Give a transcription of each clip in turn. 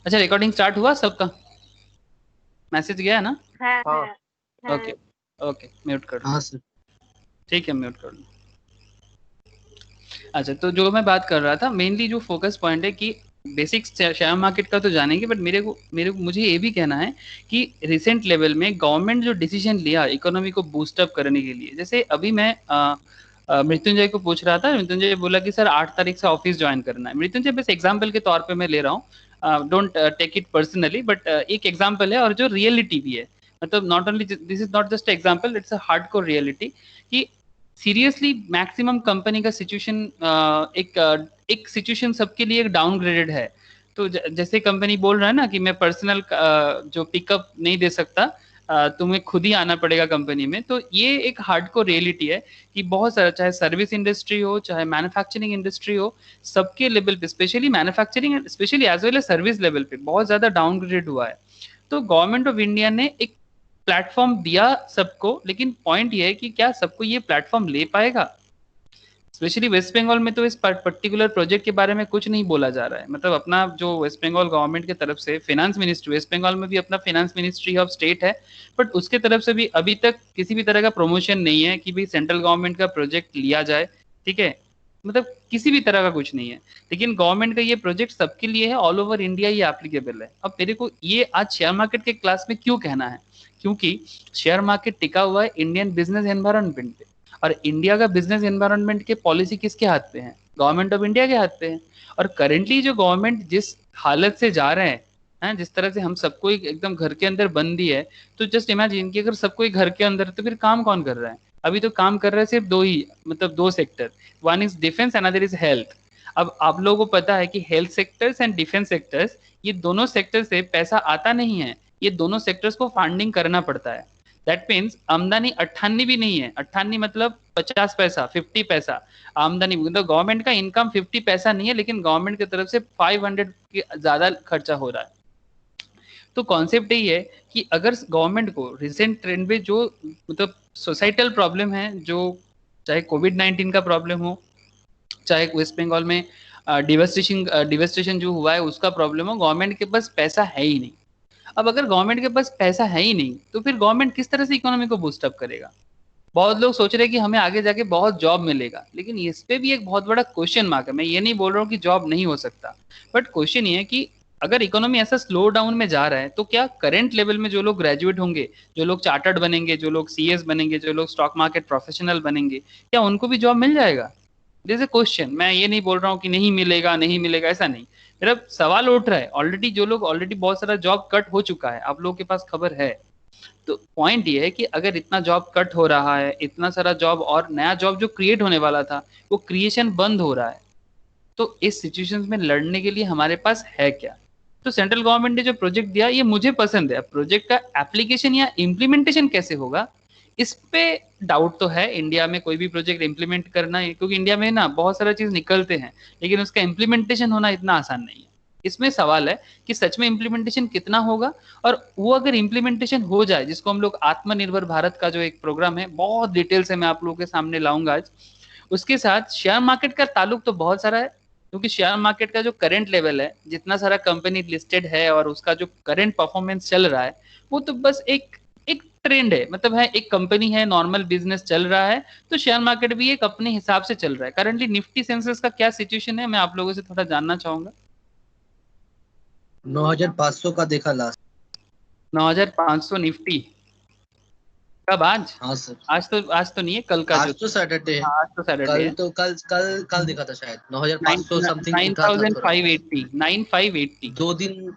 अच्छा recording start हुआ सबका? मैसेज गया है ना? हाँ हाँ हाँ ओके ओके, म्यूट कर लो। हाँ सर। ठीक है, म्यूट कर लो। अच्छा, तो जो मैं बात कर रहा था, मेनली जो फोकस पॉइंट है कि बेसिक शेयर मार्केट का तो जानेंगे, बट मुझे ये भी कहना है कि रिसेंट लेवल में गवर्नमेंट जो डिसीजन लिया इकोनॉमी को बूस्ट अप करने के लिए, जैसे अभी मैं मृत्युंजय को पूछ रहा था, मृत्युंजय बोला कि सर 8 तारीख से ऑफिस ज्वाइन करना है। मृत्युंजय बस एग्जाम्पल के तौर पे मैं ले रहा हूँ, don't take it personally, but एक एग्जाम्पल है और जो रियलिटी भी है। मतलब not only this is not just example, it's a hardcore reality कि सीरियसली मैक्सिमम कंपनी का सिचुएशन एक सिचुएशन सबके लिए एक डाउनग्रेडेड है। तो जैसे कंपनी बोल रहा है ना कि मैं पर्सनल जो पिकअप नहीं दे सकता, तुम्हें खुद ही आना पड़ेगा कंपनी में, तो ये एक हार्डकोर रियलिटी है कि बहुत सारा, चाहे सर्विस इंडस्ट्री हो चाहे मैन्युफैक्चरिंग इंडस्ट्री हो, सबके लेवल पे, specially manufacturing specially as well as service level पे बहुत ज्यादा डाउनग्रेडेड हुआ है। तो गवर्नमेंट ऑफ इंडिया ने एक प्लेटफॉर्म दिया सबको, लेकिन पॉइंट ये है कि क्या सबको ये प्लेटफॉर्म ले पाएगा? स्पेशली वेस्ट बंगाल में तो इस पर्टिकुलर प्रोजेक्ट के बारे में कुछ नहीं बोला जा रहा है। मतलब अपना जो वेस्ट बंगाल गवर्नमेंट की तरफ से फिनेंस मिनिस्ट्री, वेस्ट बंगाल में भी अपना फिनेंस मिनिस्ट्री ऑफ स्टेट है, बट उसके तरफ से भी अभी तक किसी भी तरह का प्रमोशन नहीं है कि भाई सेंट्रल गवर्नमेंट का प्रोजेक्ट लिया जाए। ठीक है, मतलब किसी भी तरह का कुछ नहीं है। लेकिन गवर्नमेंट का ये प्रोजेक्ट सबके लिए है, ऑल ओवर इंडिया ये एप्लीकेबल है। अब मेरे को ये आज शेयर मार्केट के क्लास में क्यों कहना है, क्योंकि शेयर मार्केट टिका हुआ है इंडियन बिजनेस एनवायरनमेंट पे, और इंडिया का बिजनेस एनवायरनमेंट के पॉलिसी किसके हाथ पे है? गवर्नमेंट ऑफ इंडिया के हाथ पे है। और करेंटली जो गवर्नमेंट जिस हालत से जा रहे हैं, जिस तरह से हम सबको एकदम घर के अंदर बंदी है, तो जस्ट इमेजिन कि अगर सबको घर के अंदर, तो फिर काम कौन कर रहा है? अभी तो काम कर रहा है सिर्फ दो ही, मतलब दो sector, one is defence, another is health. अब आप लोगों को पता है कि health sectors and defence sectors, ये दोनों सेक्टर से पैसा आता नहीं है, ये दोनों सेक्टर्स को फंडिंग करना पड़ता है। दैट मीन्स आमदनी अट्ठानी भी नहीं है, अट्ठानी मतलब 50 पैसा, 50 पैसा आमदनी, मतलब गवर्नमेंट का इनकम 50 पैसा नहीं है, लेकिन गवर्नमेंट की तरफ से 500 के ज्यादा खर्चा हो रहा है। तो कॉन्सेप्ट यही है कि अगर गवर्नमेंट को रिसेंट ट्रेंड में जो, मतलब सोसाइटल प्रॉब्लम है, जो चाहे कोविड 19 का प्रॉब्लम हो, चाहे वेस्ट बंगाल में डिवेस्टेशन जो हुआ है उसका प्रॉब्लम हो, गवर्नमेंट के पास पैसा है ही नहीं। अब अगर गवर्नमेंट के पास पैसा है ही नहीं, तो फिर गवर्नमेंट किस तरह से इकोनॉमी को बूस्ट अप करेगा? बहुत लोग सोच रहे हैं कि हमें आगे जाके बहुत जॉब मिलेगा, लेकिन इस पे भी एक बहुत बड़ा क्वेश्चन मार्क है। मैं ये नहीं बोल रहा हूँ कि जॉब नहीं हो सकता, बट क्वेश्चन ये है कि अगर इकोनॉमी ऐसा स्लो डाउन में जा रहा है, तो क्या करंट लेवल में जो लोग ग्रेजुएट होंगे, जो लोग चार्टर्ड बनेंगे, जो लोग सीएस बनेंगे, जो लोग स्टॉक मार्केट प्रोफेशनल बनेंगे, क्या उनको भी जॉब मिल जाएगा? This A question. मैं ये नहीं बोल रहा हूँ कि नहीं मिलेगा, नहीं मिलेगा, ऐसा नहीं। मेरा सवाल उठ रहा है, ऑलरेडी जो लोग, ऑलरेडी बहुत सारा जॉब कट हो चुका है, आप लोगों के पास खबर है। तो पॉइंट ये है कि अगर इतना जॉब कट हो रहा है, इतना सारा जॉब और नया जॉब जो क्रिएट होने वाला था, वो क्रिएशन बंद हो रहा है, तो इस सिचुएशन में लड़ने के लिए हमारे पास है क्या? तो सेंट्रल गवर्नमेंट ने जो प्रोजेक्ट दिया, ये मुझे पसंद है। प्रोजेक्ट का एप्लीकेशन या इम्प्लीमेंटेशन कैसे होगा, इस पे डाउट तो है। इंडिया में कोई भी प्रोजेक्ट इम्प्लीमेंट करना है, क्योंकि इंडिया में ना बहुत सारा चीज निकलते हैं, लेकिन उसका इम्प्लीमेंटेशन होना इतना आसान नहीं है। इसमें सवाल है कि सच में इम्प्लीमेंटेशन कितना होगा, और वो अगर इम्प्लीमेंटेशन हो जाए, जिसको हम लोग आत्मनिर्भर भारत का जो एक प्रोग्राम है, बहुत डिटेल से मैं आप लोगों के सामने लाऊंगा आज, उसके साथ शेयर मार्केट का ताल्लुक तो बहुत सारा है। क्योंकि शेयर मार्केट का जो करंट लेवल है, जितना सारा कंपनी लिस्टेड है और उसका जो करंट परफॉर्मेंस चल रहा है, वो तो बस एक एक ट्रेंड है। मतलब है, एक कंपनी है, नॉर्मल बिजनेस चल रहा है, तो शेयर मार्केट भी एक अपने हिसाब से चल रहा है। करंटली निफ्टी सेंसेक्स का क्या सिचुएशन है, मैं आप लोगों से थोड़ा जानना चाहूंगा। 9500 का देखा लास्ट। 9500 निफ्टी? कब? आज? हाँ सर। आज तो नहीं है, कल का जो आज तो सैटरडे है। हाँ, आज तो सैटरडे कल है। तो कल देखा था शायद 9500 समथिंग नाइन उठा था थाउजेंड थोड़ा। Five eighty 9580। 2 दिन।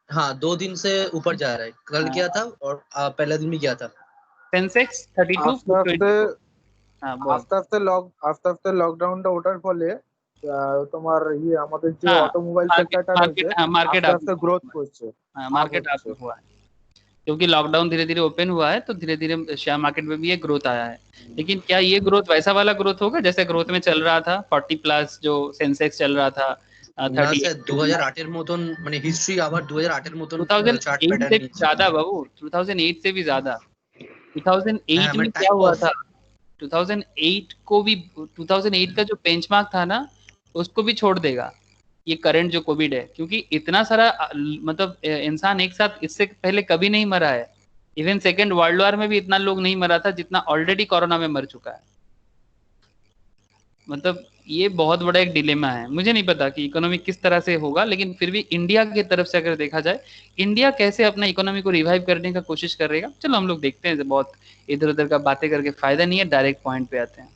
हाँ 2 दिन से ऊपर जा रहा है। कल हाँ, गया था और पहला दिन भी गया था। সেন্সেক্স 32 আস্তে আস্তে 24। হ্যাঁ বল। আস্তে আস্তে লকডাউনটা ওঠার ফলে তোমার আমাদের যে हाँ, অটোমোবাইল मार्केट সেক্টরটা রয়েছে मार्केट हाँ, मार्केट আস্তে अप আস্তে গ্রোথ করছে, हाँ, আপ मार्केट अप হচ্ছে। हुआ है। क्योंकि लॉकडाउन धीरे धीरे ओपन हुआ है, तो धीरे धीरे शेयर मार्केट में भी ये ग्रोथ आया है। लेकिन क्या ये ग्रोथ वैसा वाला ग्रोथ होगा जैसे ग्रोथ में चल रहा था 40+ जो सेंसेक्स चल रहा था, না 38? স্যার 2008-এর মতন মানে হিস্ট্রি আবার 2008-এর মতন two thousand chart eight pattern से भी নিচ্ছে। ज्यादा बाबू, 2008 से भी ज्यादा। হ্যাঁ 2008 মানে में क्या টাइप हुआ অফ। था? 2008 को भी, 2008 का जो बेंचमार्क था ना, उसको भी छोड़ देगा। ये करंट जो कोविड है, क्योंकि इतना सारा मतलब इंसान एक साथ इससे पहले कभी नहीं मरा है। इवन सेकेंड वर्ल्ड वॉर में भी इतना लोग नहीं मरा था जितना ऑलरेडी कोरोना में मर चुका है। मतलब ये बहुत बड़ा एक डिलेमा है। मुझे नहीं पता कि इकोनॉमी किस तरह से होगा, लेकिन फिर भी इंडिया की तरफ से अगर देखा जाए, इंडिया कैसे अपना इकोनॉमी को रिवाइव करने का कोशिश करेगा, चलो हम लोग देखते हैं। बहुत इधर उधर का बातें करके फायदा नहीं है, डायरेक्ट पॉइंट पे आते हैं।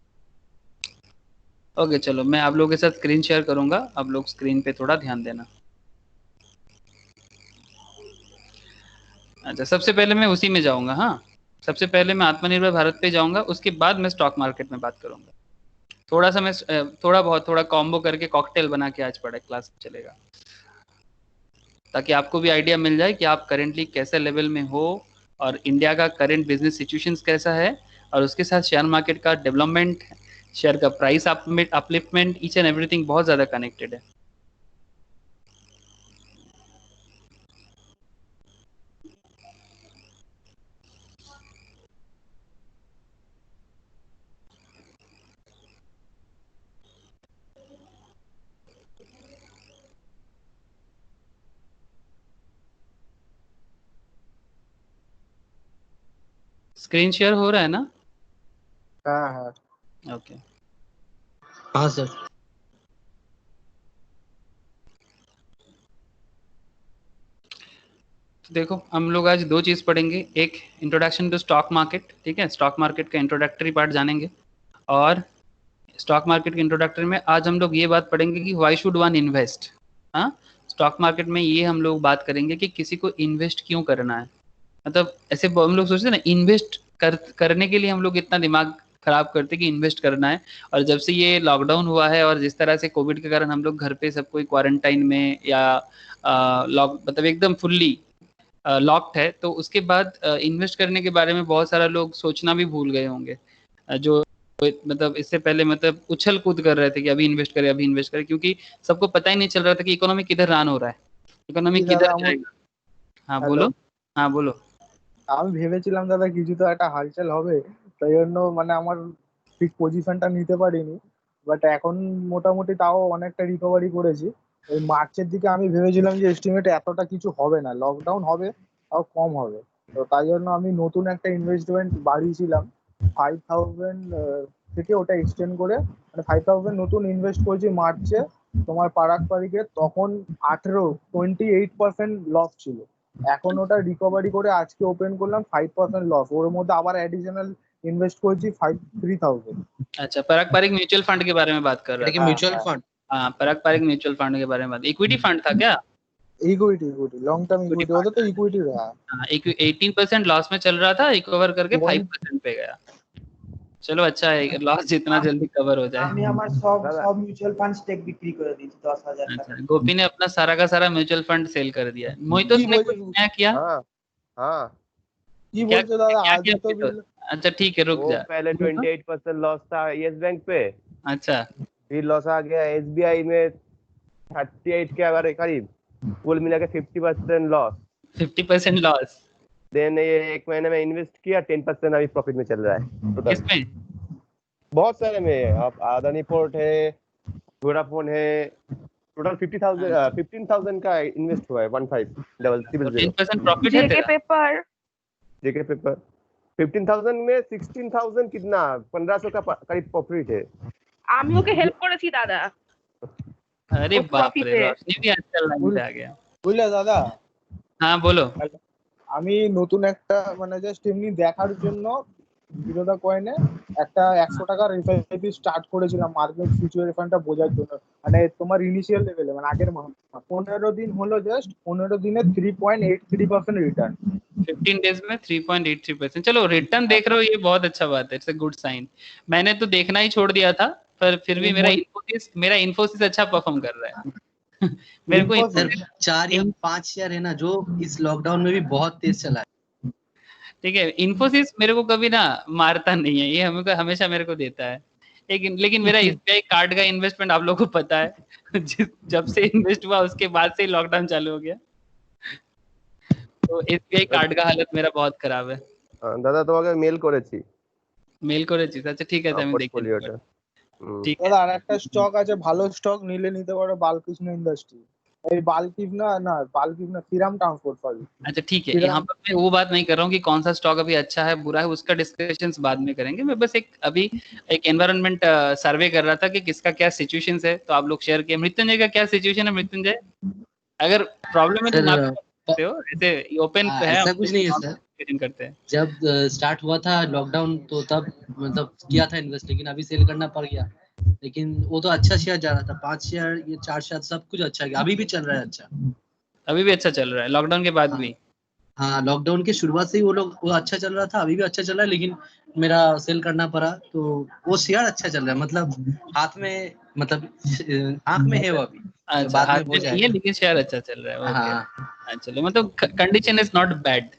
ओके चलो, मैं आप लोगों के साथ स्क्रीन शेयर करूंगा, आप लोग स्क्रीन पे थोड़ा ध्यान देना। अच्छा, सबसे पहले मैं उसी में जाऊंगा। हाँ, सबसे पहले मैं आत्मनिर्भर भारत पे जाऊंगा, उसके बाद मैं स्टॉक मार्केट में बात करूंगा। थोड़ा सा मैं थोड़ा कॉम्बो करके कॉकटेल बना के आज पढ़ा क्लास चलेगा, ताकि आपको भी आइडिया मिल जाए कि आप करेंटली कैसे लेवल में हो, और इंडिया का करेंट बिजनेस सिचुएशंस कैसा है, और उसके साथ शेयर मार्केट का डेवलपमेंट, शेयर का price upliftment, each and everything बहुत ज़्यादा कनेक्टेड है। स्क्रीन शेयर हो रहा है ना? हाँ हाँ ओके। हाँ सर। तो देखो, हम लोग आज दो चीज़ पढ़ेंगे। एक, इंट्रोडक्शन टू स्टॉक मार्केट, ठीक है, स्टॉक मार्केट का इंट्रोडक्टरी पार्ट जानेंगे। और स्टॉक मार्केट के इंट्रोडक्टरी में आज हम लोग ये बात पढ़ेंगे कि व्हाई शुड वन इन्वेस्ट। हाँ, स्टॉक मार्केट में ये हम लोग बात करेंगे कि किसी को इन्वेस्ट क्यों करना है। मतलब ऐसे हम लोग सोचते हैं ना, इन्वेस्ट करने के लिए हम लोग इतना दिमाग खराब करते कि इन्वेस्ट करना है। और जब से ये लॉकडाउन हुआ है और जिस तरह से कोविड के कारण हम लोग घर पे सब कोई क्वारंटाइन में या लॉक मतलब एकदम फुल्ली लॉक्ड है, तो उसके बाद इन्वेस्ट करने के बारे में बहुत सारा लोग सोचना भी भूल गए होंगे। जो मतलब इससे पहले मतलब उछल कूद कर रहे थे कि अभी इन्वेस्ट करें, अभी इन्वेस्ट करें, क्योंकि सबको पता ही नहीं चल रहा था कि इकोनॉमी किधर रन हो रहा है, इकोनॉमी দাদা किधर আমার जाएगा। हाँ হ্যালো, बोलो। हाँ बोलो। আমি ভেবেছিলাম দাদা কিছু তো একটা হালচাল হবে, তাই জন্য মানে আমার ঠিক পজিশনটা নিতে পারিনি। বাট এখন মোটামুটি তাও অনেকটা রিকভারি করেছি। ওই মার্চের দিকে আমি ভেবেছিলাম যে এস্টিমেট এতটা কিছু হবে না, লকডাউন হবে তাও কম হবে। তো তাই জন্য আমি নতুন একটা ইনভেস্টমেন্ট বাড়িয়েছিলাম 5,000 থেকে, ওটা এক্সটেন্ড করে মানে 5,000 নতুন ইনভেস্ট করেছি মার্চে তোমার পারাক তখন 28% লস ছিল। এখন ওটা রিকভারি করে আজকে ওপেন করলাম 5% লস, ওর মধ্যে আবার অ্যাডিশনাল ইনভেস্ট করেছি 3,000। अच्छा, पारंपरिक म्यूचुअल फंड के बारे में बात कर रहा এটা কি था। হ্যাঁ মিউচুয়াল হ্যাঁ, ফান্ড? हाँ, पारंपरिक म्यूचुअल फंड के बारे में बात, इक्विटी फंड था क्या? Equity equity long term equity equity fund होता तो था। इक्विटी रहा। हाँ, 18% लॉस में चल रहा था, रिकवर करके 20 5% पे गया। चलो अच्छा है, लॉस जितना जल्दी कवर हो जाए। আমি আমার সব दादा সব মিউচুয়াল ফান্ড স্টেক বিক্রি করে দিয়েছি 10,000 अच्छा, টাকা। गोपी ने अपना सारा का सारा म्यूचुअल फंड सेल कर दिया है। मोहितोष কি ने বলছো कुछ नया किया? हाँ हाँ কি क्या বলছো দাদা, क्या আজও किया তো मोहितोष? अच्छा ठीक है, रुक वो जा। पहले 28% लॉस था यस बैंक पे, अच्छा। फिर लॉस आ गया एसबीआई में 38 के अगर करीब, कुल मिला के 50% लॉस। 50% लॉस देन ये एक महीने में इन्वेस्ट किया 10% अभी प्रॉफिट में चल रहा है टोटल। किसमें? बहुत सारे में आप अदानी पोर्ट है, वोडाफोन है, टोटल 15,000 का इन्वेस्ट हुआ है 1500 तो 10% प्रॉफिट है जेके तेरा? पेपर जेके पेपर 15,000 में 16,000 कितना 1500 का करीब प्रॉफिट है। আমি ওকে হেল্প করেছি দাদা अरे ও बाप रे, প্রফিটে। रोशनी भी आजकल लाइन पे आ गया। বুঝলে দাদা, हाँ बोलो। আমি নতুন একটা মানে জাস্ট এমনি দেখার জন্য জিরোদা কয়েনে একটা 100 টাকার এসআইপি স্টার্ট করেছিলাম মার্কেট ফিউচার ফান্ডটা বোঝার জন্য। মানে তোমার ইনিশিয়াল লেভেলে মানে আগের মাস 15 দিন হলো, জাস্ট 15 দিনে 3.83% রিটার্ন। 15 डेज में 3.83%। चलो रिटर्न देख रहे हो, ये बहुत अच्छा बात है, इट्स अ गुड साइन। मैंने तो देखना ही छोड़ दिया था, पर फिर भी मेरा इन्फोसिस अच्छा परफॉर्म कर रहा है। मेरे को सर Infosys- 4 या 5 शेयर है ना जो इस लॉकडाउन में भी बहुत तेज चला है। ठीक है, इन्फोसिस मेरे को कभी ना मारता नहीं है, ये हमेशा मेरे को देता है। लेकिन मेरा एसबीआई कार्ड का इन्वेस्टमेंट आप लोगों को पता है। जब से इन्वेस्ट हुआ उसके बाद से ही लॉकडाउन चालू हो गया, तो एसबीआई कार्ड का हालत मेरा बहुत खराब है। দাদা তোমাকে মেল করেছি মেল করেছিস? আচ্ছা ঠিক আছে, আমি দেখে নেব। পোর্টফোলিওটা। ঠিক দাদা আর একটা স্টক আছে, ভালো স্টক নিলে নিতে পারো বালকৃষ্ণ ইন্ডাস্ট্রি, এই বালকৃষ্ণ শ্রীরাম ট্রান্সपोर्ट सॉरी। अच्छा ठीक है, यहाँ पर मैं वो बात नहीं कर रहा हूँ कि कौन सा स्टॉक अभी अच्छा है बुरा है, उसका डिस्कशन बाद में करेंगे। मैं बस अभी एक एनवायरनमेंट सर्वे कर रहा था कि किसका क्या सिचुएशन है, तो आप लोग शेयर किए। मृत्युंजय का क्या सिचुएशन है? मृत्युंजय, अगर प्रॉब्लम है तो सर, माफ कर सकते हो, ऐसे ओपन है, ऐसा कुछ नहीं है सर। डिस्कशन करते हैं। जब स्टार्ट हुआ था लॉकडाउन तो तब मतलब किया था इन्वेस्ट, लेकिन अभी सेल करना पड़ गया। लेकिन वो तो अच्छा शेयर जा रहा था, 5 शेयर ये 4 शेयर सब कुछ अच्छा गया, अभी भी चल रहा है अच्छा। अभी भी अच्छा चल रहा है लॉकडाउन के बाद भी? हाँ, लॉकडाउन के शुरुआत से ही वो अच्छा चल रहा था, अभी भी अच्छा चल रहा है, लेकिन मेरा सेल करना पड़ा तो वो शेयर अच्छा चल रहा है, मतलब हाथ में, मतलब आंख में है वो अभी। अच्छा, बाद हाथ में हो में नहीं है जाएगा। लेकिन शेयर अच्छा चल रहा है। ओके, हाँ, चलो, मतलब कंडीशन इज नॉट बैड।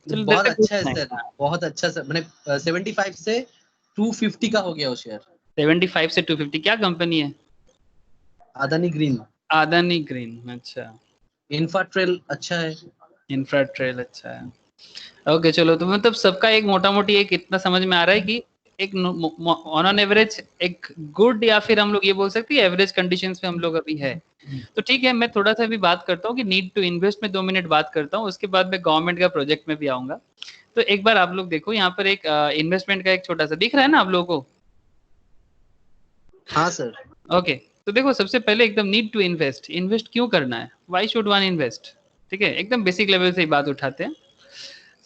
चलो, बहुत that's a good अच्छा है sign। सर, बहुत अच्छा सर। मैंने 75 से 250 का हो गया वो शेयर। 75 से 250 क्या कंपनी है? अदानी ग्रीन। अदानी ग्रीन, अच्छा। इंफ्राट्रेल अच्छा है। इंफ्राट्रेल अच्छा है। ओके, चलो, तो मतलब सबका एक मोटा मोटी एक इतना समझ में आ रहा है कि एक ऑन एवरेज एक गुड, या फिर हम लोग ये बोल सकते हैं एवरेज कंडीशंस में हम लोग अभी है। तो ठीक है, मैं थोड़ा सा भी बात करता हूँ कि नीड टू इन्वेस्ट में 2 मिनट बात करता हूँ, उसके बाद मैं गवर्नमेंट का प्रोजेक्ट में भी आऊंगा। तो एक बार आप लोग देखो, यहाँ पर एक इन्वेस्टमेंट का एक छोटा सा दिख रहा है ना आप लोगों को? हाँ सर। ओके, तो देखो, सबसे पहले एकदम नीड टू इन्वेस्ट क्यों करना है, व्हाई शुड वन इन्वेस्ट? ठीक है, एकदम बेसिक लेवल से ही बात उठाते हैं।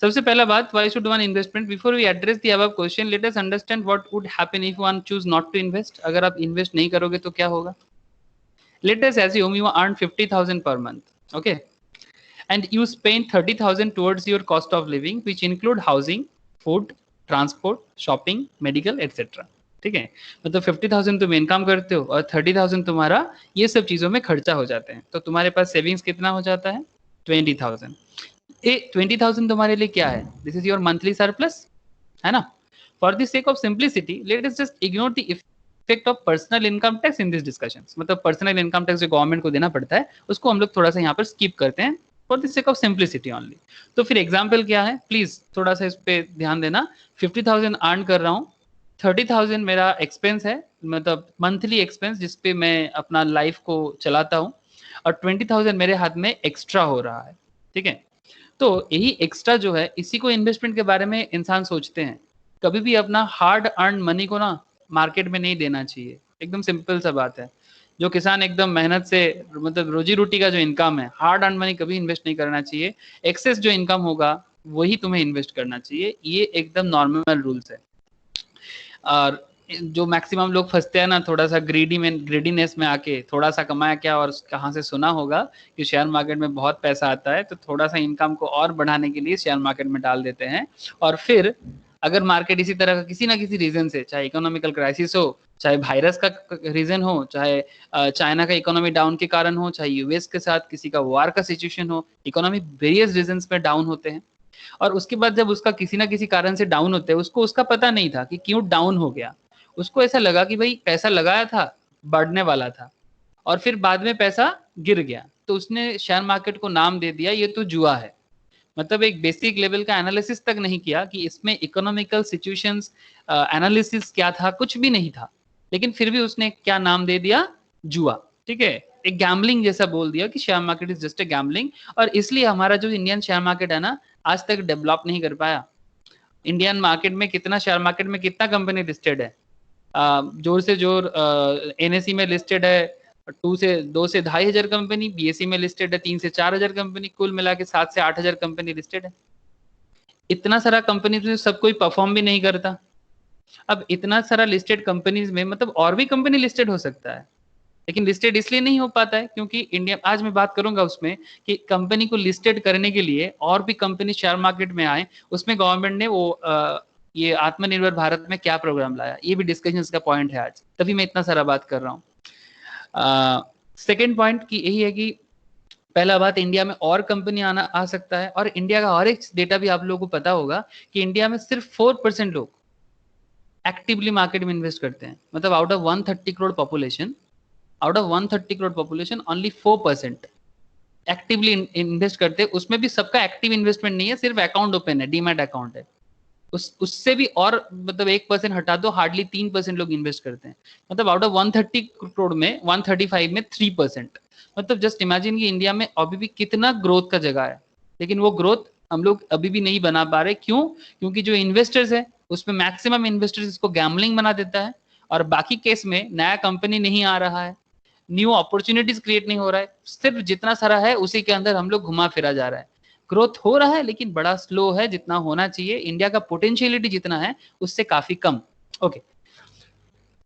सबसे पहला बात, why should one investment? Before we address the above question, let us understand what would happen if one choose not to invest. अगर आप इन्वेस्ट नहीं करोगे तो क्या होगा? Let us assume you earn 50,000 per month, okay, and you spend 30,000 towards your cost of living, which include housing, food, transport, shopping, medical, etc. ठीक है, मतलब 50,000 तुम इनकम करते हो और 30,000 तुम्हारा ये सब चीजों में खर्चा हो जाते हैं, तो तुम्हारे पास सेविंग्स कितना हो जाता है? 20,000। ये 20,000 तुम्हारे लिए क्या है? This is your monthly surplus, है ना? For the sake of simplicity, let us just ignore the effect of personal income tax in this discussions. मतलब पर्सनल इनकम टैक्स जो गवर्नमेंट को देना पड़ता है, उसको हम लोग थोड़ा सा यहाँ पर स्किप करते हैं for the sake of simplicity only. तो फिर एग्जाम्पल क्या है, प्लीज थोड़ा सा इस पे ध्यान देना। 50,000 अर्न कर रहा हूँ, 30,000 मेरा एक्सपेंस है, मतलब मंथली एक्सपेंस जिसपे मैं अपना लाइफ को चलाता हूँ, और 20,000 मेरे हाथ में एक्स्ट्रा हो रहा है। ठीक है, तो यही एक्स्ट्रा जो है, इसी को इन्वेस्टमेंट के बारे में इंसान सोचते हैं। कभी भी अपना हार्ड अर्न मनी को ना मार्केट में नहीं देना चाहिए, एकदम सिंपल सा बात है। जो किसान एकदम मेहनत से, मतलब रोजी रोटी का जो इनकम है, हार्ड अर्न मनी कभी इन्वेस्ट नहीं करना चाहिए। एक्सेस जो इनकम होगा वही तुम्हें इन्वेस्ट करना चाहिए, ये एकदम नॉर्मल रूल्स है। और जो मैक्सिमम लोग फंसते हैं ना थोड़ा सा ग्रीडीनेस में आके, थोड़ा सा कमाया क्या और कहाँ से सुना होगा कि शेयर मार्केट में बहुत पैसा आता है, तो थोड़ा सा इनकम को और बढ़ाने के लिए शेयर मार्केट में डाल देते हैं। और फिर अगर मार्केट इसी तरह का किसी ना किसी रीजन से, चाहे इकोनॉमिकल क्राइसिस हो, चाहे वायरस का रीजन हो, चाहे चाइना का इकोनॉमी डाउन के कारण हो, चाहे यूएस के साथ किसी का वार का सिचुएशन हो, इकोनॉमी वेरियस रीजंस में डाउन होते हैं। और उसके बाद जब उसका किसी ना किसी कारण से डाउन होता है, उसको उसका पता नहीं था कि क्यों डाउन हो गया। उसको ऐसा लगा कि भाई पैसा लगाया था, बढ़ने वाला था, और फिर बाद में पैसा गिर गया, तो उसने शेयर मार्केट को नाम दे दिया ये तो जुआ है। मतलब एक बेसिक लेवल का एनालिसिस तक नहीं किया कि इसमें इकोनॉमिकल सिचुएशंस एनालिसिस क्या था, कुछ भी नहीं था, लेकिन फिर भी उसने क्या नाम दे दिया? जुआ। ठीक है, एक गैम्बलिंग जैसा बोल दिया कि share market is just a gambling. और इसलिए हमारा जो इंडियन शेयर मार्केट है ना, आज तक डेवलप नहीं कर पाया। इंडियन मार्केट में कितना, शेयर मार्केट में कितना कंपनी लिस्टेड है? जोर से जोर एनएसई में लिस्टेड है 2 से 2,500 हजार कंपनी, बीएसई में लिस्टेड है 3 से 4 हजार कंपनी, कुल मिला के 7 से 8 हजार कंपनी लिस्टेड है। इतना सारा कंपनी में सब कोई परफॉर्म भी नहीं करता। अब इतना सारा लिस्टेड कंपनीज में मतलब और भी कंपनी लिस्टेड हो सकता है, लेकिन लिस्टेड इसलिए नहीं हो पाता है क्योंकि इंडिया, आज मैं बात करूंगा उसमें कि कंपनी को लिस्टेड करने के लिए और भी कंपनी शेयर मार्केट में आए, उसमें गवर्नमेंट ने वो ये आत्मनिर्भर भारत में क्या प्रोग्राम लाया, ये भी डिस्कशन का पॉइंट है आज, तभी मैं इतना सारा बात कर रहा हूँ। सेकेंड पॉइंट की यही है कि पहला बात, इंडिया में और कंपनी आ सकता है। और इंडिया का और एक डेटा भी आप लोगों को पता होगा कि इंडिया में सिर्फ 4% लोग एक्टिवली मार्केट में इन्वेस्ट करते हैं। मतलब out of 130 crore population, only 4% actively invest करते हैं। उसमें भी सबका एक्टिव इन्वेस्टमेंट नहीं है, सिर्फ अकाउंट ओपन है, डीमैट अकाउंट है। उससे भी और मतलब 1% हटा दो, हार्डली 3% लोग इन्वेस्ट करते हैं। मतलब आउट ऑफ 130 करोड़ में 135 में 3%। मतलब जस्ट इमेजिन कि इंडिया में अभी भी कितना ग्रोथ का जगह है, लेकिन वो ग्रोथ हम लोग अभी भी नहीं बना पा रहे। क्यों? क्योंकि जो इन्वेस्टर्स है उसमें मैक्सिमम इन्वेस्टर्स इसको गैम्बलिंग बना देता है, और बाकी केस में नया कंपनी नहीं आ रहा है, न्यू अपॉर्चुनिटीज क्रिएट नहीं हो रहा है, सिर्फ जितना सारा है उसी के अंदर हम लोग घुमा फिरा जा रहा है। ग्रोथ हो रहा है लेकिन बड़ा स्लो है, जितना होना चाहिए इंडिया का पोटेंशियलिटी जितना है उससे काफी कम। ओके,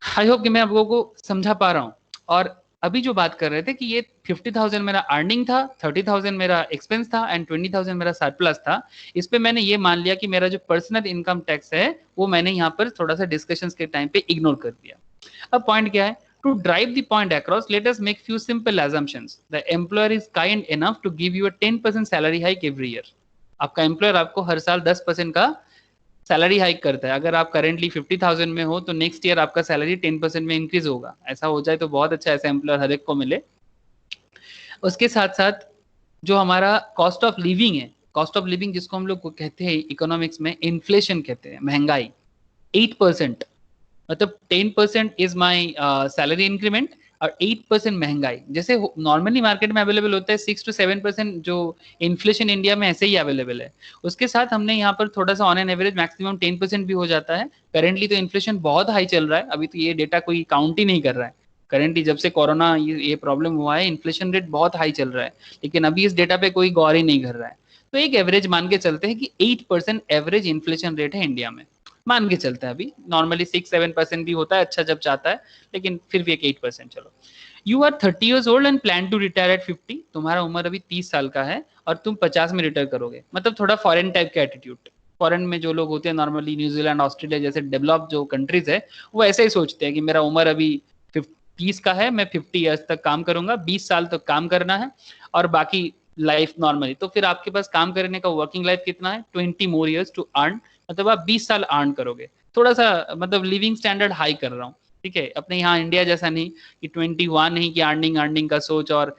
आई होप कि मैं आप लोगों को समझा पा रहा हूँ। और अभी जो बात कर रहे थे कि ये 50,000 मेरा अर्निंग था, 30,000 मेरा एक्सपेंस था एंड 20,000 मेरा सरप्लस था। इस पे मैंने ये मान लिया कि मेरा जो पर्सनल इनकम टैक्स है वो मैंने यहाँ पर थोड़ा सा डिस्कशंस के टाइम पे इग्नोर कर दिया। अब पॉइंट क्या है? To drive the point across, let us make few simple assumptions. The employer is kind enough to give you a 10% salary hike every year. आपका एम्प्लॉयर आपको हर साल 10% का सैलरी हाइक करता है। अगर आप करेंटली 50,000 में हो तो नेक्स्ट ईयर आपका सैलरी 10% में इंक्रीज होगा। ऐसा हो जाए तो बहुत अच्छा, ऐसा एम्प्लॉयर हर एक को मिले। उसके साथ साथ जो हमारा कॉस्ट ऑफ लिविंग है, कॉस्ट ऑफ लिविंग जिसको हम लोग कहते हैं इकोनॉमिक्स में इन्फ्लेशन कहते हैं, महंगाई 8%, मतलब 10% इज माई सैलरी इंक्रीमेंट और 8% महंगाई। जैसे नॉर्मली मार्केट में अवेलेबल होता है 6 to 7% जो इन्फ्लेशन इंडिया में ऐसे ही अवेलेबल है। उसके साथ हमने यहाँ पर थोड़ा सा ऑन एन एवरेज मैक्सिमम 10% भी हो जाता है। करेंटली तो इन्फ्लेशन बहुत हाई चल रहा है, अभी तो ये डेटा कोई काउंट ही नहीं कर रहा है। करेंटली जब से कोरोना ये प्रॉब्लम हुआ है इन्फ्लेशन रेट बहुत हाई चल रहा है, लेकिन अभी इस डेटा पे कोई गौर ही नहीं कर रहा है। तो एक एवरेज मान के चलते हैं कि 8% एवरेज इन्फ्लेशन रेट है इंडिया में, मान के चलते हैं। अभी नॉर्मली 6-7% भी होता है अच्छा जब चाहता है, लेकिन फिर भी एक 8%। चलो, you are 30 years old and plan to retire at 50। तुम्हारा उम्र अभी 30 साल का है और तुम 50 में रिटायर करोगे। मतलब थोड़ा फॉरेन टाइप का एटीट्यूड। फॉरेन में जो लोग होते हैं नॉर्मली न्यूजीलैंड ऑस्ट्रेलिया जैसे डेवलप जो कंट्रीज है वो ऐसे ही सोचते हैं कि मेरा उम्र अभी 30 का है, मैं 50 ईयर्स तक काम करूंगा, 20 साल तक काम करना है और बाकी लाइफ नॉर्मली। तो फिर आपके पास काम करने का वर्किंग लाइफ कितना है? 20 more years टू अर्न। मतलब आप 20 साल अर्न करोगे। थोड़ा सा मतलब लिविंग स्टैंडर्ड हाई कर रहा हूँ, ठीक है। अपने यहाँ इंडिया जैसा नहीं कि 21 नहीं कि अर्निंग का सोच, और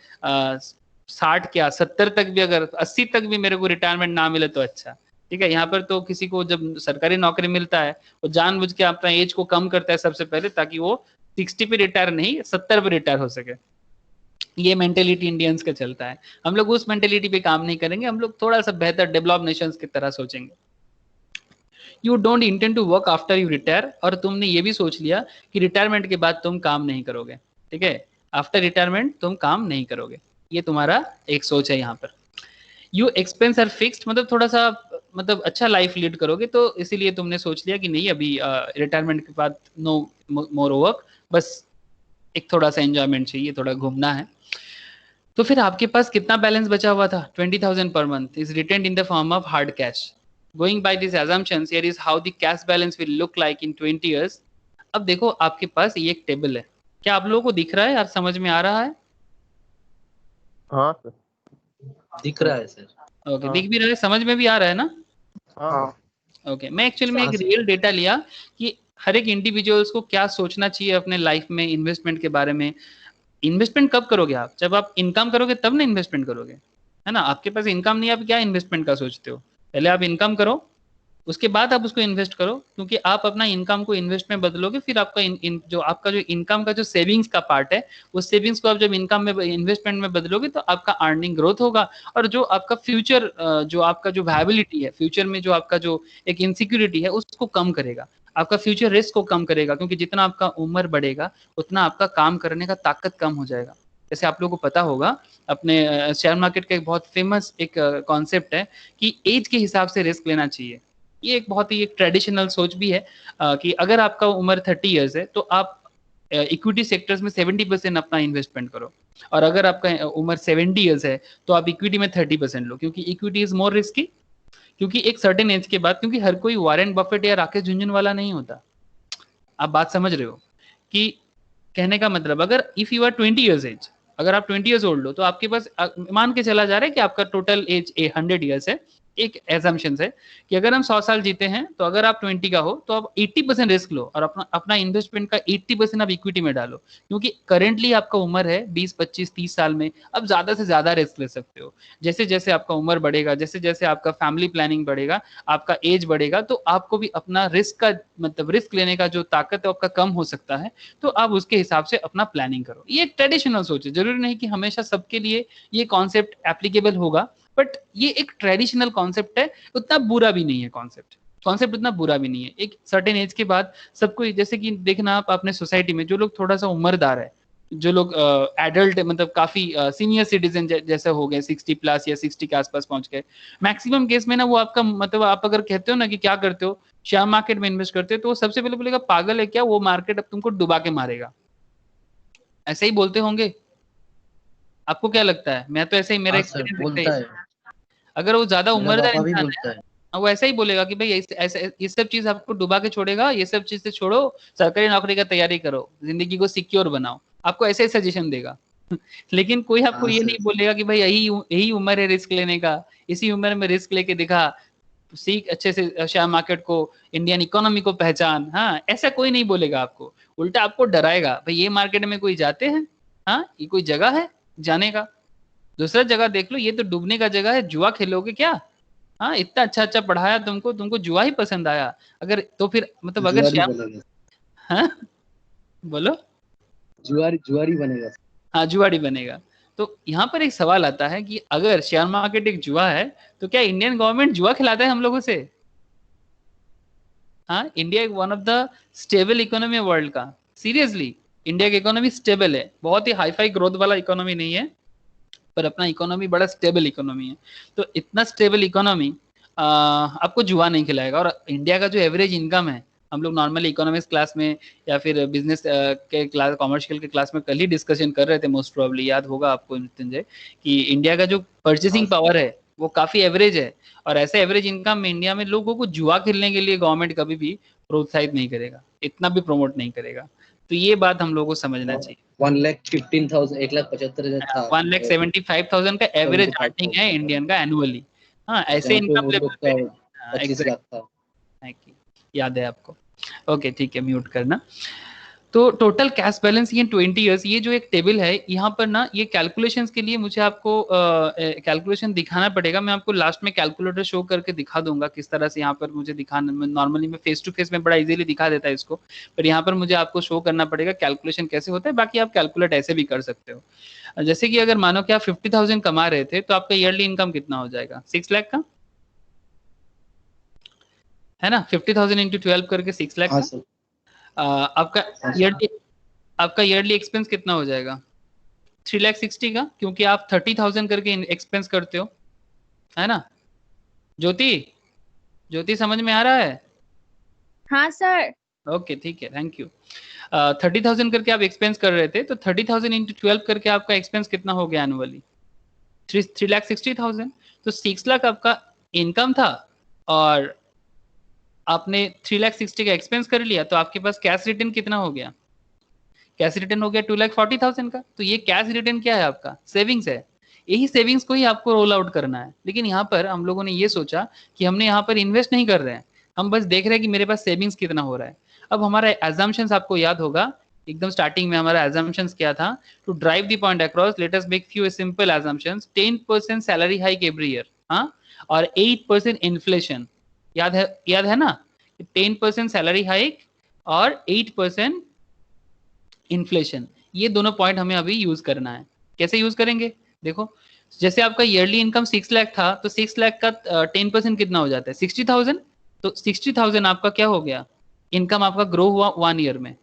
60 क्या 70 तक भी, अगर 80 तक भी मेरे को रिटायरमेंट ना मिले तो अच्छा, ठीक है। यहाँ पर तो किसी को जब सरकारी नौकरी मिलता है वो जानबूझ के अपना एज को कम करता है सबसे पहले, ताकि वो 60 पे रिटायर नहीं 70 पे रिटायर हो सके। ये मेंटेलिटी इंडियंस का चलता है। हम लोग उस मेंटेलिटी पे काम नहीं करेंगे, हम लोग थोड़ा सा बेहतर डेवलप नेशंस की तरह सोचेंगे। You don't intend to work after you retire, और तुमने ये भी सोच लिया कि रिटायरमेंट के बाद तुम काम नहीं करोगे, ठीक है। आफ्टर रिटायरमेंट तुम काम नहीं करोगे, ये तुम्हारा एक सोच है यहाँ पर। यू एक्सपेंस आर फिक्स्ड, मतलब थोड़ा सा मतलब अच्छा लाइफ लीड करोगे, तो इसीलिए तुमने सोच लिया कि नहीं अभी रिटायरमेंट के बाद नो मोर वर्क, बस एक थोड़ा सा एंजॉयमेंट चाहिए, थोड़ा घूमना है। तो फिर आपके पास कितना बैलेंस बचा हुआ था? 20,000 per month is retained in the form of hard cash. Going by these assumptions, here is how the cash balance will look like in 20 years. अब देखो आपके पास ये एक टेबल है, क्या आप लोगों को दिख रहा है यार, समझ में आ रहा है? हाँ सर, दिख रहा है सर। ओके, हाँ। दिख भी रहा है, समझ में भी आ रहा है ना? हाँ ओके, मैं एक्चुअली में हाँ एक सर। रियल डेटा लिया कि हर एक इंडिविजुअल्स को क्या सोचना चाहिए अपने लाइफ में इन्वेस्टमेंट के बारे में। इन्वेस्टमेंट कब करोगे आप? जब आप इनकम करोगे तब ना इन्वेस्टमेंट करोगे, है ना। आपके पास इनकम नहीं, आप क्या इन्वेस्टमेंट का सोचते हो? पहले आप इनकम करो, उसके बाद आप उसको इन्वेस्ट करो, क्योंकि आप अपना इनकम को इन्वेस्ट में बदलोगे, फिर आपका जो आपका जो इनकम का जो सेविंग्स का पार्ट है, उस सेविंग्स को आप जब इनकम में इन्वेस्टमेंट में बदलोगे तो आपका अर्निंग ग्रोथ होगा, और जो आपका फ्यूचर जो आपका जो वायबिलिटी है, फ्यूचर में जो आपका जो एक इनसिक्योरिटी है उसको कम करेगा, आपका फ्यूचर रिस्क को कम करेगा, क्योंकि जितना आपका उम्र बढ़ेगा उतना आपका काम करने का ताकत कम हो जाएगा। जैसे आप लोगों को पता होगा अपने शेयर मार्केट का एक बहुत फेमस एक कॉन्सेप्ट है कि एज के हिसाब से रिस्क लेना चाहिए। ये एक बहुत ही एक ट्रेडिशनल सोच भी है कि अगर आपका उम्र 30 इयर्स है तो आप इक्विटी सेक्टर्स में 70% अपना इन्वेस्टमेंट करो, और अगर आपका उम्र 70 इयर्स है तो आप इक्विटी में 30% लो, क्योंकि इक्विटी इज मोर रिस्की। क्योंकि एक सर्टेन एज के बाद, क्योंकि हर कोई वॉरेन बफेट या राकेश झुनझुनवाला नहीं होता, आप बात समझ रहे हो कि कहने का मतलब, अगर if you are 20 years age, अगर आप 20 इयर्स ओल्ड हो तो आपके पास मान के चला जा रहा है कि आपका टोटल एज 100 इयर्स है, एक एजम्पशन है कि अगर हम 100 साल जीते हैं तो अगर आप 20 का हो तो आप 80% रिस्क लो और अपना अपना इन्वेस्टमेंट का 80% आप इक्विटी में डालो, क्योंकि करंटली आपका उम्र है 20, 25, 30 साल में, अब ज्यादा से ज्यादा रिस्क ले सकते हो। जैसे जैसे आपका उम्र बढ़ेगा, जैसे जैसे आपका फैमिली प्लानिंग बढ़ेगा, आपका एज बढ़ेगा, तो आपको भी अपना रिस्क का मतलब रिस्क लेने का जो ताकत है आपका कम हो सकता है, तो आप उसके हिसाब से अपना प्लानिंग करो। ये एक ट्रेडिशनल सोच है, जरूरी नहीं कि हमेशा सबके लिए ये कॉन्सेप्ट एप्लीकेबल होगा, बट ये एक ट्रेडिशनल कॉन्सेप्ट है, उतना बुरा भी नहीं है कॉन्सेप्ट उतना बुरा भी नहीं है। एक सर्टेन एज के बाद सबको, जैसे कि देखना आप अपने सोसाइटी में जो लोग थोड़ा सा उम्रदार है, जो लोग एडल्ट मतलब काफी सीनियर सिटीजन जैसे हो गए 60+ या 60 के आसपास पहुंच गए, मैक्सिमम केस में ना वो आपका मतलब आप अगर कहते हो ना कि क्या करते हो, शेयर मार्केट में इन्वेस्ट करते हो, तो वो सबसे पहले बोलेगा पागल है क्या, वो मार्केट अब तुमको डुबा के मारेगा, ऐसे ही बोलते होंगे। आपको क्या लगता है? मैं तो ऐसे ही, मेरा हाँ सर, एक्सपीरियंस बोलता है, अगर वो ज्यादा मेरा उम्रदार पापा भी इंसान बोलता है। है, वो ऐसा ही बोलेगा कि भाई ऐसे ये सब चीज आपको डुबा के छोड़ेगा, ये सब चीज से छोड़ो, सरकारी नौकरी का तैयारी करो, जिंदगी को सिक्योर बनाओ, आपको ऐसे ही सजेशन देगा। लेकिन कोई आपको हाँ ये सर, नहीं बोलेगा कि भाई यही यही उम्र है रिस्क लेने का, इसी उम्र में रिस्क लेके दिखा, सीख अच्छे से शेयर मार्केट को, इंडियन इकोनॉमी को पहचान। हाँ, ऐसा कोई नहीं बोलेगा आपको, उल्टा आपको डराएगा, भाई ये मार्केट में कोई जाते हैं, हाँ ये कोई जगह है जाने का, दूसरा जगह देख लो, ये तो डूबने का जगह है, जुआ खेलोगे क्या? हाँ, इतना अच्छा अच्छा पढ़ाया तुमको, तुमको जुआ ही पसंद आया, अगर तो फिर मतलब अगर जुआरी श्याम, बनेगा, हाँ बोलो, जुआरी जुआरी बनेगा। हाँ जुआड़ी बनेगा। तो यहाँ पर एक सवाल आता है कि अगर शेयर मार्केट एक जुआ है, तो क्या इंडियन गवर्नमेंट जुआ खिलाता है हम लोगों से? हाँ, इंडिया एक one of the stable economy world का, सीरियसली इंडिया की इकोनॉमी स्टेबल है, बहुत ही हाई फाई ग्रोथ वाला इकोनॉमी नहीं है, पर अपना इकोनॉमी बड़ा स्टेबल इकोनॉमी है। तो इतना स्टेबल इकोनॉमी आपको जुआ नहीं खिलाएगा। और इंडिया का जो एवरेज इनकम है, हम लोग नॉर्मली इकोनॉमिक्स क्लास में या फिर बिजनेस के क्लास, कॉमर्शियल के क्लास में कल ही डिस्कशन कर रहे थे, मोस्ट प्रोबेबली याद होगा आपको मृत्युंजय, कि इंडिया का जो परचेसिंग पावर है वो काफी एवरेज है, और ऐसे एवरेज इनकम में इंडिया में लोगों को जुआ खेलने के लिए गवर्नमेंट कभी भी प्रोत्साहित नहीं करेगा, इतना भी प्रमोट नहीं करेगा। तो ये बात हम लोगों को समझना चाहिए। 1,15,000, 1,75,000 था, 1,75,000 का एवरेज अर्निंग है 75,000 था, इंडियन का एनुअली। हाँ, ऐसे जहाँ पे इनकम उन लेवल लोग पे, का हाँ 25 लाख था। एग्जैक्टली, याद है आपको। ओके ठीक है, म्यूट करना। तो टोटल कैश बैलेंस ये 20 इयर्स, ये जो एक टेबल है यहाँ पर ना, ये कैलकुलेशंस के लिए मुझे आपको कैलकुलेशन दिखाना पड़ेगा। मैं आपको लास्ट में कैलकुलेटर शो करके दिखा दूंगा किस तरह से यहाँ पर मुझे दिखाना, नॉर्मली मैं फेस टू फेस में बड़ा इजीली दिखा देता है इसको, पर यहाँ पर मुझे आपको शो करना पड़ेगा कैलकुलेशन कैसे होता है। बाकी आप कैलकुलेट ऐसे भी कर सकते हो। जैसे कि अगर मानो कि आप 50,000 कमा रहे थे, तो आपका ईयरली इनकम कितना हो जाएगा? 6 लाख का है ना, 50,000 इंटू 12 करके 6 लाख हाँ का। सर, आपका हाँ सर। ईयरली, आपका ईयरली एक्सपेंस कितना हो जाएगा? 3,60,000 का, क्योंकि आप 30,000 करके एक्सपेंस करते हो, है ना? ज्योति, ज्योति समझ में आ रहा है? हाँ सर। ओके ठीक है, थैंक यू। 30,000 करके आप एक्सपेंस कर रहे थे, तो 30,000 इंटू 12 करके आपका एक्सपेंस कितना हो गया एनुअली? 3,60,000। तो 6 लाख आपका इनकम था और आपने 3,60,000 का एक्सपेंस कर लिया, तो आपके पास कैश रिटर्न कितना हो गया? कैश रिटर्न हो गया 2,40,000 का। तो ये कैश रिटर्न क्या है? आपका सेविंग्स है। यही सेविंग्स को ही आपको रोल आउट करना है। लेकिन यहाँ पर हम लोगों ने ये सोचा कि हमने यहाँ पर इन्वेस्ट नहीं कर रहे हैं, हम बस देख रहे हैं कि मेरे पास सेविंग्स कितना हो रहा है। अब हमारा एजम्पशंस आपको याद होगा, एकदम स्टार्टिंग में हमारा एजम्पशंस क्या था? To drive the point across, let us make few simple assumptions. 10% salary hike every year, हाँ, और 8% इन्फ्लेशन। याद है ना? 10% सैलरी हाइक और 8% इन्फ्लेशन, ये दोनों पॉइंट हमें अभी यूज करना है। कैसे यूज करेंगे? देखो, जैसे आपका ईयरली इनकम 6 लाख था, तो 6 लाख का 10% कितना हो जाता है? 60,000। तो 60,000 आपका क्या हो गया? इनकम आपका ग्रो हुआ 1 ईयर में,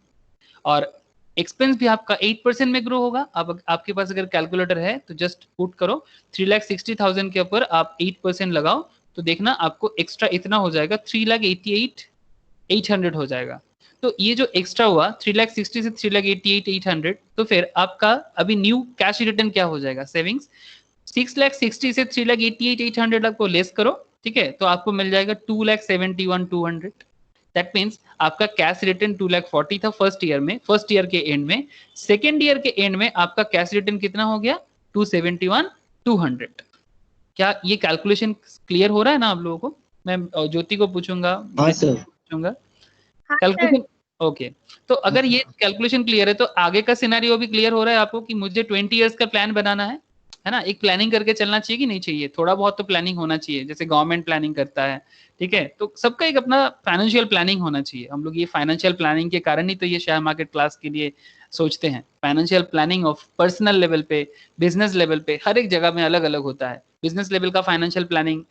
और एक्सपेंस भी आपका 8% में ग्रो होगा। अब आपके पास अगर कैलकुलेटर है तो जस्ट पुट करो 3,60,000 के ऊपर आप 8% लगाओ, तो देखना आपको एक्स्ट्रा इतना हो जाएगा, 3,88,800 हो जाएगा। तो ये जो एक्स्ट्रा हुआ 3,60,000 से 3,88,800, तो फिर आपका अभी न्यू कैश रिटर्न क्या हो जाएगा? सेविंग्स 6,60,000 से 3,88,800 आपको लेस करो, ठीक है, तो आपको मिल जाएगा 2,71,200। दैट मीन्स आपका कैश रिटर्न 2,40,000 था फर्स्ट ईयर में, फर्स्ट ईयर के एंड में। सेकेंड ईयर के एंड में आपका कैश रिटर्न कितना हो गया? 2,71,200। क्या ये कैलकुलेशन क्लियर हो रहा है ना आप लोगों को? मैं ज्योति को पूछूंगा, हाँ सर। हाँ सर कैलकुलेशन ओके। तो अगर ये कैलकुलेशन क्लियर है तो आगे का सिनेरियो भी क्लियर हो रहा है आपको कि मुझे 20 इयर्स का प्लान बनाना है ना? एक प्लानिंग करके चलना चाहिए कि नहीं चाहिए? थोड़ा बहुत तो प्लानिंग होना चाहिए, जैसे गवर्नमेंट प्लानिंग करता है, ठीक है? तो सबका एक अपना फाइनेंशियल प्लानिंग होना चाहिए। हम लोग ये फाइनेंशियल प्लानिंग के कारण ही तो ये शेयर मार्केट क्लास के लिए सोचते हैं। Financial planning of personal level पे, बिजनेस लेवल पे, हर एक जगह में अलग अलग होता है। बिजनेस लेवल का फाइनेंशियल प्लानिंग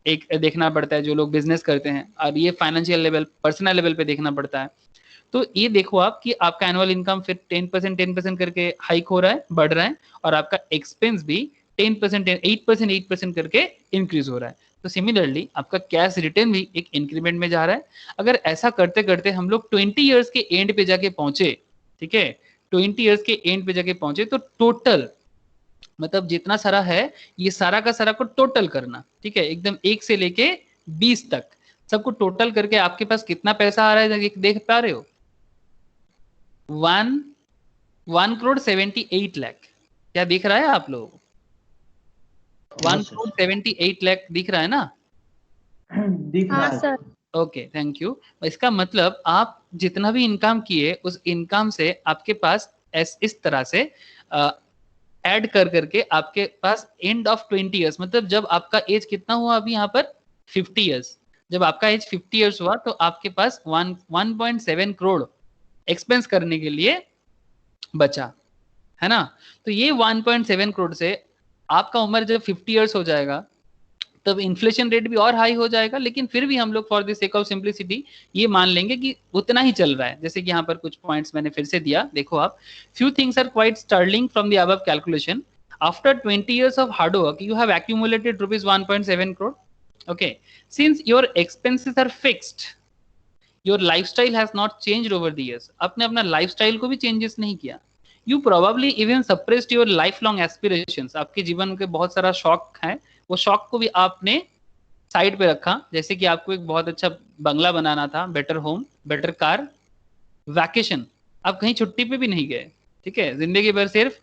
एक देखना पड़ता है जो लोग बिजनेस करते हैं, और ये फाइनेंशियल लेवल पर्सनल लेवल पे देखना पड़ता है। तो ये देखो आप कि आपका एनुअल इनकम फिर 10% करके हाइक हो रहा है, बढ़ रहा है, और आपका एक्सपेंस भी 10% 8% करके इंक्रीज हो रहा है। तो सिमिलरली आपका कैश रिटर्न भी एक इंक्रीमेंट में जा रहा है। अगर ऐसा करते करते हम लोग 20 इयर्स के एंड पे जाके पहुंचे, ठीक है, 20 इयर्स के एंड पे जाके पहुंचे, तो टोटल मतलब जितना सारा है ये सारा का सारा को टोटल करना, ठीक है, एकदम 1 से लेके 20 तक सबको टोटल करके आपके पास कितना पैसा आ रहा है देख पा रहे हो? 1,78,00,000। क्या दिख रहा है आप लोगों को? 1,78,00,000 दिख रहा है ना? दिख रहा हाँ है। Sir okay, thank you. इसका मतलब आप जितना भी इनकम किए उस इनकम से आपके पास इस तरह से ऐड कर करके आपके पास एंड ऑफ 20 इयर्स, मतलब जब आपका एज कितना हुआ अभी यहाँ पर 50 इयर्स, जब आपका एज 50 इयर्स हुआ तो आपके पास 1.7 करोड़ एक्सपेंस करने के लिए बचा, है ना? तो ये 1.7 करोड़ से आपका उम्र जब 50 इयर्स हो जाएगा तब इन्फ्लेशन रेट भी और हाई हो जाएगा, लेकिन फिर भी हम लोग for the sake of simplicity ये मान लेंगे कि उतना ही चल रहा है। जैसे कि यहाँ पर कुछ पॉइंट्स मैंने फिर से दिया, देखो आप, few things are quite startling from the above calculation. After 20 years of hard work you have accumulated rupees 1.7 crore. Okay, since your expenses are fixed, your lifestyle has not changed over the years. आपने अपना lifestyle को भी changes नहीं किया। You probably even suppressed your lifelong aspirations. आपके जीवन के बहुत सारा शौक है, वो शौक को भी आपने साइड पे रखा। जैसे कि आपको एक बहुत अच्छा बंगला बनाना था, better home, better car, vacation, आप कहीं छुट्टी पे भी नहीं गए, ठीक है? जिंदगी भर सिर्फ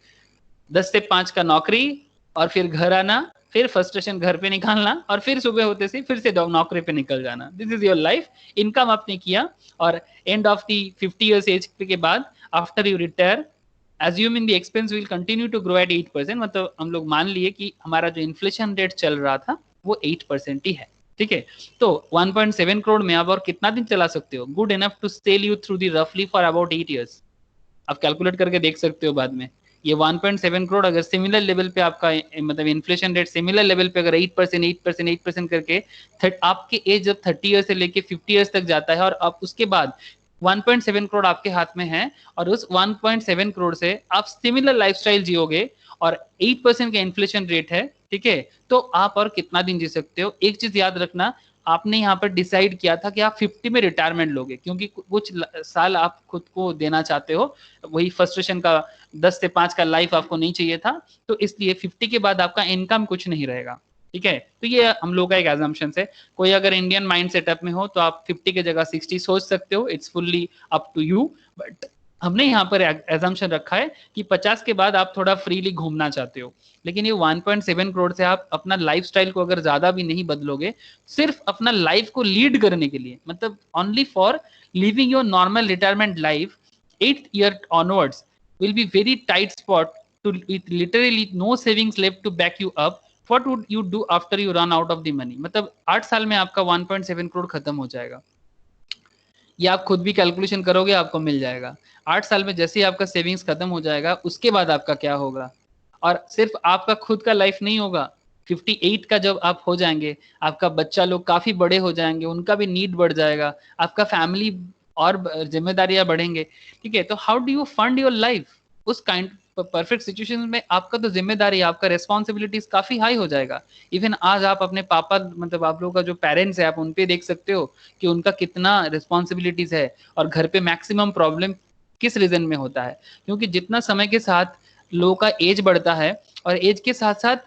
10 से 5 का नौकरी, और फिर घर आना, फिर फ्रस्ट्रेशन घर पे निकालना, और फिर सुबह होते से फिर से नौकरी पे निकल जाना। This is your life. Income आपने किया, और end of the 50 years age के बाद after you retire, assuming the expense will continue to grow at 8%, मतलब हम लोग मान लिए कि हमारा जो इन्फ्लेशन रेट चल रहा था वो 8% ही है, ठीक है? तो 1.7 करोड़ में आप और कितना दिन चला सकते हो? Good enough to sail you through the रफली फॉर अबाउट 8 इयर्स। आप कैलकुलेट करके देख सकते हो बाद में। ये 1.7 करोड़ अगर सिमिलर लेवल पे आपका मतलब इन्फ्लेशन रेट सिमिलर लेवल पे अगर 8% करके आपके एज जब 30 ईयर से लेके 50 ईयर्स तक जाता है, और आप उसके बाद 1.7 करोड़ आपके हाथ में है, और उस 1.7 करोड़ से आप सिमिलर लाइफस्टाइल जियोगे, और 8% का इन्फ्लेशन रेट है, ठीक है? तो आप और कितना दिन जी सकते हो? एक चीज याद रखना, आपने यहाँ पर डिसाइड किया था कि आप 50 में रिटायरमेंट लोगे, क्योंकि कुछ साल आप खुद को देना चाहते हो, वही फ्रस्ट्रेशन का 10 से 5 का लाइफ आपको नहीं चाहिए था, तो इसलिए 50 के बाद आपका इनकम कुछ नहीं रहेगा, ठीक है? तो ये हम लोग का एक एजम्पशन है। कोई अगर इंडियन माइंड सेटअप में हो तो आप 50 की जगह 60 सोच सकते हो, it's fully up to you, but हमने यहाँ पर एजम्पशन रखा है कि 50 के बाद आप थोड़ा फ्रीली घूमना चाहते हो। लेकिन ये 1.7 करोड़ से आप अपना लाइफस्टाइल को अगर ज्यादा भी नहीं बदलोगे, सिर्फ अपना लाइफ को लीड करने के लिए, मतलब only for living your normal retirement life, 8th year onwards will be very tight spot to literally no savings left to back you up. What would you do after you run out of the money? मतलब 8 साल में आपका 1.7 करोड़ खत्म हो जाएगा। ये आप खुद भी कैलकुलेशन करोगे, आपको मिल जाएगा। 8 साल में जैसे ही आपका सेविंग्स खत्म हो जाएगा, उसके बाद आपका क्या होगा? और सिर्फ आपका खुद का लाइफ नहीं होगा, 58 का जब आप हो जाएंगे, आपका बच्चा लोग काफी बड़े हो जाएंगे, उनका भी नीड बढ़ जाएगा, आपका फैमिली और जिम्मेदारियां बढ़ेंगे, ठीक है? तो how do you fund your life? उस काइंड परफेक्ट सिचुएशन में आपका तो जिम्मेदारी, आपका रेस्पॉन्सिबिलिटीज काफी हाई हो जाएगा। इवन आज आप अपने पापा, मतलब आप लोगों का जो पेरेंट्स है, आप उन पे देख सकते हो कि उनका कितना रिस्पॉन्सिबिलिटीज है, और घर पे मैक्सिमम प्रॉब्लम किस रीजन में होता है? क्योंकि जितना समय के साथ लोगों का एज बढ़ता है, और एज के साथ साथ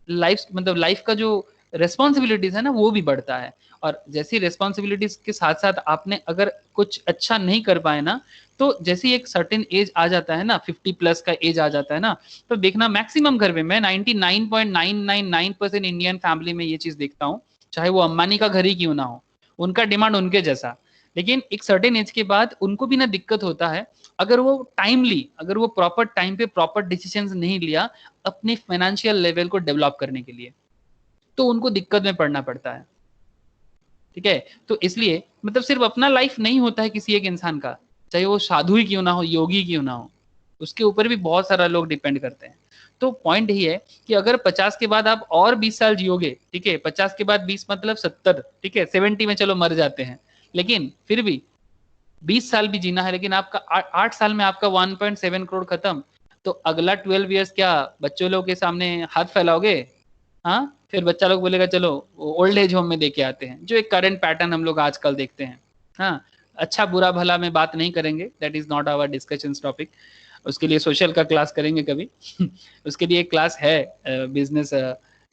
लाइफ, मतलब लाइफ का जो रेस्पॉन्सिबिलिटीज है ना, वो भी बढ़ता है, और जैसी रिस्पॉन्सिबिलिटीज के साथ साथ आपने अगर कुछ अच्छा नहीं कर पाए ना, तो जैसे एक सर्टेन एज आ जाता है ना, 50 प्लस का एज आ जाता है ना, तो देखना मैक्सिमम घर में, मैं 99.999% इंडियन फैमिली में ये चीज देखता हूँ, चाहे वो अंबानी का घर ही क्यों ना हो, उनका डिमांड उनके जैसा, लेकिन एक सर्टेन एज के बाद उनको भी ना दिक्कत होता है, अगर वो टाइमली, अगर वो प्रॉपर टाइम पे प्रॉपर डिसीजंस नहीं लिया अपने फाइनेंशियल लेवल को डेवलप करने के लिए, तो उनको दिक्कत में पड़ना पड़ता है। ठीक है, तो इसलिए मतलब सिर्फ अपना लाइफ नहीं होता है किसी एक इंसान का, चाहे वो साधु ही क्यों ना हो, योगी क्यों ना हो, उसके ऊपर भी बहुत सारा लोग डिपेंड करते हैं। तो पॉइंट ही है कि अगर 50 के बाद आप और 20 साल जियोगे, ठीक है, 50 के बाद 20 मतलब 70, ठीक है, 70 में चलो मर जाते हैं, लेकिन फिर भी 20 साल भी जीना है, लेकिन आपका 8 साल में आपका 1.7 करोड़ खत्म, तो अगला 12 इयर्स क्या बच्चों लोग के सामने हाथ फैलाओगे? हाँ, फिर बच्चा लोग बोलेगा चलो ओल्ड एज होम में दे के आते हैं, जो एक करंट पैटर्न हम लोग आजकल देखते हैं। हाँ, अच्छा बुरा भला में बात नहीं करेंगे, that is not our discussion topic, उसके लिए सोशल का क्लास करेंगे कभी उसके लिए एक क्लास है, बिजनेस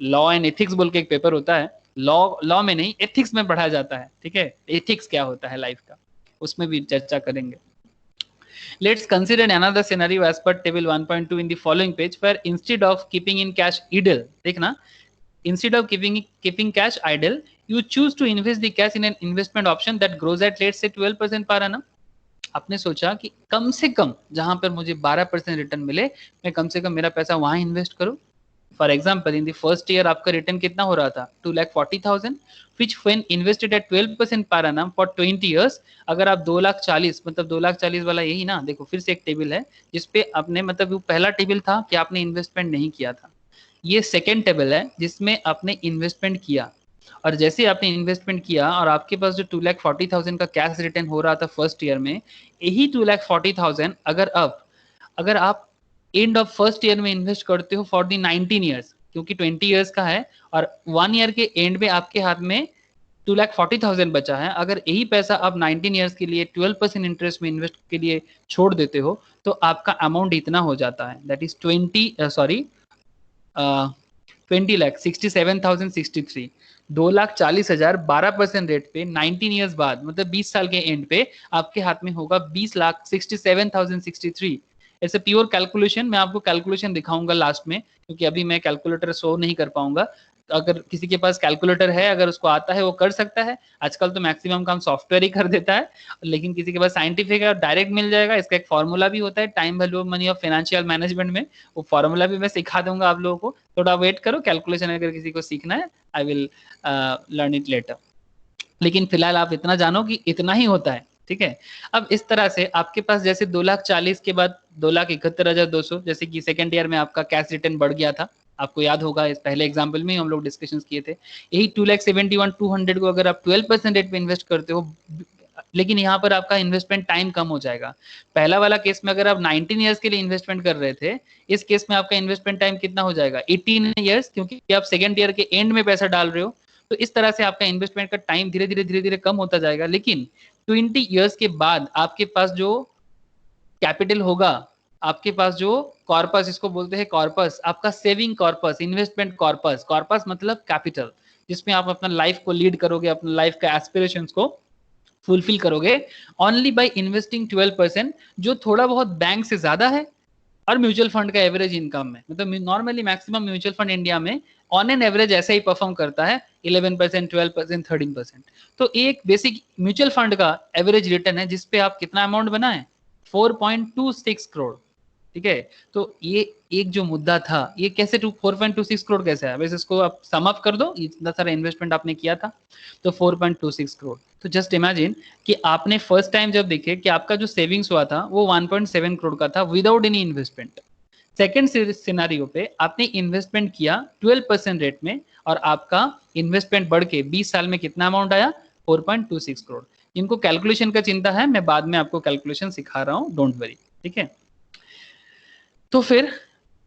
लॉ एंड एथिक्स बोल के एक पेपर होता है, लॉ में नहीं एथिक्स में पढ़ा जाता है, ठीक है, एथिक्स क्या होता है लाइफ का, उसमें भी चर्चा करेंगे। Let's consider another scenario as per table 1.2 in the following page, where instead of keeping in cash idle, देखना, instead of keeping cash idle, you choose to invest the cash in an investment option that grows at let's say 12% per annum. आपने सोचा कि कम से कम जहां पर मुझे 12% return मिले, मैं कम से कम मेरा पैसा वहां इन्वेस्ट करूं। For example in the first year आपका रिटर्न कितना हो रहा था, 2,40,000, which when invested at 12% per annum for 20 years, अगर आप 2,40,000 मतलब 2,40,000 वाला यही ना, देखो फिर से एक टेबल है जिसपे आपने, मतलब वो पहला टेबल था कि आपने इन्वेस्टमेंट नहीं किया था, ये सेकेंड टेबल है जिसमें आपने इन्वेस्टमेंट किया, और जैसे आपने इन्वेस्टमेंट किया और आपके पास जो 2,40,000 का कैश रिटर्न हो रहा था फर्स्ट ईयर में, यही 2,40,000 अगर आप एंड ऑफ फर्स्ट ईयर में इन्वेस्ट करते हो फॉर दी 19 ईयर्स, क्योंकि 20 ईयर्स का है और 1 ईयर के एंड में आपके हाथ में 2,40,000 बचा है, अगर यही पैसा आप 19 ईयर्स के लिए 12% इंटरेस्ट में इन्वेस्ट के लिए छोड़ देते हो, तो आपका अमाउंट इतना हो जाता है, दैट इज 20 लाख 67,063, 2,40,000 12% रेट पे 19 ईयर्स बाद, मतलब 20 साल के एंड पे आपके हाथ में होगा 20,67,063। ऐसे प्योर कैलकुलेशन, मैं आपको कैलकुलेशन दिखाऊंगा लास्ट में, क्योंकि अभी मैं कैलकुलेटर शो नहीं कर पाऊंगा, तो अगर किसी के पास कैलकुलेटर है, अगर उसको आता है वो कर सकता है, आजकल तो मैक्सिमम काम सॉफ्टवेयर ही कर देता है, लेकिन किसी के पास साइंटिफिक है डायरेक्ट मिल जाएगा, इसका एक फॉर्मूला भी होता है, time value of money of financial management में, वो फॉर्मूला भी मैं सिखा दूंगा आप लोगों को, थोड़ा वेट करो, कैलकुलेशन अगर किसी को सीखना है I will learn it later, लेकिन फिलहाल आप इतना जानो कि इतना ही होता है, ठीक है। अब इस तरह से आपके पास जैसे 2,40,000 के बाद 2,71,200, जैसे कि सेकेंड ईयर में आपका कैश रिटर्न बढ़ गया था, आपको याद होगा इस पहले एग्जाम्पल में हम लोग डिस्कशन किए थे, यही 2,71,200 को अगर आप 12% रेट पे इन्वेस्ट करते हो, लेकिन यहाँ पर आपका इन्वेस्टमेंट टाइम कम हो जाएगा। पहला वाला केस में अगर आप 19 ईयर्स के लिए इन्वेस्टमेंट कर रहे थे, इस केस में आपका इन्वेस्टमेंट टाइम कितना हो जाएगा, 18 ईयर्स, क्योंकि आप सेकेंड ईयर के एंड में पैसा डाल रहे हो, तो इस तरह से आपका इन्वेस्टमेंट का टाइम धीरे धीरे कम होता जाएगा। लेकिन 20 ईयर्स के बाद आपके पास जो कैपिटल होगा, आपके पास जो कॉर्पस, इसको बोलते हैं कॉर्पस, आपका saving corpus, investment corpus, corpus मतलब कैपिटल, जिसमें आप अपना लाइफ को लीड करोगे, अपना लाइफ का एस्पिरेशंस को फुलफिल करोगे ओनली बाय इन्वेस्टिंग 12%, जो थोड़ा बहुत बैंक से ज्यादा है और म्यूचुअल फंड का एवरेज इनकम में, मतलब normally maximum mutual fund India में ऑन एन एवरेज ऐसे ही परफॉर्म करता है 11%, 12%, 13%। तो एक बेसिक म्यूचुअल फंड का एवरेज रिटर्न है जिसपे आप कितना अमाउंट बनाए, 4.26 करोड़, ठीक है। तो ये एक जो मुद्दा था, ये कैसे 4.26 करोड़ कैसे है, वैसे इसको आप सम अप कर दो, इतना सारा इन्वेस्टमेंट आपने किया था तो 4.26 करोड़। तो जस्ट इमेजिन कि आपने फर्स्ट टाइम जब देखे कि आपका जो सेविंग्स हुआ था वो 1.7 करोड़ का था without any investment. Second scenario पे आपने इन्वेस्टमेंट किया 12% रेट में और आपका इन्वेस्टमेंट बढ़ के 20 साल में कितना अमाउंट आया, 4.26 करोड़। इनको कैलकुलेशन का चिंता है, मैं बाद में आपको कैलकुलेशन सिखा रहा हूं, डोंट वरी, ठीक है। तो फिर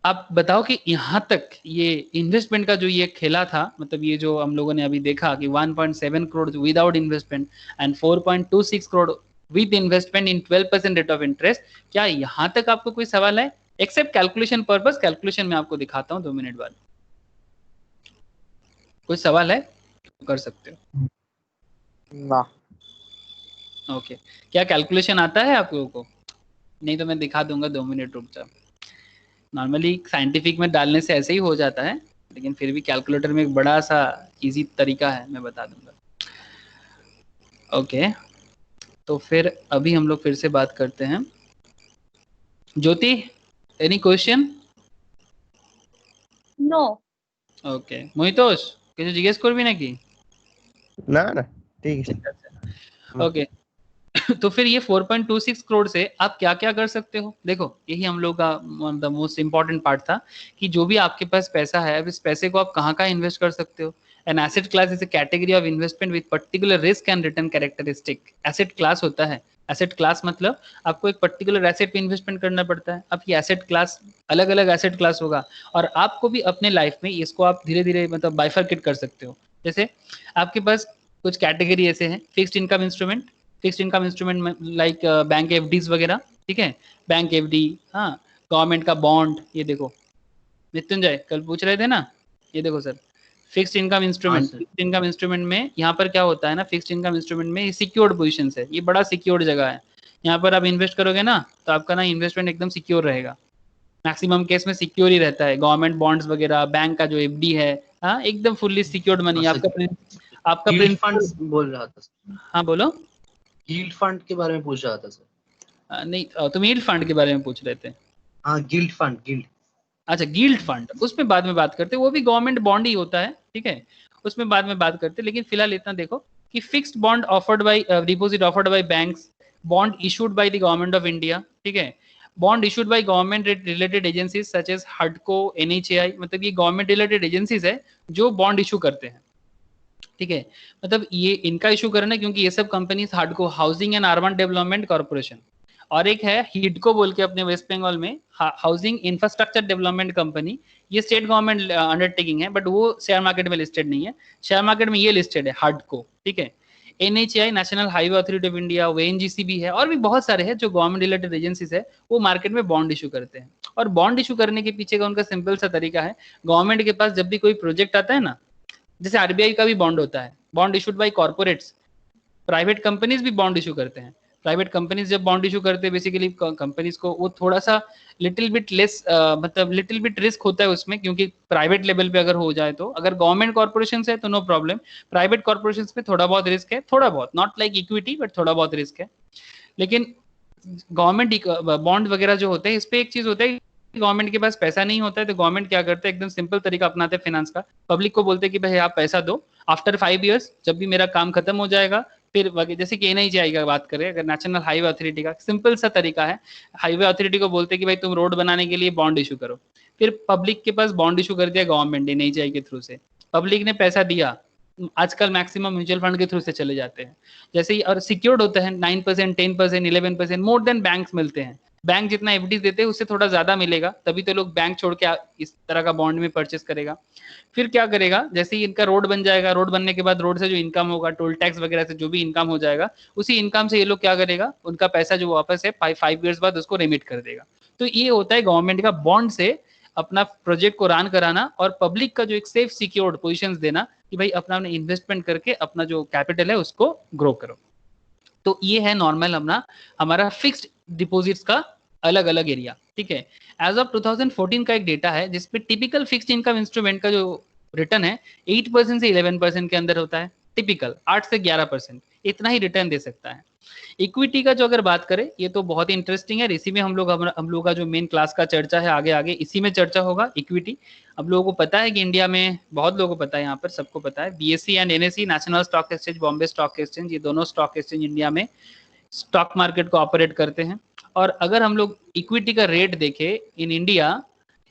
आप बताओ कि यहाँ तक ये इन्वेस्टमेंट का जो ये खेला था, मतलब ये जो हम लोगों ने अभी देखा कि 1.7 crore without investment and 4.26 crore with investment in 12% rate of interest, क्या यहाँ तक आपको कोई सवाल है, एक्सेप्ट कैलकुलेशन पर्पस, कैलकुलेशन में आपको दिखाता हूँ 2 मिनट बाद। कोई सवाल है कर सकते हो। ना। ओके, क्या कैलकुलेशन आता है आप लोगों को? नहीं तो मैं दिखा दूंगा, 2 मिनट रुक जाओ। नॉर्मली साइंटिफिक में डालने से ऐसे ही हो जाता है, लेकिन फिर भी कैलकुलेटर में एक बड़ा सा इजी तरीका है, मैं बता दूंगा। ओके, तो फिर अभी हम लोग फिर से बात करते हैं। ज्योति, एनी क्वेश्चन? No. ओके, मोहितोष কিছু জিজ্ঞেস করবি নাকি? ना ना ठीक है। ঠিক আছে, ओके। तो फिर ये 4.26 करोड़ से आप क्या क्या कर सकते हो? देखो, यही हम लोग का द मोस्ट इंपॉर्टेंट पार्ट था कि जो भी आपके पास पैसा है, अब इस पैसे को आप कहाँ कहाँ इन्वेस्ट कर सकते हो। An asset class is a category of investment with particular risk and return characteristic. Asset class होता है, एसेट क्लास मतलब आपको एक पर्टिकुलर एसेट पे इन्वेस्टमेंट करना पड़ता है। अब ये एसेट क्लास, अलग अलग एसेट क्लास होगा, और आपको भी अपने लाइफ में इसको आप धीरे धीरे मतलब बाइफरकेट कर सकते हो। जैसे आपके पास कुछ कैटेगरी ऐसे हैं, fixed income instrument, fixed income instrument like bank FDs वगैरह, ठीक है, बैंक एफडी, हाँ, गवर्नमेंट का बॉन्ड, ये देखो मृत्युंजय कल पूछ रहे थे ना, ये देखो sir, fixed income instrument. Sir. Fixed income instrument में यहाँ पर क्या होता है ना, फिक्स्ड इनकम इंस्ट्रूमेंट में सिक्योर्ड पोजीशन है, ये बड़ा सिक्योर्ड जगह है। यहाँ पर आप इन्वेस्ट करोगे ना, तो आपका ना इन्वेस्टमेंट एकदम सिक्योर रहेगा, मैक्सिमम केस में सिक्योर ही रहता है। गवर्नमेंट बॉन्ड्स वगैरह, बैंक का जो एफडी है, हाँ, एकदम फुल्ली सिक्योर्ड मनी। हाँ, आपका यील्ड प्रिंसिपल, फंड बोल रहा था सर, हाँ बोलो। यील्ड फंड के बारे में पूछ रहा था सर। नहीं, तुम यील्ड फंड के बारे में पूछ रहे थे। हाँ, गिल्ड फंड, गिल्ड। अच्छा, गिल्ड फंड, उसमें बाद में बात करते हैं, वो भी गवर्नमेंट बॉन्ड ही होता है, ठीक है, उसमें बाद में बात करते हैं। लेकिन फिलहाल इतना देखो कि fixed bond offered by deposit offered by banks, bond issued by the government of India, ठीक है, bond issued by government related agencies such as हडको, एनएचएआई, मतलब ये गवर्नमेंट रिलेटेड एजेंसीज है जो बॉन्ड इशू करते हैं, ठीक है, मतलब ये इनका इशू करना है, क्योंकि ये सब कंपनीज हार्डको, housing and urban development corporation, और एक है हिडको बोल के अपने वेस्ट बंगाल में, हाउसिंग इंफ्रास्ट्रक्चर डेवलपमेंट कंपनी, ये स्टेट गवर्नमेंट अंडरटेकिंग है, बट वो शेयर मार्केट में लिस्टेड नहीं है, शेयर मार्केट में ये लिस्टेड है हार्डको, ठीक है। NHAI, national highway authority of India, ONGC भी है, और भी बहुत सारे हैं जो गवर्नमेंट रिलेटेड एजेंसीज है, वो मार्केट में बॉन्ड इशू करते हैं। और बॉन्ड इशू करने के पीछे का उनका सिंपल सा तरीका है, गवर्नमेंट के पास जब भी कोई प्रोजेक्ट आता है ना, जैसे आरबीआई का भी बॉन्ड होता है, bond issued bye corporates, private companies भी बॉन्ड इशू करते हैं। प्राइवेट कंपनीज जब बॉन्ड इशू करते हैं, बेसिकली कंपनीज को वो थोड़ा सा लिटिल बिट लेस, मतलब लिटिल बिट रिस्क होता है उसमें, क्योंकि प्राइवेट लेवल पे अगर हो जाए तो, अगर गवर्नमेंट कॉर्पोरेशन है तो नो प्रॉब्लम, प्राइवेट कॉर्पोरेशन में थोड़ा बहुत रिस्क है, थोड़ा बहुत, नॉट लाइक इक्विटी बट थोड़ा बहुत रिस्क है। लेकिन गवर्नमेंट बॉन्ड वगैरह जो होते हैं, इस पे एक चीज होता है, गवर्नमेंट के पास पैसा नहीं होता है, तो गवर्नमेंट क्या करते हैं, एकदम सिंपल तरीका अपनाते हैं फाइनेंस का, पब्लिक को बोलते हैं कि भाई आप पैसा दो, आफ्टर 5 इयर्स जब भी मेरा काम खत्म हो जाएगा, फिर जैसे कि एनएचएआई का बात करें, अगर नेशनल हाईवे अथॉरिटी का सिंपल सा तरीका है, हाईवे अथॉरिटी को बोलते हैं कि भाई तुम रोड बनाने के लिए बॉन्ड इशू करो, फिर पब्लिक के पास बॉन्ड इशू कर दिया गवर्नमेंट ने एनएचएआई के थ्रू से, पब्लिक ने पैसा दिया, आजकल मैक्सिमम म्यूचुअल फंड के थ्रू से चले जाते हैं, जैसे ही, और सिक्योर्ड होता है 9%, 10%, 11%, मोर देन बैंक्स मिलते हैं। बैंक जितना एफडी देते हैं उससे थोड़ा ज्यादा मिलेगा, तभी तो लोग बैंक छोड़ के इस तरह का बॉन्ड में परचेस करेगा। फिर क्या करेगा, जैसे ही इनका रोड बन जाएगा, रोड बनने के बाद रोड से जो इनकम होगा, टोल टैक्स वगैरह से जो भी इनकम हो जाएगा, उसी इनकम से ये लोग क्या करेगा, उनका पैसा जो वापस है 5 ईयर्स बाद उसको रेमिट कर देगा। तो ये होता है गवर्नमेंट का बॉन्ड से अपना प्रोजेक्ट को रन कराना, और पब्लिक का जो एक सेफ सिक्योर्ड पोजीशंस देना कि भाई अपना इन्वेस्टमेंट करके अपना जो कैपिटल है उसको ग्रो करो। तो ये है नॉर्मल हमारा फिक्स्ड डिपॉजिट्स का अलग अलग एरिया, ठीक है। एज ऑफ 2014 का एक डेटा है जिसपे टिपिकल फिक्स्ड इनकम इंस्ट्रूमेंट का जो रिटर्न है 8% से 11% के अंदर होता है, टिपिकल 8 से 11%, इतना ही रिटर्न दे सकता है। इक्विटी का जो अगर बात करें, ये तो बहुत ही इंटरेस्टिंग है, इसी में हम लोग का जो मेन क्लास का चर्चा है, आगे आगे इसी में चर्चा होगा इक्विटी। अब लोगों को पता है कि इंडिया में, बहुत लोगों को पता है, यहाँ पर सबको पता है, BSc and NSE, national stock exchange, Bombay stock exchange, ये दोनों स्टॉक एक्सचेंज इंडिया में स्टॉक मार्केट को ऑपरेट करते हैं। और अगर हम लोग इक्विटी का रेट देखें in India,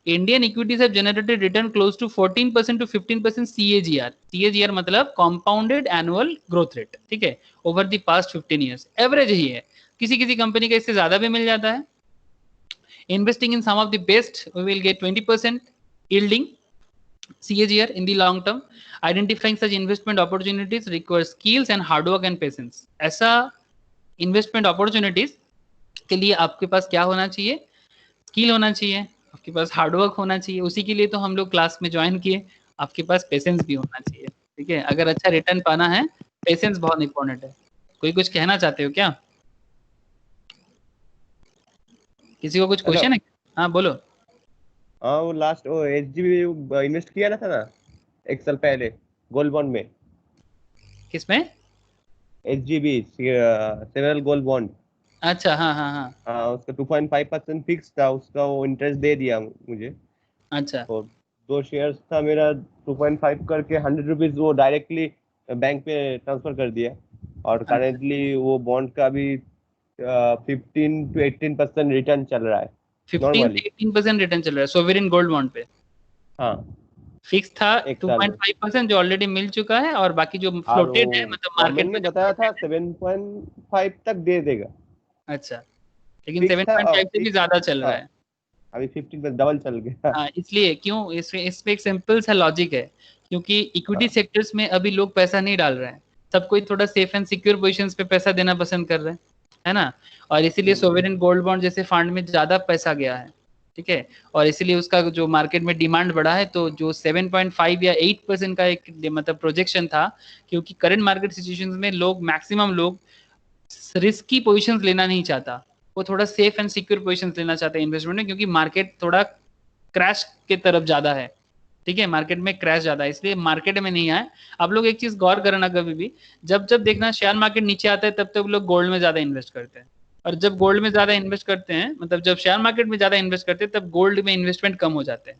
Indian equities have generated return close to 14% to 15% CAGR। CAGR मतलब कंपाउंडेड एनुअल ग्रोथ रेट, ठीक है, over the past 15 years, average ही है, किसी किसी कंपनी का इससे ज्यादा भी मिल जाता है। Investing in some of the best, we will get 20% yielding CAGR in the long term. Identifying such investment opportunities requires skills and hard work and patience। ऐसा इन्वेस्टमेंट अपॉर्चुनिटीज के लिए आपके पास क्या होना चाहिए, स्किल होना चाहिए, आपके पास हार्डवर्क होना चाहिए, उसी के लिए तो हम लोग क्लास में ज्वाइन किए, आपके पास पेशेंस भी होना चाहिए, ठीक है। अगर अच्छा रिटर्न पाना है पेशेंस बहुत इंपॉर्टेंट है। कोई कुछ कहना चाहते हो क्या? किसी को कुछ क्वेश्चन है? हाँ बोलो। हाँ वो लास्ट वो एचजीबी इन्वेस्ट किया ना था ना एक साल पहले गोल्ड बॉन्ड में। किसमें? एचजीबी सेवरल गोल्ड बॉन्ड। अच्छा हाँ हाँ हाँ। हाँ उसका 2.5% फिक्स था, उसका वो इंटरेस्ट दे दिया मुझे। अच्छा तो 2 शेयर्स था मेरा, 2.5 करके 100 रुपीज वो डायरेक्टली बैंक पे ट्रांसफर कर दिया। और करेंटली वो बॉन्ड का भी 15 to 18% रिटर्न चल रहा है 15 नॉर्मली। से 18% रिटर्न चल रहा है सोवरेन गोल्ड बॉन्ड पे। हाँ फिक्स था एक साल में। 2.5% जो ऑलरेडी मिल चुका है, और बाकी जो और वो फ्लोटेड है मतलब मार्केट गवर्नमेंट ने में जो बताया था floated है। 7.5 तक दे देगा। अच्छा, लेकिन फिक्स था 7.5 से भी ज्यादा चल रहा हाँ है। अभी 15 में डबल चल गया। हाँ, इसलिए क्यों, इसमें एक सिंपल सा लॉजिक है, क्योंकि इक्विटी हाँ। सेक्टर्स में अभी लोग पैसा नहीं डाल रहे हैं। सब कोई थोड़ा सेफ एंड सिक्योर पोजीशंस पे पैसा देना पसंद कर रहे हैं, है ना। और इसीलिए सोवरेन गोल्ड बॉन्ड जैसे फंड में ज्यादा पैसा गया है, ठीक है। और इसीलिए उसका जो मार्केट में डिमांड बढ़ा है, तो जो 7.5 या 8% का एक मतलब प्रोजेक्शन था, क्योंकि करंट मार्केट सिचुएशंस में लोग मैक्सिमम लोग रिस्की पोजीशंस लेना नहीं चाहता, वो थोड़ा सेफ एंड सिक्योर पोजीशंस लेना चाहते हैं इन्वेस्टमेंट में, क्योंकि मार्केट थोड़ा क्रैश के तरफ ज्यादा है, ठीक है। मार्केट में क्रैश ज्यादा है, इसलिए मार्केट में नहीं आए। आप लोग एक चीज गौर करना, कभी भी जब जब देखना शेयर मार्केट नीचे आता है, तब तब लोग गोल्ड में ज्यादा इन्वेस्ट करते हैं। और जब गोल्ड में ज्यादा इन्वेस्ट करते हैं, मतलब जब शेयर मार्केट में ज्यादा इन्वेस्ट करते हैं, तब गोल्ड में इन्वेस्टमेंट कम हो जाते हैं।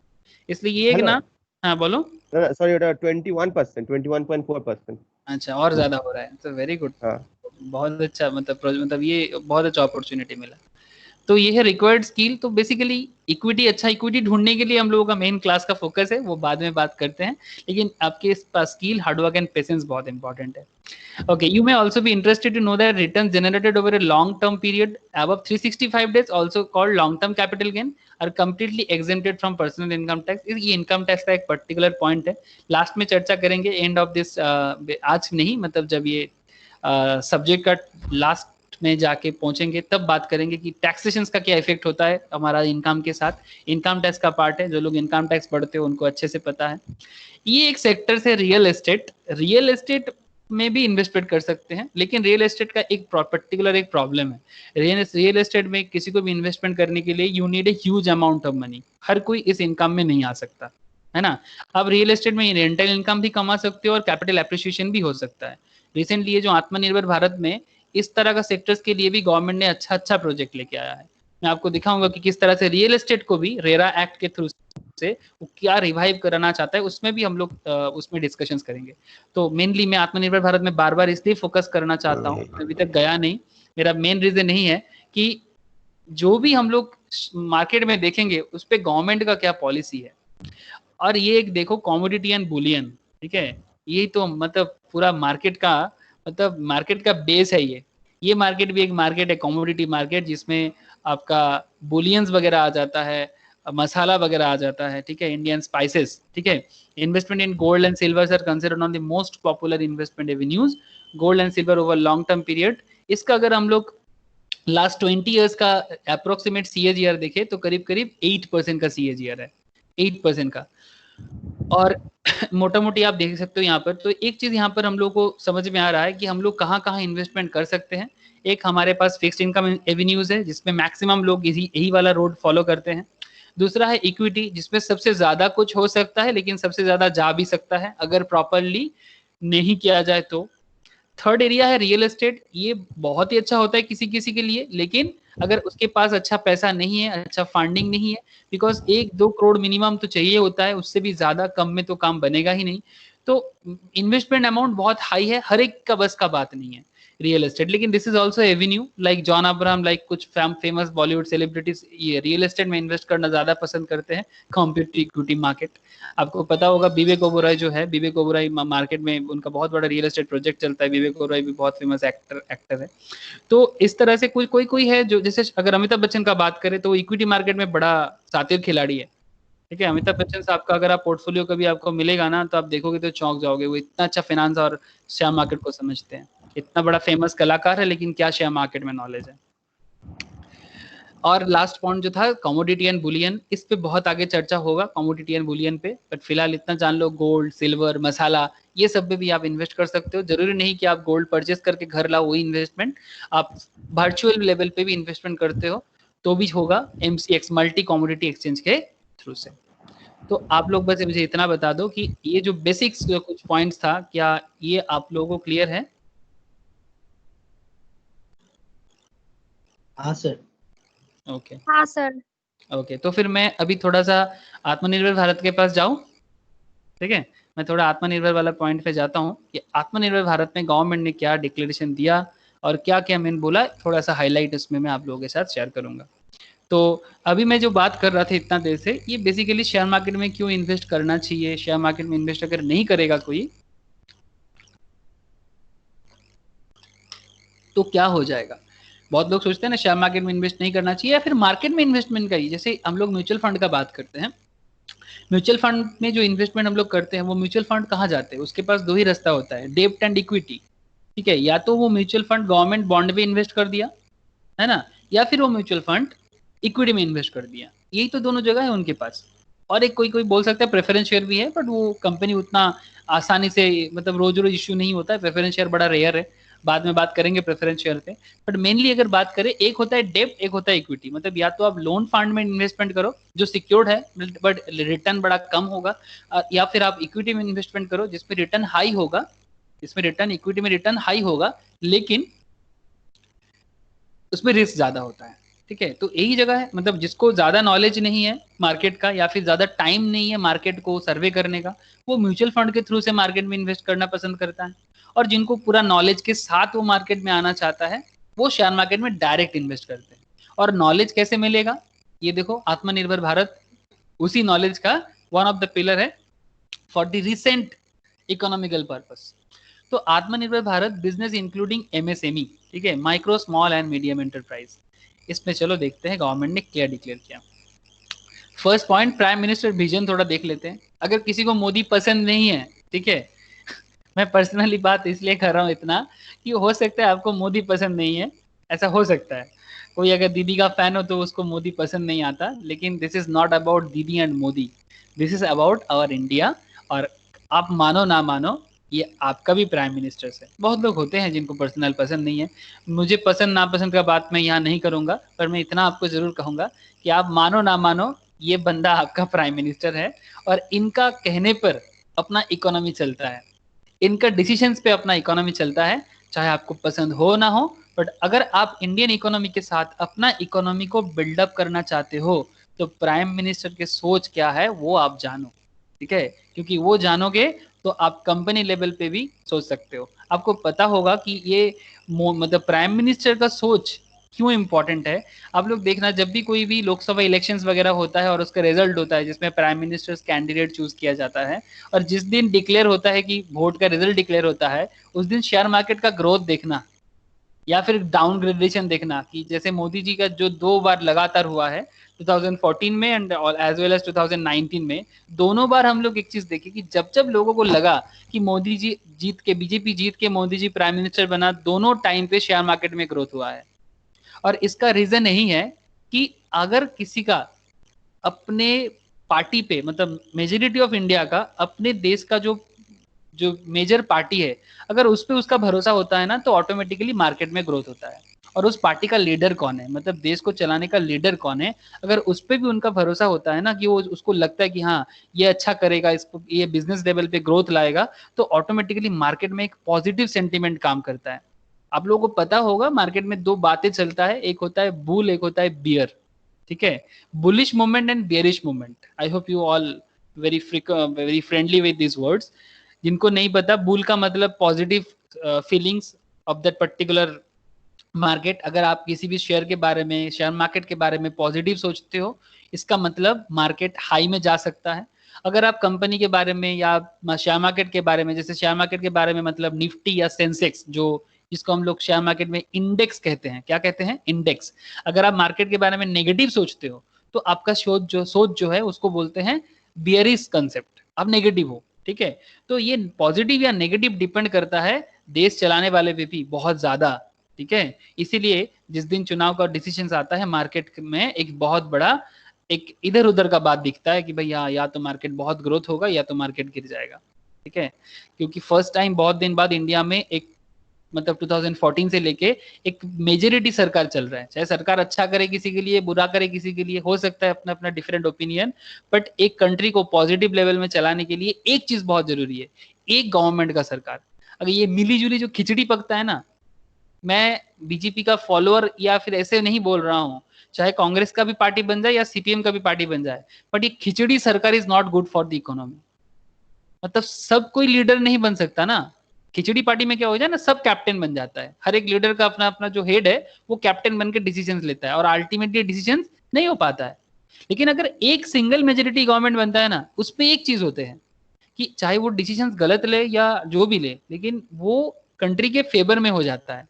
इसलिए ये है ना ना, हाँ बोलो। सॉरी 21%, 21.4%। अच्छा, और ज्यादा हो रहा है, तो वेरी गुड। हाँ बहुत अच्छा, मतलब ये बहुत अच्छा अपॉर्चुनिटी मिला। तो ये है रिक्वायर्ड स्किल। तो बेसिकली इक्विटी, अच्छा इक्विटी ढूंढने के लिए हम लोगों का मेन क्लास का फोकस है, वो बाद में बात करते हैं, लेकिन आपके पास स्किल, हार्डवर्क एंड पेशेंस बहुत इंपॉर्टेंट है। Okay, you may also be interested to know that returns generated over a long-term period above 365 days, also called long-term capital gain, are completely exempted from personal income tax. ये income tax का एक particular point है, last में चर्चा करेंगे end of this, आज नहीं, मतलब जब ये सब्जेक्ट का लास्ट में जाके पहुंचेंगे तब बात करेंगे कि टैक्सेशन का क्या इफेक्ट होता है हमारा इनकम के साथ। इनकम टैक्स का पार्ट है, जो लोग इनकम टैक्स पढ़ते हो उनको अच्छे से पता है। ये एक सेक्टर से रियल एस्टेट, रियल एस्टेट में भी इन्वेस्टमेंट कर सकते हैं, लेकिन रियल एस्टेट का एक पर्टिकुलर एक प्रॉब्लम है। रियल एस्टेट में किसी को भी इन्वेस्टमेंट करने के लिए you need a huge amount of money, हर कोई इस इनकम में नहीं आ सकता, है ना। अब रियल एस्टेट में रेंटल इनकम भी कमा सकते हो और कैपिटल एप्रिसिएशन भी हो सकता है। रिसेंटली ये जो आत्मनिर्भर भारत में इस तरह का सेक्टर्स के लिए भी गवर्नमेंट ने अच्छा अच्छा प्रोजेक्ट लेके आया है। मैं आपको दिखाऊंगा कि किस तरह से रियल एस्टेट को भी रेरा एक्ट के थ्रू से वो क्या रिवाइव कराना चाहता है, उसमें भी हम लोग उसमें डिस्कशंस करेंगे। तो मेनली मैं आत्मनिर्भर भारत में बार बार इसलिए फोकस करना चाहता हूँ, अभी तक गया नहीं। मेरा मेन रीजन यही है कि जो भी हम लोग मार्केट में देखेंगे उस पर गवर्नमेंट का क्या पॉलिसी है। और ये एक देखो कॉमोडिटी एंड बुलियन, ठीक है, ये तो मतलब पूरा मार्केट का, मतलब मार्केट का बेस है ये मार्केट भी एक मार्केट है, कॉमोडिटी मार्केट, जिसमें आपका बुलियंस वगैरह आ जाता है, मसाला वगैरह आ जाता है, ठीक है, इंडियन स्पाइसेस, ठीक है। Investment in gold and silver are considered on the most popular investment avenues, gold and silver over long term period. इसका अगर हम लोग लास्ट 20 ईयर्स का अप्रोक्सीमेट CAGR देखे तो करीब करीब 8% का CAGR है, 8% का। और मोटा मोटी आप देख सकते हो यहाँ पर। तो एक चीज यहाँ पर हम लोग को समझ में आ रहा है कि हम लोग कहाँ कहाँ इन्वेस्टमेंट कर सकते हैं। एक हमारे पास फिक्स्ड इनकम एवेन्यूज है, जिसमें मैक्सिमम लोग यही वाला रोड फॉलो करते हैं। दूसरा है इक्विटी, जिसमें सबसे ज्यादा कुछ हो सकता है, लेकिन सबसे ज्यादा जा भी सकता है अगर प्रॉपरली नहीं किया जाए तो। थर्ड एरिया है रियल एस्टेट, ये बहुत ही अच्छा होता है किसी किसी के लिए, लेकिन अगर उसके पास अच्छा पैसा नहीं है, अच्छा फंडिंग नहीं है, बिकॉज 1-2 करोड़ मिनिमम तो चाहिए होता है, उससे भी ज्यादा कम में तो काम बनेगा ही नहीं। तो इन्वेस्टमेंट अमाउंट बहुत हाई है, हर एक का बस का बात नहीं है रियल एस्टेट। लेकिन this is also Avenue, like John Abraham, like कुछ फेमस बॉलीवुड सेलिब्रिटीज ये रियल एस्टेट में इन्वेस्ट करना ज्यादा पसंद करते हैं कॉम्पिटिटिव इक्विटी मार्केट। आपको पता होगा विवेक ओबेरॉय जो है, विवेक ओबेरॉय मार्केट में उनका बहुत बड़ा रियल एस्टेट प्रोजेक्ट चलता है। विवेक ओबेरॉय भी बहुत फेमस एक्टर है। तो इस तरह से कोई है जो, जैसे अगर अमिताभ बच्चन का बात करें तो वो इक्विटी मार्केट में बड़ा सातिर खिलाड़ी है, ठीक है। अमिताभ बच्चन साहब का अगर आप पोर्टफोलियो कभी आपको मिलेगा ना, तो आप देखोगे तो चौंक जाओगे, वो इतना अच्छा फाइनेंस और शेयर मार्केट को समझते हैं। इतना बड़ा फेमस कलाकार है, लेकिन क्या शेयर मार्केट में नॉलेज है। और लास्ट पॉइंट जो था कमोडिटी एंड बुलियन, इस पे बहुत आगे चर्चा होगा कमोडिटी एंड बुलियन पे, बट फिलहाल इतना जान लो गोल्ड, सिल्वर, मसाला, ये सब में भी आप इन्वेस्ट कर सकते हो। जरूरी नहीं कि आप गोल्ड परचेस करके घर लाओ वही इन्वेस्टमेंट, आप वर्चुअल लेवल पे भी इन्वेस्टमेंट करते हो तो भी होगा MCX मल्टी कमोडिटी एक्सचेंज के थ्रू से। तो आप लोग बस मुझे इतना बता दो कि ये जो बेसिक्स जो कुछ पॉइंट्स था, क्या ये आप लोगों को क्लियर है? हाँ सर। ओके हाँ सर। ओके, तो फिर मैं अभी थोड़ा सा आत्मनिर्भर भारत के पास जाऊं, ठीक है? मैं थोड़ा आत्मनिर्भर वाला पॉइंट पे जाता हूं कि आत्मनिर्भर भारत में गवर्नमेंट ने क्या डिक्लेरेशन दिया और क्या क्या मैंने बोला, थोड़ा सा हाईलाइट उसमें मैं आप लोगों के साथ शेयर करूंगा। तो अभी मैं जो बात कर रहा था इतना देर से, ये बेसिकली शेयर मार्केट में क्यों इन्वेस्ट करना चाहिए, शेयर मार्केट में इन्वेस्ट अगर नहीं करेगा कोई तो क्या हो जाएगा। बहुत लोग सोचते हैं ना शेयर मार्केट में इन्वेस्ट नहीं करना चाहिए या फिर मार्केट में इन्वेस्टमेंट करिए। जैसे हम लोग म्यूचुअल फंड का बात करते हैं, म्यूचुअल फंड में जो इन्वेस्टमेंट हम लोग करते हैं वो म्यूचुअल फंड कहाँ जाते हैं, उसके पास दो ही रास्ता होता है, डेब्ट एंड इक्विटी, ठीक है? या तो वो म्यूचुअल फंड गवर्नमेंट बॉन्ड में इन्वेस्ट कर दिया है ना, या फिर वो म्यूचुअल फंड इक्विटी में इन्वेस्ट कर दिया, यही तो दोनों जगह है उनके पास। और एक कोई कोई बोल सकता है प्रेफरेंस शेयर भी है, बट वो कंपनी उतना आसानी से मतलब रोज रोज इश्यू नहीं होता है, प्रेफरेंस शेयर बड़ा रेयर है, बाद में बात करेंगे प्रेफरेंस शेयर पे। बट मेनली अगर बात करें, एक होता है डेब्ट, एक होता है इक्विटी। मतलब या तो आप लोन फंड में इन्वेस्टमेंट करो जो सिक्योर्ड है बट रिटर्न बड़ा कम होगा, या फिर आप इक्विटी में इन्वेस्टमेंट करो जिसमें रिटर्न हाई होगा, जिसमें रिटर्न इक्विटी में रिटर्न हाई होगा लेकिन उसमें रिस्क ज्यादा होता है, ठीक है? तो यही जगह है, मतलब जिसको ज्यादा नॉलेज नहीं है मार्केट का या फिर ज्यादा टाइम नहीं है मार्केट को सर्वे करने का, वो म्यूचुअल फंड के थ्रू से मार्केट में इन्वेस्ट करना पसंद करता है। और जिनको पूरा नॉलेज के साथ वो मार्केट में आना चाहता है वो शेयर मार्केट में डायरेक्ट इन्वेस्ट करते हैं। और नॉलेज कैसे मिलेगा, ये देखो, आत्मनिर्भर भारत उसी नॉलेज का वन ऑफ द पिलर है for the recent economical purpose. तो आत्मनिर्भर भारत बिजनेस इंक्लूडिंग MSME, ठीक है, micro small and medium enterprise, इसमें चलो देखते हैं गवर्नमेंट ने क्या डिक्लेयर किया। First point, prime minister vision थोड़ा देख लेते हैं। अगर किसी को मोदी पसंद नहीं है, ठीक है, मैं पर्सनली बात इसलिए कर रहा हूँ इतना कि हो सकता है आपको मोदी पसंद नहीं है, ऐसा हो सकता है। कोई अगर दीदी का फैन हो तो उसको मोदी पसंद नहीं आता, लेकिन this is not about Didi and Modi, this is about our India. और आप मानो ना मानो, ये आपका भी प्राइम मिनिस्टर है। बहुत लोग होते हैं जिनको पर्सनल पसंद नहीं है, मुझे पसंद नापसंद का बात मैं यहाँ नहीं करूंगा, पर मैं इतना आपको जरूर कहूंगा कि आप मानो ना मानो ये बंदा आपका प्राइम मिनिस्टर है और इनका कहने पर अपना इकोनॉमी चलता है, इनका डिसीजंस पे अपना इकोनॉमी चलता है, चाहे आपको पसंद हो ना हो। बट अगर आप इंडियन इकोनॉमी के साथ अपना इकोनॉमी को बिल्डअप करना चाहते हो तो प्राइम मिनिस्टर के सोच क्या है वो आप जानो, ठीक है? क्योंकि वो जानोगे तो आप कंपनी लेवल पे भी सोच सकते हो। आपको पता होगा कि ये मतलब प्राइम मिनिस्टर का सोच क्यों इंपॉर्टेंट है। आप लोग देखना, जब भी कोई भी लोकसभा इलेक्शंस वगैरह होता है और उसका रिजल्ट होता है जिसमें प्राइम मिनिस्टर कैंडिडेट चूज किया जाता है, और जिस दिन डिक्लेयर होता है कि वोट का रिजल्ट डिक्लेयर होता है, उस दिन शेयर मार्केट का ग्रोथ देखना या फिर डाउनग्रेडेशन देखना, कि जैसे मोदी जी का जो 2 बार लगातार हुआ है 2014 में एंड एज वेल एज 2019 में, दोनों बार हम लोग एक चीज देखे कि जब जब लोगों को लगा कि मोदी जी जीत के, बीजेपी जीत के मोदी जी प्राइम मिनिस्टर बना, दोनों टाइम पे शेयर मार्केट में ग्रोथ हुआ है। और इसका रीजन यही है कि अगर किसी का अपने पार्टी पे, मतलब मेजोरिटी ऑफ इंडिया का अपने देश का जो जो मेजर पार्टी है, अगर उस पे उसका भरोसा होता है ना तो ऑटोमेटिकली मार्केट में ग्रोथ होता है। और उस पार्टी का लीडर कौन है, मतलब देश को चलाने का लीडर कौन है, अगर उस पे भी उनका भरोसा होता है ना कि वो, उसको लगता है कि हाँ ये अच्छा करेगा, इसको ये बिजनेस लेवल पे ग्रोथ लाएगा, तो ऑटोमेटिकली मार्केट में एक पॉजिटिव सेंटीमेंट काम करता है। आप लोगों को पता होगा मार्केट में 2 बातें चलता है, एक होता है बुल, एक होता है बियर, ठीक है? Bullish movement and bearish movement. I hope you all very friendly with this words. जिनको नहीं पता, बुल का मतलब positive feelings of that particular market. अगर आप किसी भी शेयर के बारे में, शेयर मार्केट के बारे में पॉजिटिव सोचते हो, इसका मतलब मार्केट हाई में जा सकता है। अगर आप कंपनी के बारे में या शेयर मार्केट के बारे में, जैसे शेयर मार्केट के बारे में मतलब निफ्टी या सेंसेक्स, जो जिसको हम लोग शेयर मार्केट में इंडेक्स कहते हैं, क्या कहते हैं? इंडेक्स। अगर आप मार्केट के बारे में नेगेटिव सोचते हो तो आपका सोच जो है उसको बोलते हैं बियरिश कंसेप्ट, आप नेगेटिव हो, ठीक है? तो ये पॉजिटिव या नेगेटिव डिपेंड करता है देश चलाने वाले पे भी बहुत ज्यादा, ठीक है? इसीलिए जिस दिन चुनाव का डिसीजन आता है मार्केट में एक बहुत बड़ा एक इधर उधर का बात दिखता है कि भाई या तो मार्केट बहुत ग्रोथ होगा या तो मार्केट गिर जाएगा, ठीक है। क्योंकि फर्स्ट टाइम बहुत दिन बाद इंडिया में एक मतलब 2014 से लेके एक मेजोरिटी सरकार चल रहा है। चाहे सरकार अच्छा करे किसी के लिए, बुरा करे किसी के लिए, हो सकता है अपना अपना डिफरेंट ओपिनियन, बट एक कंट्री को पॉजिटिव लेवल में चलाने के लिए एक चीज बहुत जरूरी है, एक गवर्नमेंट का सरकार। अगर ये मिली जुली जो खिचड़ी पकता है ना, मैं बीजेपी का फॉलोअर या फिर ऐसे नहीं बोल रहा हूँ, चाहे कांग्रेस का भी पार्टी बन जाए या सीपीएम का भी पार्टी बन जाए, बट ये खिचड़ी सरकार is not good for the economy. मतलब सब कोई लीडर नहीं बन सकता ना। खिचड़ी पार्टी में क्या हो जाए ना, सब कैप्टन बन जाता है, हर एक लीडर का अपना अपना जो हेड है वो कैप्टन बन के डिसीजन लेता है और अल्टीमेटली डिसीजन नहीं हो पाता है। लेकिन अगर एक सिंगल मेजोरिटी गवर्नमेंट बनता है ना, उसमें एक चीज होते हैं कि चाहे वो डिसीजन गलत ले या जो भी ले, लेकिन वो कंट्री के फेवर में हो जाता है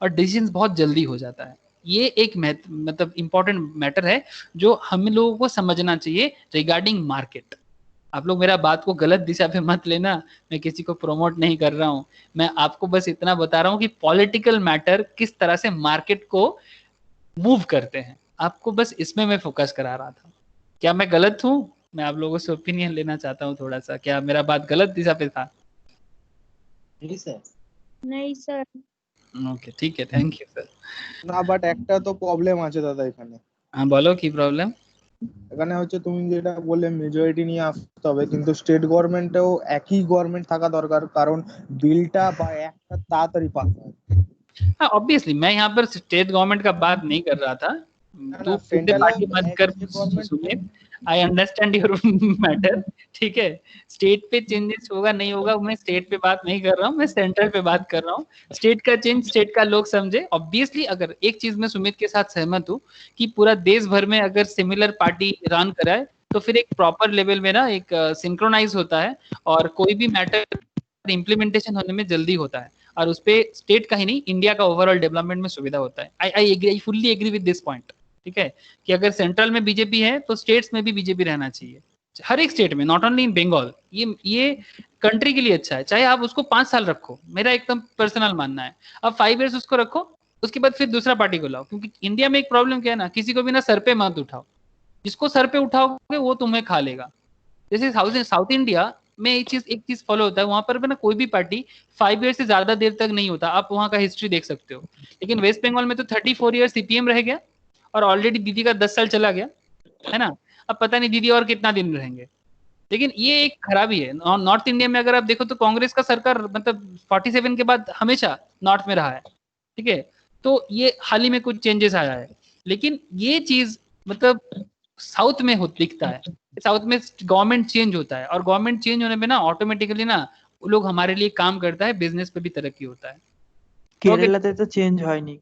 और डिसीजन बहुत जल्दी हो जाता है। ये एक मतलब इंपॉर्टेंट मैटर है जो हम लोगों को समझना चाहिए रिगार्डिंग मार्केट। आप लोग मेरा बात को गलत दिशा पे मत लेना, मैं किसी को प्रमोट नहीं कर रहा हूँ, मैं आपको बस इतना बता रहा हूँ कि पॉलिटिकल मैटर किस तरह से मार्केट को मूव करते हैं, आपको बस इसमें मैं फोकस करा रहा था। क्या मैं गलत हूँ? मैं आप लोगों से ओपिनियन लेना चाहता हूँ थोड़ा सा, क्या मेरा बात गलत दिशा पे था? नहीं सर। नहीं सर। ওকে, ঠিক আছে, থ্যাংক ইউ স্যার। না বাট একটা তো প্রবলেম আছে দাদা এখানে। হ্যাঁ বলো কি প্রবলেম? এখানে হচ্ছে তুমি যেটা বললে মেজরিটি নিয়ে আসতে হবে, কিন্তু স্টেট গভর্নমেন্টেও একই গভর্নমেন্ট থাকা দরকার, কারণ বিলটা বা একটা তাড়াতাড়ি পাস হয়। हाँ ऑब्वियसली मैं यहाँ पर स्टेट गवर्नमेंट का बात नहीं कर रहा था, तू पूरे पार्टी मत कर Sumit, I understand your matter, ठीक है। स्टेट पे चेंजेस होगा नहीं होगा, मैं स्टेट पे बात नहीं कर रहा हूँ, मैं सेंट्रल पे बात कर रहा हूँ। स्टेट का चेंज स्टेट का लोग समझे। ऑब्वियसली अगर एक चीज मैं सुमित के साथ सहमत हूँ कि पूरा देश भर में अगर सिमिलर पार्टी रन कराए तो फिर एक प्रॉपर लेवल में ना एक सिंक्रोनाइज होता है और कोई भी मैटर इम्प्लीमेंटेशन होने में जल्दी होता है और उस पे स्टेट का ही नहीं इंडिया का ओवरऑल डेवलपमेंट में सुविधा होता है। I fully agree with this point, ठीक है, कि अगर सेंट्रल में बीजेपी है तो स्टेट्स में भी बीजेपी रहना चाहिए, हर एक स्टेट में, नॉट ओनली इन बंगाल। ये कंट्री के लिए अच्छा है, चाहे आप उसको 5 साल रखो, मेरा एकदम पर्सनल मानना है। अब 5 इयर्स उसको रखो, उसके बाद फिर दूसरा पार्टी को लाओ, क्योंकि इंडिया में एक प्रॉब्लम क्या है ना, किसी को भी ना सर पे मत उठाओ, जिसको सर पे उठाओगे वो तुम्हें खा लेगा। जैसे साउथ इंडिया में एक चीज फॉलो होता है, वहां पर ना कोई भी पार्टी 5 ईयर से ज्यादा देर तक नहीं होता, आप वहां का हिस्ट्री देख सकते हो। लेकिन वेस्ट बंगाल में तो 34 ईयर सीपीएम रह गया और ऑलरेडी दीदी का 10 साल चला गया है ना, अब पता नहीं दीदी और कितना दिन रहेंगे। लेकिन ये एक खराबी है। नॉर्थ इंडिया में अगर आप देखो तो कांग्रेस का सरकार मतलब 47 के बाद हमेशा नॉर्थ में रहा है, ठीक है। तो ये हाल ही में कुछ चेंजेस आया है, लेकिन ये चीज मतलब साउथ में दिखता है, साउथ में गवर्नमेंट चेंज होता है और गवर्नमेंट चेंज होने में ना ऑटोमेटिकली ना वो लोग हमारे लिए काम करता है, बिजनेस पे भी तरक्की होता है। केरलाते तो चेंज হয়নি।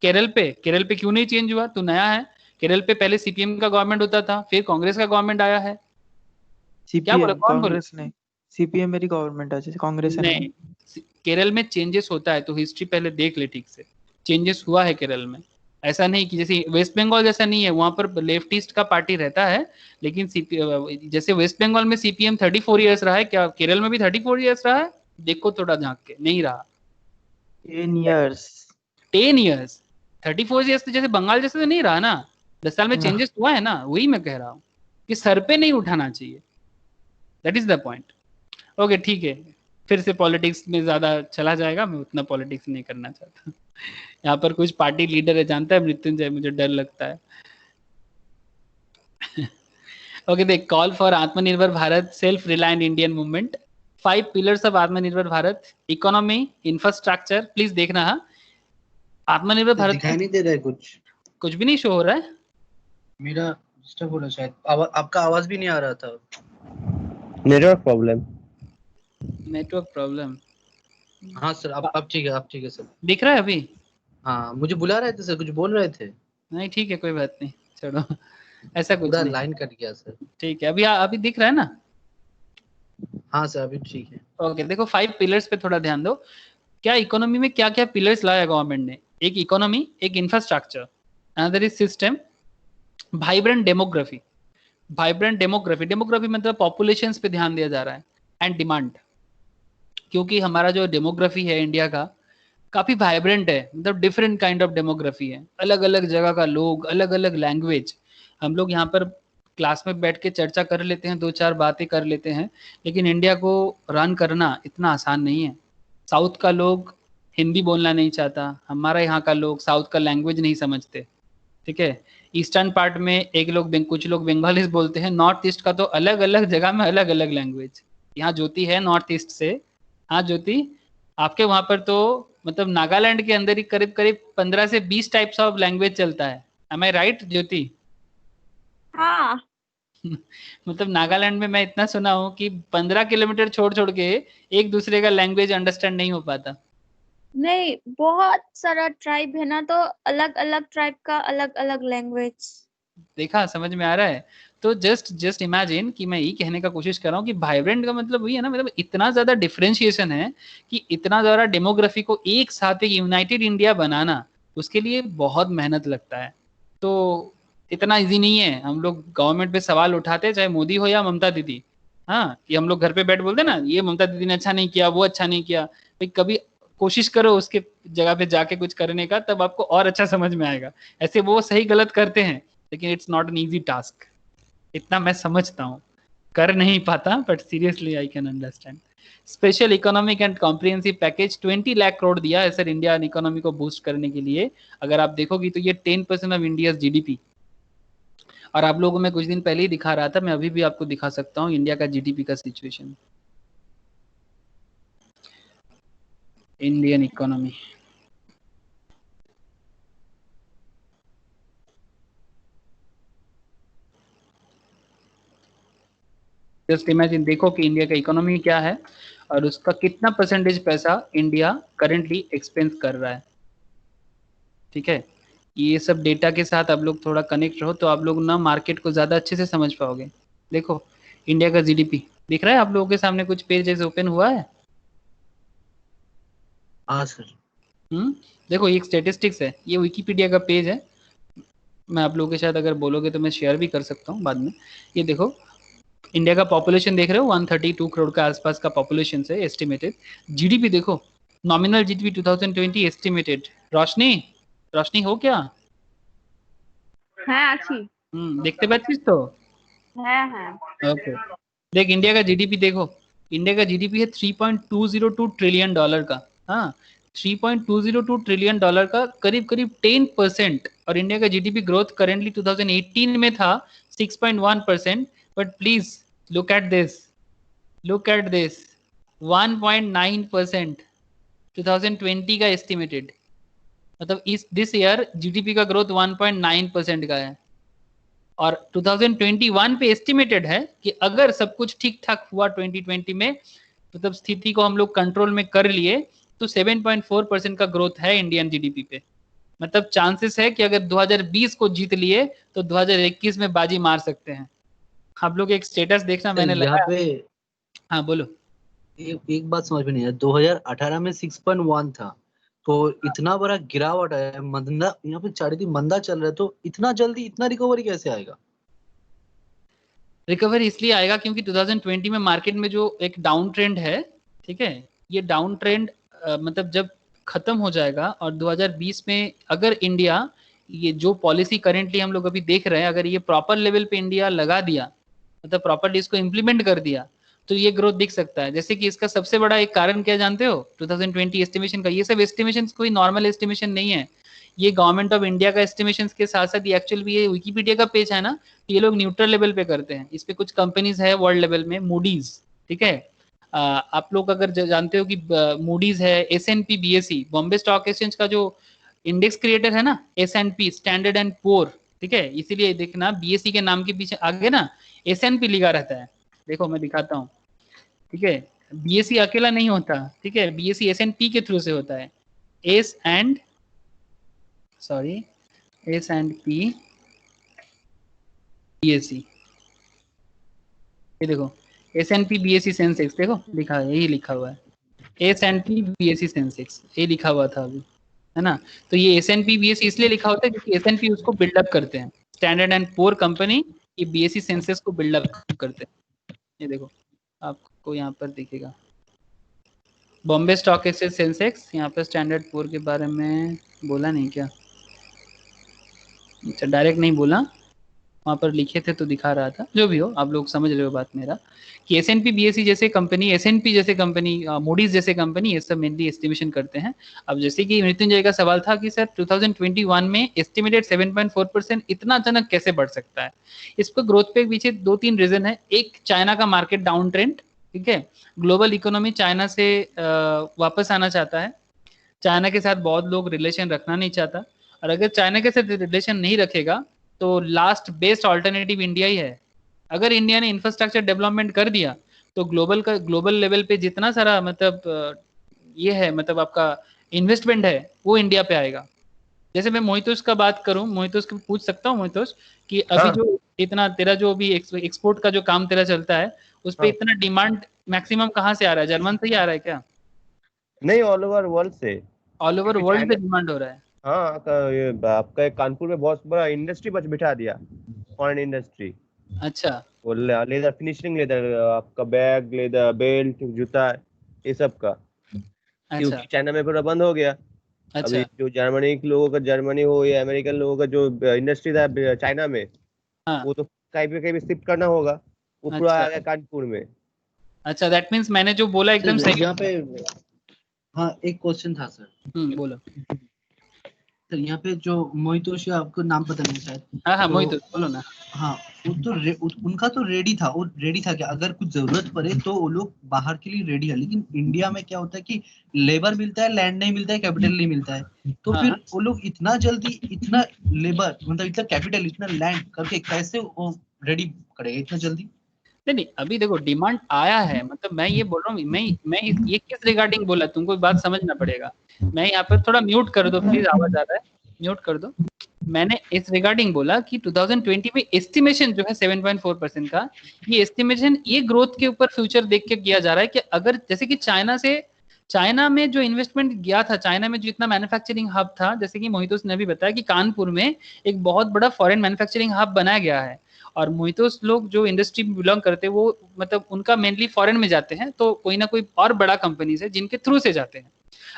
केरल पे क्यों नहीं चेंज हुआ? तू नया है। केरल पे पहले सीपीएम का गवर्नमेंट होता था, फिर कांग्रेस का गवर्नमेंट आया है। क्या बोला? कौन बोला? कांग्रेस नहीं, सीपीएम मेरी गवर्नमेंट है, कांग्रेस नहीं। केरल में चेंजेस होता है, तो हिस्ट्री पहले देख ले ठीक से, चेंजेस हुआ है केरल में। ऐसा नहीं कि जैसे वेस्ट बंगाल जैसा नहीं है, वहां पर लेफ्टिस्ट का पार्टी रहता है, लेकिन जैसे वेस्ट बंगाल में सीपीएम 34 इयर्स रहा है, क्या केरल में भी 34 इयर्स रहा है? देखो थोड़ा झांक के, नहीं रहा। 10 इयर्स 34 इयर्स तो जैसे बंगाल जैसे तो नहीं रहा ना, 10 साल में चेंजेस हुआ है ना, वही मैं कह रहा हूँ कि सर पे नहीं उठाना चाहिए, that is the point. Okay ठीक है, फिर से पॉलिटिक्स में ज्यादा चला जाएगा, मैं उतना पॉलिटिक्स नहीं करना चाहता। यहाँ पर कुछ पार्टी लीडर है, जानता है मृत्युंजय, मुझे डर लगता है। ओके देख, कॉल फॉर आत्मनिर्भर Bharat self reliant Indian movement, 5 pillars of आत्मनिर्भर भारत, इकोनॉमी, इंफ्रास्ट्रक्चर, प्लीज देखना। हाँ, आत्मनिर्भर भारत दिखाई नहीं दे रहा है कुछ भी नहीं शो हो रहा है। मेरा डिस्टर्ब हो रहा है शायद, आपका आवाज भी नहीं आ रहा था। Network problem. Network problem. हाँ सर, अब ठीक है, अब ठीक है सर। दिख रहा है अभी? हाँ, मुझे बुला रहे थे सर, कुछ बोल रहे थे। नहीं ठीक है, कोई बात नहीं, छोड़ो, ऐसा कुछ पूरा नहीं। लाइन कट गया सर। ठीक है, अभी दिख रहा है ना? हाँ सर, अभी ठीक है। ओके देखो, 5 पिलर्स पे थोड़ा ध्यान दो। क्या इकोनॉमी में क्या क्या पिलर्स लाया गवर्नमेंट ने? एक इकोनॉमी, एक infrastructure, another is system, vibrant demography. Vibrant demography मतलब पॉपुलेशन पे ध्यान दिया जा रहा है, एंड डिमांड, क्योंकि हमारा जो डेमोग्राफी है इंडिया का काफी वाइब्रेंट है, मतलब डिफरेंट काइंड ऑफ डेमोग्राफी है, अलग अलग जगह का लोग, अलग अलग लैंग्वेज। हम लोग यहाँ पर क्लास में बैठ के चर्चा कर लेते हैं, दो चार बातें कर लेते हैं, लेकिन इंडिया को रन करना इतना आसान नहीं है। साउथ का लोग हिंदी बोलना नहीं चाहता, हमारा यहाँ का लोग साउथ का लैंग्वेज नहीं समझते, ठीक है। ईस्टर्न पार्ट में कुछ लोग बंगालीज बोलते हैं, नॉर्थ ईस्ट का तो अलग अलग जगह में अलग अलग लैंग्वेज। यहाँ ज्योति है नॉर्थ ईस्ट से। हाँ ज्योति, आपके वहां पर तो मतलब नागालैंड के अंदर ही करीब करीब 15 से 20 टाइप्स ऑफ लैंग्वेज चलता है। एम आई राइट ज्योति? हाँ मतलब नागालैंड में मैं इतना सुना हूँ कि 15 किलोमीटर छोड़ छोड़ के एक दूसरे का लैंग्वेज अंडरस्टैंड नहीं हो पाता। नहीं, बहुत सारा ट्राइब है ना, तो अलग अलग ट्राइब का अलग अलग लैंग्वेज। देखा, समझ में आ रहा है? तो जस्ट इमेजिन कि मैं यही कहने का कोशिश कर रहा हूँ कि वाइब्रेंट का मतलब वही है ना, मतलब इतना ज्यादा डिफरेंशिएशन है कि इतना ज्यादा डेमोग्राफी को एक साथ एक यूनाइटेड इंडिया बनाना, उसके लिए बहुत मेहनत लगता है। तो इतना इजी नहीं है। हम लोग गवर्नमेंट पे सवाल उठाते हैं, चाहे मोदी हो या ममता दीदी। हाँ, कि हम लोग घर पे बैठ बोलते ना, ये ममता दीदी ने अच्छा नहीं किया, वो अच्छा नहीं किया। भाई कभी कोशिश करो उसके जगह पे जाके कुछ करने का, तब आपको और अच्छा समझ में आएगा। ऐसे वो सही गलत करते हैं, लेकिन it's not an easy task. इतना मैं समझता हूँ, कर नहीं पाता, but seriously I can understand. Special economic and comprehensive package 20 lakh crore दिया है सर इंडियन इकोनॉमी को बूस्ट करने के लिए। अगर आप देखोगी तो ये 10% ऑफ इंडिया जीडीपी। और आप लोगों में कुछ दिन पहले ही दिखा रहा था, मैं अभी भी आपको दिखा सकता हूँ इंडिया का जीडीपी का situation, Indian economy. Just imagine, देखो कि इंडिया का इकोनॉमी क्या है और उसका कितना परसेंटेज पैसा इंडिया करेंटली एक्सपेंस कर रहा है, ठीक है। ये सब डेटा के साथ आप लोग थोड़ा कनेक्ट रहो तो आप लोग ना मार्केट को ज़्यादा अच्छे से समझ पाओगे। देखो इंडिया का जीडीपी दिख रहा है आप लोगों के सामने, कुछ पेज जैसे ओपन हुआ है। हाँ सर। देखो एक स्टेटिस्टिक्स है, ये विकिपीडिया का पेज है। मैं आप लोगों के साथ अगर बोलोगे तो मैं शेयर भी कर सकता हूँ बाद में। ये देखो इंडिया का पॉपुलेशन देख रहे हो, 132 करोड़ का आसपास का पॉपुलेशन है एस्टिमेटेड। जीडीपी देखो, नॉमिनल जीडीपी 2020 एस्टिमेटेड। रोशनी, रोशनी हो क्या? হ্যাঁ আছি। देखते पाচ্ছিস तो? হ্যাঁ হ্যাঁ। ओके, देख इंडिया का जीडीपी देखो, इंडिया का जीडीपी है 3.202 ट्रिलियन डॉलर का। हाँ, 3.202 ट्रिलियन डॉलर का करीब करीब 10%। और इंडिया का जीडीपी ग्रोथ करेंटली 2018 में था 6.1%। But please look at this, look at this, 1.9% 2020 का एस्टिमेटेड। मतलब इस दिस ईयर जीडीपी का ग्रोथ 1.9% का है। और 2021 पे एस्टिमेटेड है कि अगर सब कुछ ठीक ठाक हुआ 2020 में, मतलब स्थिति को हम लोग कंट्रोल में कर लिए, तो 7.4% का ग्रोथ है इंडियन जीडीपी पे। मतलब चांसेस है कि अगर 2020 को जीत लिए तो 2021 में बाजी मार सकते हैं। आप लोग एक स्टेटस देखना, मैंने यहाँ लगाया। पे हाँ बोलो। एक बात समझ में नहीं है, 2018 में 6.1 था, तो इतना बड़ा गिरावट है, मंदा यहाँ पे चारिटी मंदा चल रहा है, तो इतना जल्दी इतना रिकवरी कैसे आएगा? रिकवरी इसलिए आएगा क्योंकि 2020 में मार्केट में जो एक डाउन ट्रेंड है, ठीक है, ये डाउन ट्रेंड मतलब जब खत्म हो जाएगा और 2020 में अगर इंडिया ये जो पॉलिसी करेंटली हम लोग अभी देख रहे हैं, अगर ये प्रॉपर लेवल पे इंडिया लगा दिया, मतलब प्रॉपरली इसको इम्प्लीमेंट कर दिया, तो ये ग्रोथ दिख सकता है। जैसे कि इसका सबसे बड़ा एक कारण क्या जानते हो 2020 एस्टिमेशन का? ये सब एस्टिमेशन कोई नॉर्मल एस्टिमेशन नहीं है, ये गवर्नमेंट ऑफ इंडिया का एस्टिमेशन के साथ साथ ये एक्चुअल भी ये विकिपीडिया का पेज है ना, ये लोग न्यूट्रल लेवल पे करते हैं। इस पे कुछ कंपनीज है वर्ल्ड लेवल में, मूडीज, ठीक है। आप लोग अगर जानते हो कि मूडीज है, S&P BSE, Bombay stock exchange का जो इंडेक्स क्रिएटर है ना, S&P स्टैंडर्ड एंड पुअर, ठीक है। इसीलिए देखना BSE के नाम के पीछे आगे ना S&P लिखा रहता है। देखो मैं दिखाता हूँ, ठीक है। BSE अकेला नहीं होता, ठीक है, BSE S&P के थ्रू से होता है। S&P BSE, ये देखो S&P BSE सेंसेक्स, देखो लिखा है, यही लिखा हुआ है S&P BSE सेंसेक्स, ये लिखा हुआ था अभी, है ना। तो ये S&P BSE इसलिए लिखा होता है क्योंकि S&P उसको बिल्डअप करते हैं, स्टैंडर्ड एंड पुअर कंपनी ये BSE सेंसेक्स को बिल्डअप करते हैं। ये देखो आपको यहाँ पर दिखेगा, बॉम्बे स्टॉक एक्सचेंज सेंसेक्स, यहाँ पे स्टैंडर्ड पुअर के बारे में बोला नहीं क्या? अच्छा, डायरेक्ट नहीं बोला, वहाँ पर लिखे थे तो दिखा रहा था। जो भी हो, आप लोग समझ रहे हो बात मेरा, कि एस.एन.पी. बीएसई जैसे कंपनी, एस.एन.पी. जैसे कंपनी, मूडीज जैसे कंपनी, ये सब मेनली एस्टिमेशन करते हैं। अब जैसे कि मृत्युंजय का सवाल था कि सर 2021 में एस्टिमेटेड 7.4% इतना अचानक कैसे बढ़ सकता है? इसको ग्रोथ पे पीछे 2-3 रीजन है। एक, चाइना का मार्केट डाउन ट्रेंड, ठीक है, ग्लोबल इकोनॉमी चाइना से वापस आना चाहता है, चाइना के साथ बहुत लोग रिलेशन रखना नहीं चाहता, और अगर चाइना के साथ रिलेशन नहीं रखेगा तो लास्ट बेस्ट ऑल्टरनेटिव इंडिया ही है। अगर इंडिया ने इंफ्रास्ट्रक्चर डेवलपमेंट कर दिया तो ग्लोबल लेवल पे जितना सारा मतलब ये है, मतलब आपका इन्वेस्टमेंट है, वो इंडिया पे आएगा। जैसे मैं मोहितोष का बात करूं, मोहितोष को पूछ सकता हूं मोहितोष कि अभी हाँ। जो इतना तेरा जो भी एक्सपोर्ट का जो काम तेरा चलता है, उस पे हाँ। इतना डिमांड मैक्सिमम कहाँ से आ रहा है? जर्मन से ही आ रहा है क्या? नहीं, ऑल ओवर वर्ल्ड से। ऑल ओवर क्योंकि वर्ल्ड से चाइना, डिमांड हो रहा है। हाँ, ये आपका एक कानपुर में बहुत बड़ा इंडस्ट्री बिठा दिया, फॉरेन इंडस्ट्री। अच्छा वो लेदर, फिनिशिंग लेदर, आपका बैग, लेदर बेल्ट, जूता, ये सब का। अच्छा क्योंकि चाइना में पूरा बंद हो गया। अभी अच्छा। जो जर्मनी के लोगों का, जर्मनी हो या अमेरिकन लोगों का जो इंडस्ट्री था चाइना में, हाँ वो तो कहीं भी शिफ्ट करना होगा, वो पूरा अच्छा आ गया कानपुर में। अच्छा, दैट मीन्स मैंने जो बोला एकदम सर सही। यहाँ पे, हाँ, एक क्वेश्चन था सर। बोलो। सर यहाँ पे जो मोहितोष, आपको नाम पता नहीं शायद। हाँ हाँ, तो मोहित बोलो ना। हाँ, वो तो उनका तो रेडी था, वो रेडी था कि अगर कुछ जरूरत पड़े तो वो लोग बाहर के लिए रेडी है। लेकिन इंडिया में क्या होता है कि लेबर मिलता है, लैंड नहीं मिलता है, कैपिटल नहीं मिलता है। तो हाँ फिर हाँ। वो लोग इतना जल्दी इतना लेबर, मतलब इतना कैपिटल, इतना लैंड करके कैसे वो रेडी करेगा इतना जल्दी? नहीं नहीं, अभी देखो डिमांड आया है, मतलब मैं ये बोल रहा हूँ, मैं ये किस रिगार्डिंग बोला, तुमको बात समझना पड़ेगा। मैं यहाँ पर थोड़ा म्यूट कर दो प्लीज, आवाज आ रहा है, म्यूट कर दो। मैंने इस रिगार्डिंग बोला कि 2020 में एस्टिमेशन जो है 7.4% का, ये एस्टिमेशन ये ग्रोथ के ऊपर फ्यूचर देख के किया जा रहा है कि अगर जैसे कि चाइना में जो इन्वेस्टमेंट गया था, चाइना में जो इतना मैन्युफैक्चरिंग हब था, जैसे कि मोहितोष ने भी बताया कि कानपुर में एक बहुत बड़ा फॉरेन मैन्युफैक्चरिंग हब बनाया गया है, और मोहितोष लोग जो इंडस्ट्री में बिलोंग करते हैं वो मतलब उनका मेनली फॉरेन में जाते हैं, तो कोई ना कोई और बड़ा कंपनीज है जिनके थ्रू से जाते हैं।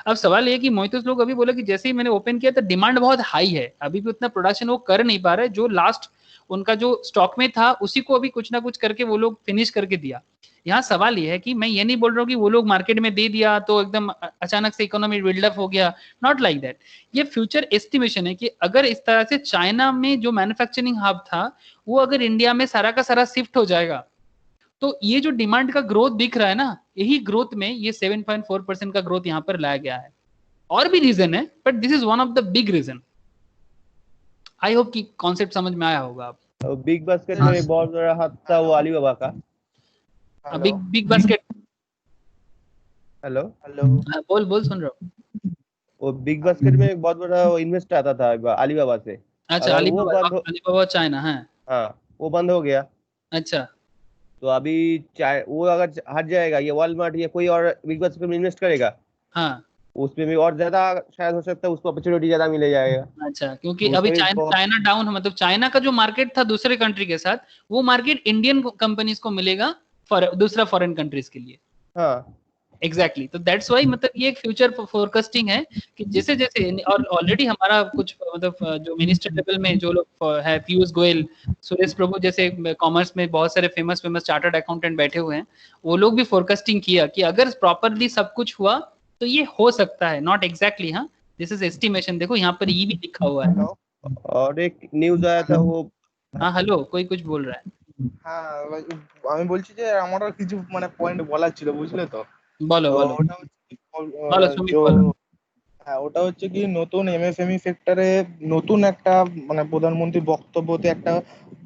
अब सवाल ये कि मोहितोष लोग अभी बोले कि जैसे ही मैंने ओपन किया तो डिमांड बहुत हाई है, अभी भी उतना प्रोडक्शन वो कर नहीं पा रहे, जो लास्ट उनका जो स्टॉक में था उसी को अभी कुछ ना कुछ करके वो लोग फिनिश करके दिया। यहाँ सवाल ये है कि मैं ये नहीं बोल रहा हूँ कि वो लोग मार्केट में दे दिया तो एकदम अचानक से इकोनॉमी बिल्डअप हो गया, नॉट लाइक दैट। ये फ्यूचर एस्टिमेशन है कि अगर इस तरह से चाइना में जो मैन्युफैक्चरिंग हब था वो अगर इंडिया में सारा का सारा शिफ्ट हो जाएगा, तो ये जो डिमांड का ग्रोथ दिख रहा है ना, यही ग्रोथ में ये 7.4% का ग्रोथ यहाँ पर लाया गया है। और भी रीजन है, but this is one of the big reason. I hope कि कॉन्सेप्ट समझ में आया होगा आप। तो बिग बास्केट में एक बहुत बड़ा हाथ था वो अलीबाबा का। Big basket. हेलो। बोल बोल, सुन रहा हूँ। वो बिग बास्केट में एक बहुत बड़ा इन्वेस्ट आता था अलीबाबा से। अच्छा, अगर वो बंद अलीबाबा चाइना है। हाँ, वो बंद हो गया। अच्छा, तो अभी वो अगर हट जाएगा, ये वॉलमार्ट या कोई और बिग बास्केट में इन्वेस्ट करेगा, हाँ उसमें भी और ज्यादा शायद हो सकता है, उसको अपॉर्चुनिटी ज्यादा मिले जाएगा। अच्छा, क्योंकि तो अभी उसमें भी चाइना डाउन है, मतलब चाइना का जो मार्केट था दूसरे कंट्री के साथ, वो मार्केट इंडियन कंपनीज को मिलेगा दूसरा फॉरेन कंट्रीज के लिए। हाँ एग्जैक्टली, तो दैट्स वाई मतलब ये एक फ्यूचर फोरकास्टिंग है कि जैसे जैसे, और ऑलरेडी हमारा कुछ मतलब जो मिनिस्टर लेवल में जो लोग है, पीयूष गोयल, सुरेश प्रभु जैसे कॉमर्स में बहुत सारे फेमस चार्टर्ड अकाउंटेंट बैठे हुए हैं, वो लोग भी फोरकास्टिंग किया कि अगर प्रॉपरली सब कुछ हुआ तो ये हो सकता है, नॉट एग्जैक्टली, हाँ, दिस इज एस्टिमेशन। देखो यहाँ पर ये भी लिखा हुआ है। और एक न्यूज आया था वो। हाँ हेलो, कोई कुछ बोल रहा है। হ্যাঁ, আমি বলছি যে আমারও কিছু মানে পয়েন্ট বলার ছিল, বুঝলে তো। बोलो তো बोलो ওটা হচ্ছে बोलो सुमित जो बोलो। হ্যাঁ, ওটা হচ্ছে কি নতুন এমএসএমই সেক্টরে নতুন একটা মানে প্রধানমন্ত্রীর বক্তব্যতে একটা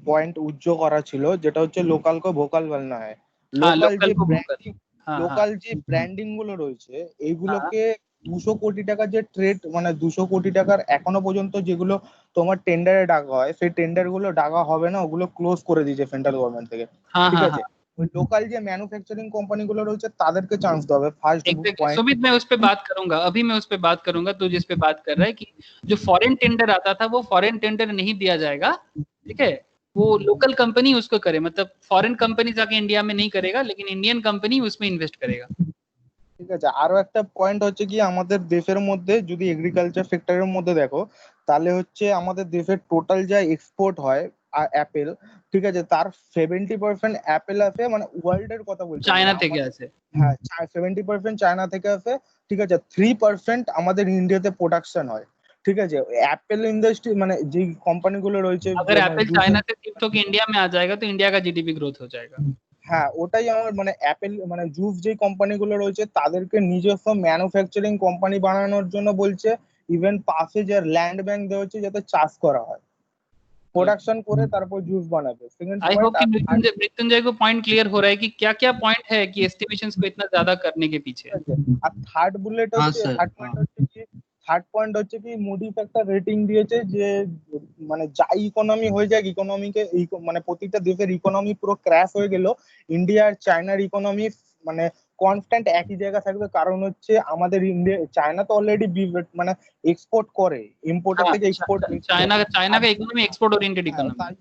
পয়েন্ট উজ্জ্বল করা ছিল, যেটা হচ্ছে লোকাল কো ভোকাল বলনা হয়। हाँ, লোকাল लोकल যে को वोकल। ব্র্যান্ডিং हाँ हाँ লোকাল যে ব্র্যান্ডিং গুলো রয়েছে हाँ এইগুলোকে 200 কোটি টাকা যে ট্রেড, মানে 200 কোটি টাকার এখনো পর্যন্ত যেগুলো তোমার টেন্ডারে ডাকা হয়, সেই টেন্ডার গুলো ডাকা হবে না, ওগুলো ক্লোজ করে দিয়েছে সেন্ট্রাল গভর্নমেন্ট থেকে। हाँ ঠিক हाँ আছে, हाँ ওই লোকাল যে ম্যানুফ্যাকচারিং কোম্পানি গুলো রয়েছে তাদেরকে চান্স দেওয়া হবে, ফার্স্ট एग्जैक्टली पॉइंट। सुमित, मैं उस पे बात करूंगा, अभी मैं उस पे बात करूंगा। तो जिस पे बात कर रहा है कि जो फॉरेन टेंडर आता था वो फॉरेन टेंडर नहीं दिया जाएगा, ठीक है, वो लोकल कंपनी उसको करे, मतलब फॉरेन कंपनी जाके इंडिया में नहीं करेगा, लेकिन इंडियन कंपनी उसमें इन्वेस्ट करेगा। ঠিক আছে। আরো একটা পয়েন্ট হচ্ছে কি আমাদের দেশের মধ্যে যদি এগ্রিকালচার সেক্টরের মধ্যে দেখো তাহলে হচ্ছে আমাদের দেশের টোটাল যা এক্সপোর্ট হয় অ্যাপেল, ঠিক আছে, তার 70% অ্যাপেল আসে, মানে ওয়ার্ল্ড এর কথা বলছি আমি, চায়না না থেকে আমাদের। আছে। হ্যাঁ, 70% চায়না থেকে আসে, ঠিক আছে। 3% আমাদের ইন্ডিয়াতে প্রোডাকশন হয়, ঠিক আছে। অ্যাপেল ইন্ডাস্ট্রি মানে যে কোম্পানিগুলো রয়েছে अगर মানে एप्पल জুসের, चाइना से शिफ्ट होकर इंडिया में आ जाएगा तो इंडिया का जीडीपी ग्रोथ हो जाएगा। হ্যাঁ ওটাই আমার মানে অ্যাপেল মানে জুস যে কোম্পানিগুলো রয়েছে তাদেরকে নিজস্ব ম্যানুফ্যাকচারিং কোম্পানি বানানোর জন্য বলছে। ইভেন পাশে যে ল্যান্ড ব্যাংক দেওয়া হচ্ছে যাতে চাষ করা হয়, প্রোডাকশন করে তারপর জুস বানাবে। সেকেন্ড आई পয়েন্ট। होप कि मृत्युंजय को पॉइंट क्लियर हो रहा है कि क्या क्या पॉइंट है कि एस्टिमेशंस को इतना ज्यादा करने के पीछे। আর থার্ড বুলেট हाँ হচ্ছে, सर, থার্ড हाँ। পয়েন্ট হচ্ছে কি, থার্ড পয়েন্ট হচ্ছে কি মুডিস একটা রেটিং দিয়েছে যে মানে যাই ইকোনমি হয়ে যাক, ইকোনমিকে মানে প্রতিটা দেশের ইকোনমি পুরো ক্র্যাশ হয়ে গেল, ইন্ডিয়া আর চায়নার ইকোনমি মানে কনস্ট্যান্ট একই জায়গা থাকবে। কারণ হচ্ছে আমাদের ইন্ডিয়া, চায়না তো অলরেডি মানে এক্সপোর্ট করে, ইম্পোর্টের हाँ, থেকে এক্সপোর্ট বেশি चाइना হয়। चाइना का इकोनॉमी एक्सपोर्ट ओरिएंटेड হ্যাঁ, इकोनॉमी।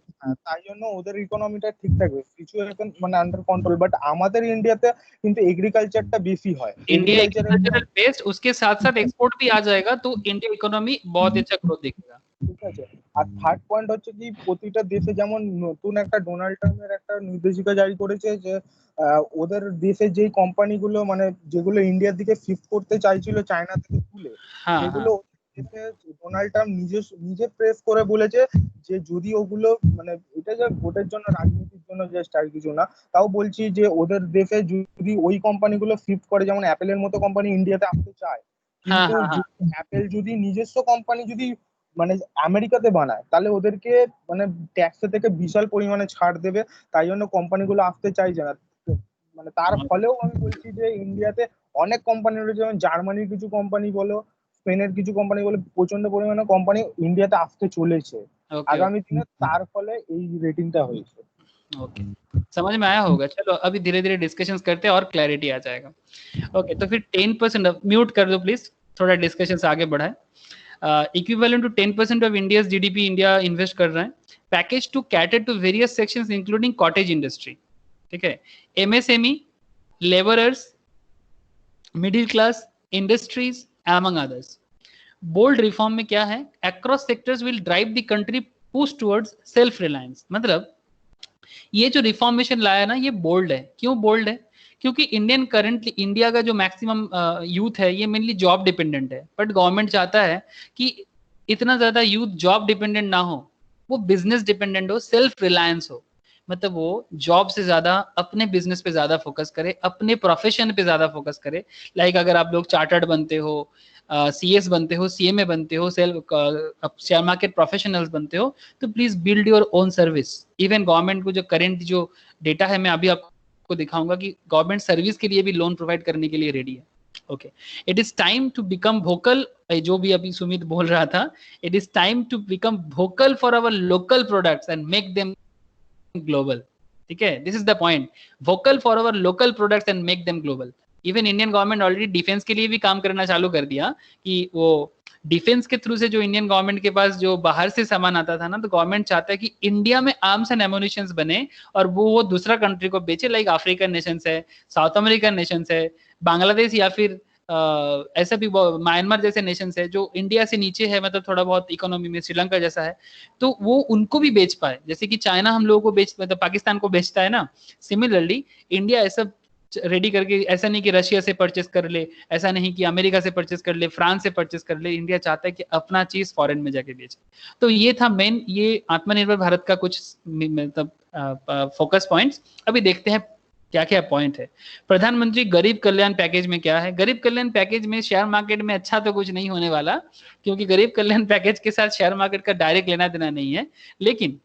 তাই জন্য ওদের ইকোনমিটা ঠিক থাকবে, সিচুয়েশন মানে আন্ডার কন্ট্রোল। বাট আমাদের ইন্ডিয়াতে কিন্তু এগ্রিকালচারটা বেশি হয়, इंडिया এগ্রিকালচারের। एग्रीकल्चरल बेस्ड, उसके साथ साथ एक्सपोर्ट भी आ जाएगा तो इंडिया इकोनॉमी बहुत अच्छा ग्रोथ दिखेगा। ঠিক আছে। আর থার্ড পয়েন্ট হচ্ছে কি প্রতিটা দেশে যেমন নতুন একটা ডোনাল্ড ট্রাম্পের একটা নির্দেশিকা জারি করেছে যে ওদের দেশের যেই কোম্পানিগুলো মানে যেগুলো ইন্ডিয়ার দিকে শিফট করতে চাইছিল চায়না থেকে তুলে, हाँ সেগুলো हाँ দেশে ডোনাল্ড ট্রাম্প নিজে প্রেস করে বলেছে যে যদি ওগুলো মানে এটা যে ভোটের জন্য রাজনীতির জন্য জাস্ট আর কিছু না, তাও বলছি যে ওদের দেশে যদি ওই কোম্পানিগুলো শিফট করে, যেমন অ্যাপেলের মতো কোম্পানি ইন্ডিয়াতে আসতে চায়, हाँ কিন্তু हाँ हाँ অ্যাপেল যদি নিজস্ব কোম্পানি যদি মানে আমেরিকাতে বানায় তাহলে ওদেরকে মানে ট্যাক্স থেকে বিশাল পরিমাণে ছাড় দেবে। তাই জন্য কোম্পানিগুলো আসতে চাইছে না। মানে তার ফলেও আমি বলছি যে ইন্ডিয়াতে অনেক কোম্পানি রয়েছে, যেমন জার্মানির কিছু কোম্পানি বলো, স্পেনের কিছু কোম্পানি বলো, প্রচন্ড পরিমাণে কোম্পানি ইন্ডিয়াতে আসতে চলেছে ओके আগামী দিনে। তার ফলে এই রেটিংটা হয়েছে। ओके, समझ में आया होगा। चलो अभी धीरे धीरे डिस्कशंस करते हैं और क्लैरिटी आ जाएगा। ओके, तो फिर 10% म्यूट कर दो प्लीज, थोड़ा डिस्कशंस आगे बढ़ाए। Equivalent to 10% of India's GDP India invest कर रहा है। Package to cater to various sections including cottage industry, ठीक है, MSME, labourers, middle class, industries among others. Bold reform में क्या है, across sectors will drive the country push towards self reliance. मतलब ये जो रिफॉर्मेशन लाया ना ये बोल्ड है। क्यों बोल्ड है? क्योंकि करंटली इंडिया का जो मैक्सिमम यूथ है ये मेनली जॉब डिपेंडेंट है, बट गवर्नमेंट चाहता है कि इतना ज्यादा यूथ जॉब डिपेंडेंट ना हो, वो बिजनेस डिपेंडेंट हो, सेल्फ रिलायंस हो। मतलब वो जॉब से ज्यादा अपने बिजनेस पे ज्यादा फोकस करे, अपने प्रोफेशन पे ज्यादा फोकस करे। लाइक अगर आप लोग चार्टर्ड बनते हो, सीएस बनते हो, सीएमए बनते हो, शेयर मार्केट प्रोफेशनल्स बनते हो, तो please build your own service. Even government को जो करंट जो डेटा है मैं अभी आपको दिखाऊंगा कि गवर्नमेंट सर्विस के लिए भी लोन प्रोवाइड करने के लिए रेडी है। Okay, it is time to become vocal. जो भी अभी सुमित बोल रहा था, it is time to become vocal for our local products and make them global. ठीक है, this is the point, vocal for our local products and make them global. Even Indian government already defence के लिए भी काम करना चालू कर दिया कि वो डिफेंस के थ्रू से जो इंडियन गवर्नमेंट के पास जो बाहर से सामान आता था ना, तो गवर्नमेंट चाहता है कि इंडिया में आर्म्स एंड एमुनिशंस बने और वो दूसरा कंट्री को बेचे। लाइक अफ्रीकन नेशंस है, साउथ अमेरिकन नेशंस है, बांग्लादेश या फिर ऐसा भी म्यांमार जैसे नेशंस है जो इंडिया से नीचे है, मतलब थोड़ा बहुत इकोनॉमी में श्रीलंका जैसा है, तो वो उनको भी बेच पाए। जैसे कि चाइना हम लोगों को मतलब पाकिस्तान को बेचता है ना, सिमिलरली इंडिया ऐसा रेडी करके, ऐसा नहीं कि रशिया से परचेस कर ले, ऐसा नहीं कि अमेरिका से परचेस कर ले, फ्रांस से परचेस कर ले, इंडिया चाहता है कि अपना चीज फॉरेन में जाके बेचे। तो ये था मेन, ये आत्मनिर्भर भारत का कुछ मतलब फोकस पॉइंट्स। अभी देखते हैं क्या क्या पॉइंट है। प्रधानमंत्री गरीब कल्याण पैकेज में क्या है? गरीब कल्याण पैकेज में शेयर मार्केट में अच्छा तो कुछ नहीं होने वाला, क्योंकि गरीब कल्याण पैकेज के साथ शेयर मार्केट का डायरेक्ट लेना देना नहीं है। लेकिन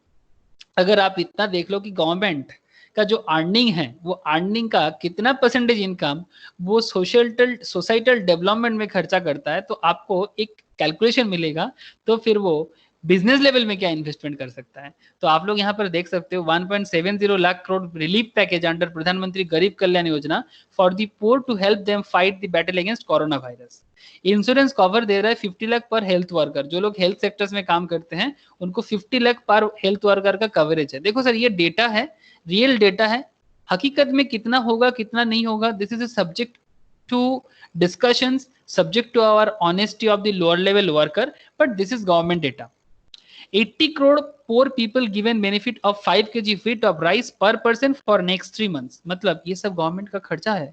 अगर आप इतना देख लो कि गवर्नमेंट का जो अर्निंग है, वो अर्निंग का कितना परसेंटेज इनकम वो सोसाइटल डेवलपमेंट में खर्चा करता है, तो आपको एक कैलकुलेशन मिलेगा। तो फिर वो बिजनेस लेवल में क्या इन्वेस्टमेंट कर सकता है। तो आप लोग यहाँ पर देख सकते हो 1.70 lakh crore relief package under प्रधानमंत्री गरीब Kalyan Yojana for the poor to help them fight the battle against corona virus. Insurance cover दे रहा है 50 लाख पर हेल्थ वर्कर। जो लोग हेल्थ सेक्टर्स में काम करते हैं उनको 50 लाख पर हेल्थ वर्कर का कवरेज है। देखो सर, ये डेटा है, रियल डेटा है। हकीकत में कितना होगा कितना नहीं होगा, this is a subject to discussions, subject to our honesty of the lower level worker, but this is government data. 80 crore poor people given benefit of 5 kg wheat of rice per person for next 3 months. मतलब ये सब government का खर्चा है.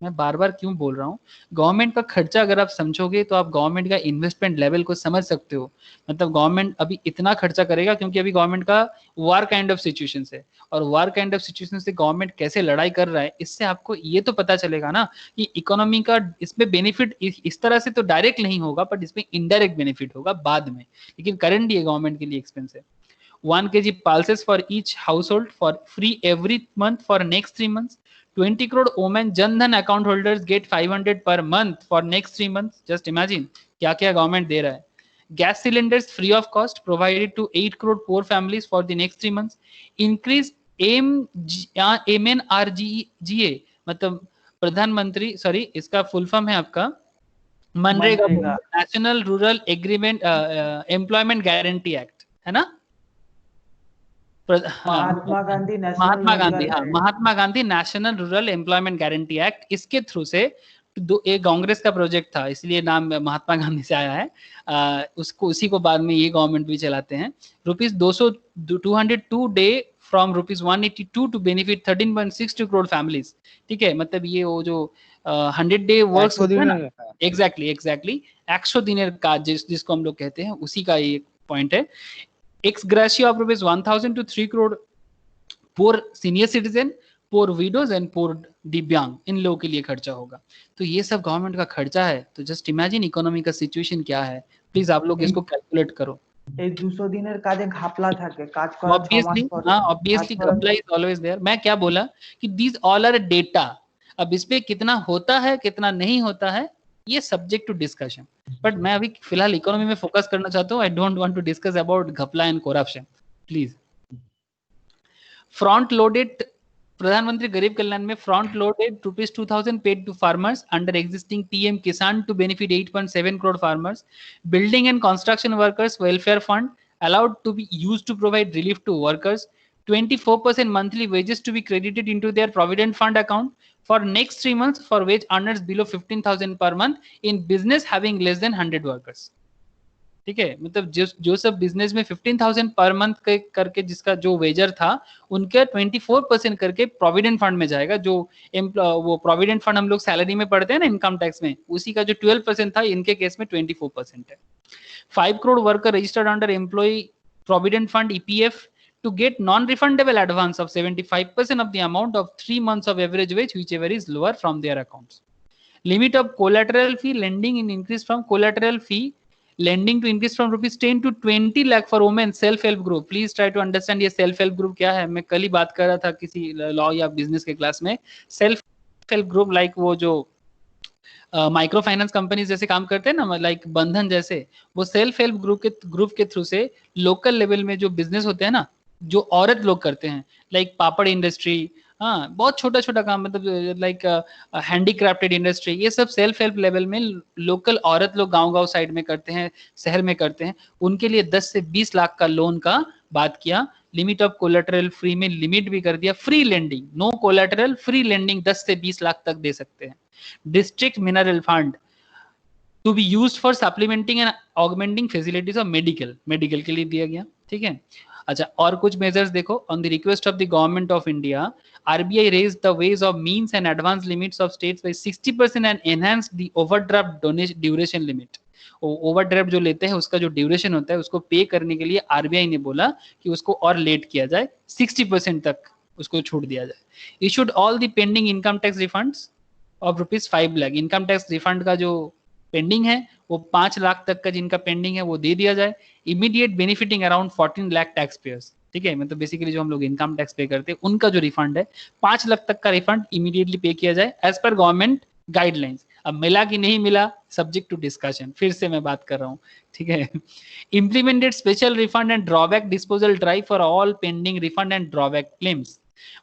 मैं बार बार क्यों बोल रहा हूँ, गवर्नमेंट का खर्चा अगर आप समझोगे तो आप गवर्नमेंट का इन्वेस्टमेंट लेवल को समझ सकते हो. मतलब गवर्नमेंट अभी इतना खर्चा करेगा क्योंकि अभी गवर्नमेंट का वार काइंड ऑफ सिचुएशन है, और वार काइंड ऑफ सिचुएशन से गवर्नमेंट कैसे लड़ाई कर रहा है, इससे आपको ये तो पता चलेगा ना कि इकोनॉमी का इसमें बेनिफिट इस तरह से तो डायरेक्ट नहीं होगा, बट इसमें इनडायरेक्ट बेनिफिट होगा बाद में. लेकिन करंट ये गवर्नमेंट के लिए एक्सपेंस है. 1 kg pulses for each household for free every month for next 3 months. 20 crore women Jan Dhan account holders get 500 per month for next 3 months. Just imagine क्या क्या गवर्नमेंट दे रहा है. Gas cylinders free of cost provided to 8 crore poor families for the next 3 months. Increase MNRGA मतलब प्रधानमंत्री, sorry इसका full form है आपका MNREGA, national rural agreement employment guarantee act, है ना. Mahatma Gandhi national rural employment guarantee act. इसके थ्रू से एक कांग्रेस का प्रोजेक्ट था, इसलिए नाम महात्मा गांधी से आया है. उसी को बाद में ये गवर्नमेंट भी चलाते हैं. ₹202 day from ₹182 to benefit 13.62 crore families. ठीक है, मतलब ये वो जो 100 डे वर्क, एग्जैक्टली 100 दिनेर काज जिसको हम लोग कहते हैं, उसी का ये पॉइंट है. Ex gratia of ₹1,000 to 3 crore poor senior citizen, poor widows and poor दिव्यांग, इन लोगों के लिए खर्चा होगा. तो ये सब गवर्नमेंट का खर्चा है. तो जस्ट इमेजिन इकोनॉमी का सिचुएशन क्या है. प्लीज आप लोग इसको कैलकुलेट करो. এই 200 দিনের কাজে ঘাপলা থাকে, কাজ করার ऑब्वियसली घपला इज ऑलवेज देयर. मैं क्या बोला कि दीज ऑल आर डेटा. अब इस पे कितना होता है कितना नहीं होता है ये सब्जेक्ट टू डिस्कशन, बट मैं अभी फिलहाल इकोनॉमी में फोकस करना चाहता हूँ. I don't want to discuss about घपला and corruption please. Front loaded प्रधानमंत्री गरीब कल्याण में front loaded ₹2,000 paid to farmers under existing PM Kisan to benefit 8.7 crore farmers. Building and construction workers welfare fund allowed to be used to provide relief to workers. 24% monthly wages to be credited into their provident fund account for next 3 months for wage earners below 15,000 per month in business having less than 100 workers. ठीक है, मतलब जो सब business में 15,000 per month करके जिसका जो Vaser था उनके 24% करके प्रोविडेंट फंड में जाएगा. जो वो प्रोविडेंट फंड हम लोग सैलरी में पढ़ते हैं ना इनकम टैक्स में, उसी का जो 12% था इनके केस में 24% है. 5 crore worker registered under employ provident fund EPF to get non-refundable advance of 75% of the amount of 3 months of average wage, whichever is lower from their accounts. Limit of collateral fee lending in increase from collateral fee lending to increase from ₹10 to 20 lakh for women self help group. Please try to understand ये self help group क्या है. मैं कल ही बात कर रहा था किसी लॉ या बिजनेस के क्लास में. सेल्फ हेल्प ग्रुप लाइक वो जो माइक्रो फाइनेंस कंपनीज जैसे काम करते हैं ना, लाइक बंधन जैसे, वो सेल्फ हेल्प ग्रुप के थ्रू से लोकल लेवल में जो बिजनेस होते हैं ना, जो औरत लोग करते हैं, लाइक पापड़ इंडस्ट्री, हाँ बहुत छोटा छोटा काम, मतलब लाइक हैंडीक्राफ्टेड इंडस्ट्री, ये सब सेल्फ हेल्प लेवल में लोकल औरत लोग गांव साइड में करते हैं, शहर में करते हैं. उनके लिए 10 से 20 लाख का लोन का बात किया. लिमिट ऑफ कोलेटरल फ्री में लिमिट भी कर दिया. Free lending, no collateral, free lending 10 से 20 लाख तक दे सकते हैं. District mineral fund to be used for supplementing and augmenting facilities of medical के लिए दिया गया. ठीक है, अच्छा और कुछ मेजर्स देखो. On the request of the government of India, RBI raised the ways of means and advance limits of states by 60% and enhanced the overdraft duration limit. Overdraft जो लेते हैं उसका जो ड्यूरेशन होता है उसको पे करने के लिए RBI ने बोला कि उसको और लेट किया जाए, 60% तक उसको छूट दिया जाए. Issued all the pending income tax refunds of ₹5 lakh. Income tax refund का जो पेंडिंग है वो 5 लाख तक का जिनका पेंडिंग है वो दे दिया जाए. Immediate benefiting around 14 lakh tax payers. ठीक है, मतलब बेसिकली जो हम लोग इनकम टैक्स पे करते हैं उनका जो रिफंड है 5 लाख तक का रिफंड इमीडिएटली पे किया जाए एज पर गवर्नमेंट गाइडलाइंस. अब मिला कि नहीं मिला, सब्जेक्ट टू डिस्कशन, फिर से मैं बात कर रहा हूँ. ठीक है, implemented special refund and drawback disposal drive for all pending refund and drawback claims.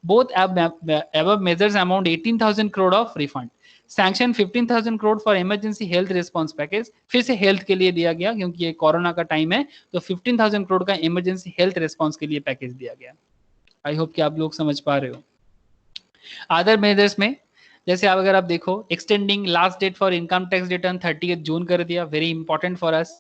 Both above measures amount 18,000 crore of refund. Sanction 15,000 crore for emergency health response package. फिर से हेल्थ के लिए दिया गया क्योंकि ये कोरोना का टाइम है, तो 15,000 करोड़ का इमरजेंसी हेल्थ रिस्पॉन्स के लिए पैकेज दिया गया. आई होप कि आप लोग समझ पा रहे हो. अदर मेजर्स में जैसे आप अगर आप देखो extending last date for income tax return 30 June कर दिया, very important for us,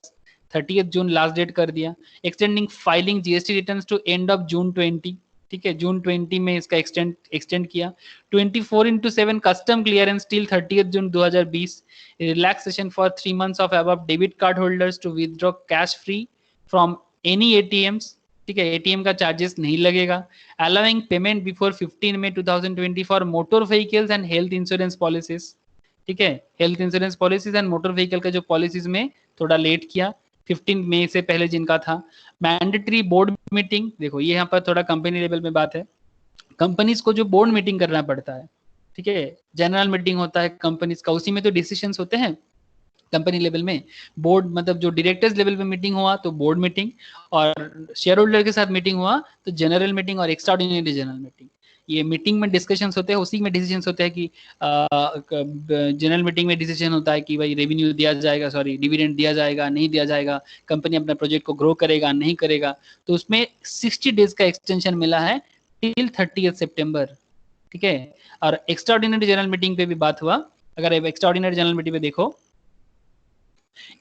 30 June last date कर दिया। Extending filing GST returns to end of June 20, ठीक है, जून 20 में इसका एक्सटेंड किया। 24/7 custom clearance till 30 June 2020, relaxation for 3 months of above debit card holders to withdraw cash free from any ATMs, ठीक है, ATM का चार्जेस नहीं लगेगा। Allowing payment before 15 May 2020 for motor vehicles and health insurance policies, ठीक है, health insurance policies and motor vehicle का जो policies में थोड़ा लेट किया 15 मई से पहले जिनका था। मैंडेटरी बोर्ड मीटिंग, देखो ये यहाँ पर थोड़ा कंपनी लेवल में बात है, कंपनीज को जो बोर्ड मीटिंग करना पड़ता है, ठीक है, जनरल मीटिंग होता है कंपनीज का, उसी में तो डिसीजंस होते हैं कंपनी लेवल में। बोर्ड मतलब जो डायरेक्टर्स लेवल पे मीटिंग हुआ तो बोर्ड मीटिंग, और शेयर होल्डर के साथ मीटिंग हुआ तो जनरल मीटिंग और एक्स्ट्राऑर्डिनरी जनरल मीटिंग। ये मीटिंग में डिस्कशंस होते हैं, उसी में डिसीजंस होते हैं कि जनरल मीटिंग में डिसीजन होता है कि भाई रेवेन्यू दिया जाएगा, सॉरी डिविडेंड दिया जाएगा नहीं दिया जाएगा, कंपनी अपना प्रोजेक्ट को ग्रो करेगा नहीं करेगा। तो उसमें 60 डेज का एक्सटेंशन मिला है टिल 30 सितंबर, ठीक है। और एक्स्ट्राऑर्डिनरी जनरल मीटिंग पे भी बात हुआ, अगर एक्स्ट्राऑर्डिनरी जनरल मीटिंग पे देखो,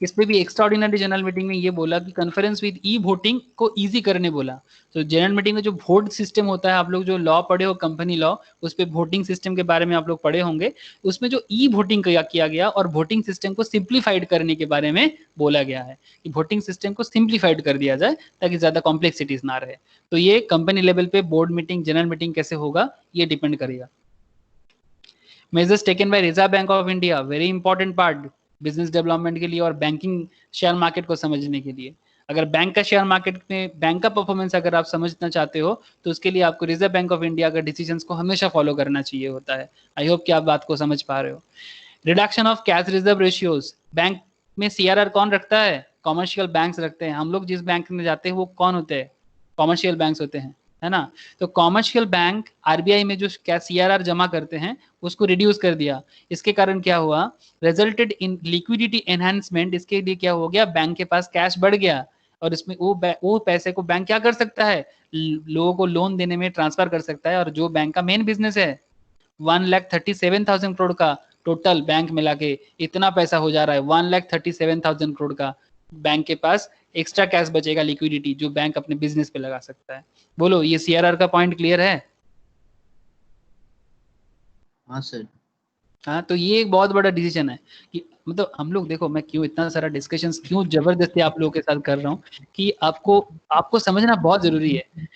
इस पे भी एक्स्ट्राऑर्डिनरी जनरल मीटिंग में ये बोला कि कॉन्फ्रेंस विद ई वोटिंग को इजी करने बोला। तो जनरल मीटिंग में जो वोट सिस्टम होता है, आप लोग जो लॉ पढ़े हो कंपनी लॉ, उस पे वोटिंग सिस्टम के बारे में आप लोग पढ़े होंगे, उसमें जो ई वोटिंग किया गया और वोटिंग सिस्टम को सिंप्लीफाइड करने के बारे में बोला गया है कि वोटिंग सिस्टम को सिंप्लीफाइड कर दिया जाए ताकि ज्यादा कॉम्प्लेक्सिटीज ना रहे। तो ये कंपनी लेवल पे बोर्ड मीटिंग जनरल मीटिंग कैसे होगा ये डिपेंड करेगा। Measures taken by reserve bank of India, very important part business development के लिए और बैंकिंग शेयर मार्केट को समझने के लिए। अगर बैंक का शेयर मार्केट में बैंक का परफॉर्मेंस अगर आप समझना चाहते हो तो उसके लिए आपको रिजर्व बैंक ऑफ इंडिया का डिसीजंस को हमेशा फॉलो करना चाहिए होता है। आई होप कि आप बात को समझ पा रहे हो। Reduction of cash reserve ratios, bank में सीआरआर कौन रखता है? कॉमर्शियल बैंक्स रखते हैं। हम लोग जिस बैंक में जाते हैं वो कौन होते हैं? कॉमर्शियल बैंक्स होते हैं, है ना। तो कॉमर्शियल बैंक आरबीआई में जो सीआरआर जमा करते हैं उसको रिड्यूस कर दिया। इसके कारण क्या हुआ? Resulted in liquidity enhancement. इसके लिए क्या हो गया? बैंक के पास कैश बढ़ गया और इसमें वो पैसे को बैंक क्या कर सकता है? लोगों को लोन देने में ट्रांसफर कर सकता है। और जो बैंक का मेन बिजनेस है 1,37,000 करोड़ का टोटल बैंक मिला के इतना पैसा हो जा रहा है, 1,37,000 करोड़ का बैंक के पास एक्स्ट्रा कैश बचेगा, लिक्विडिटी, जो बैंक अपने बिजनेस पे लगा सकता है। बोलो, ये सीआरआर का पॉइंट क्लियर है? हाँ सर। हाँ, तो ये एक बहुत बड़ा डिसीजन है कि मतलब हम लोग देखो, मैं क्यों इतना सारा डिस्कशंस क्यों जबरदस्ती आप लोगों के साथ कर रहा हूँ कि आपको समझना बहुत जरूरी है।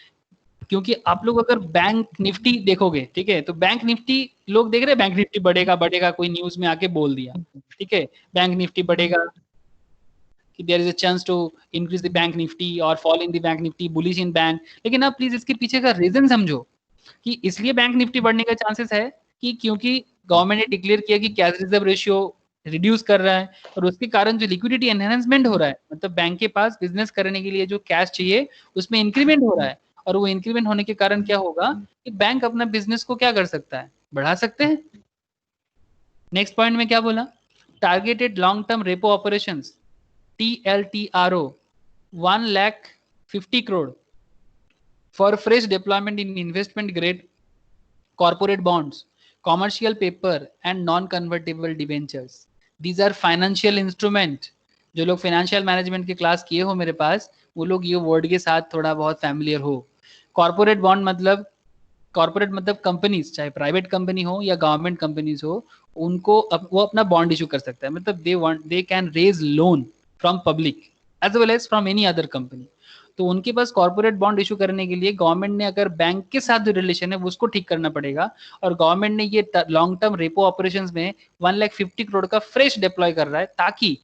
क्योंकि आप लोग अगर बैंक निफ्टी देखोगे, ठीक है, तो बैंक निफ्टी लोग देख रहे हैं, बैंक निफ्टी बढ़ेगा, कोई न्यूज में आके बोल दिया, ठीक है, बैंक निफ्टी बढ़ेगा, कि there is a chance to increase the bank nifty और fall in the bank nifty, bullish in bank. लेकिन आप प्लीज इसके पीछे का रीजन समझो कि इसलिए बैंक निफ्टी बढ़ने का चांसेस है कि क्योंकि गवर्नमेंट ने डिक्लेयर किया कि कैश रिजर्व रेशियो रिड्यूस कर रहा है और उसके कारण जो लिक्विडिटी एनहांसमेंट हो रहा है, मतलब बैंक के पास बिजनेस करने के लिए जो कैश चाहिए उसमें इंक्रीमेंट हो रहा है। और वो इंक्रीमेंट होने के कारण क्या होगा कि बैंक अपना बिजनेस को क्या कर सकता है? बढ़ा सकते हैं। नेक्स्ट पॉइंट में क्या बोला? Targeted long term repo operations, TLTRO, 1,50,000 crore for fresh deployment in investment grade corporate bonds, commercial paper and non-convertible debentures. These are financial instrument. जो लोग फाइनेंशियल मैनेजमेंट की क्लास किए हो मेरे पास, वो लोग ये वर्ड के साथ थोड़ा बहुत फैमिलियर हो। कॉर्पोरेट बॉन्ड मतलब कंपनीज, चाहे प्राइवेट कंपनी हो या गवर्नमेंट कंपनीज हो, उनको वो अपना बॉन्ड इशू कर सकता है। मतलब they can raise loan from public as well as from any other company. तो उनके पास कॉर्पोरेट बॉन्ड इशू करने के लिए गवर्नमेंट ने अगर बैंक के साथ जो रिलेशन है उसको ठीक करना पड़ेगा। और गवर्नमेंट ने ये लॉन्ग टर्म रेपो ऑपरेशंस में 1,50,000 करोड़ का फ्रेश डिप्लॉय कर रहा है ताकि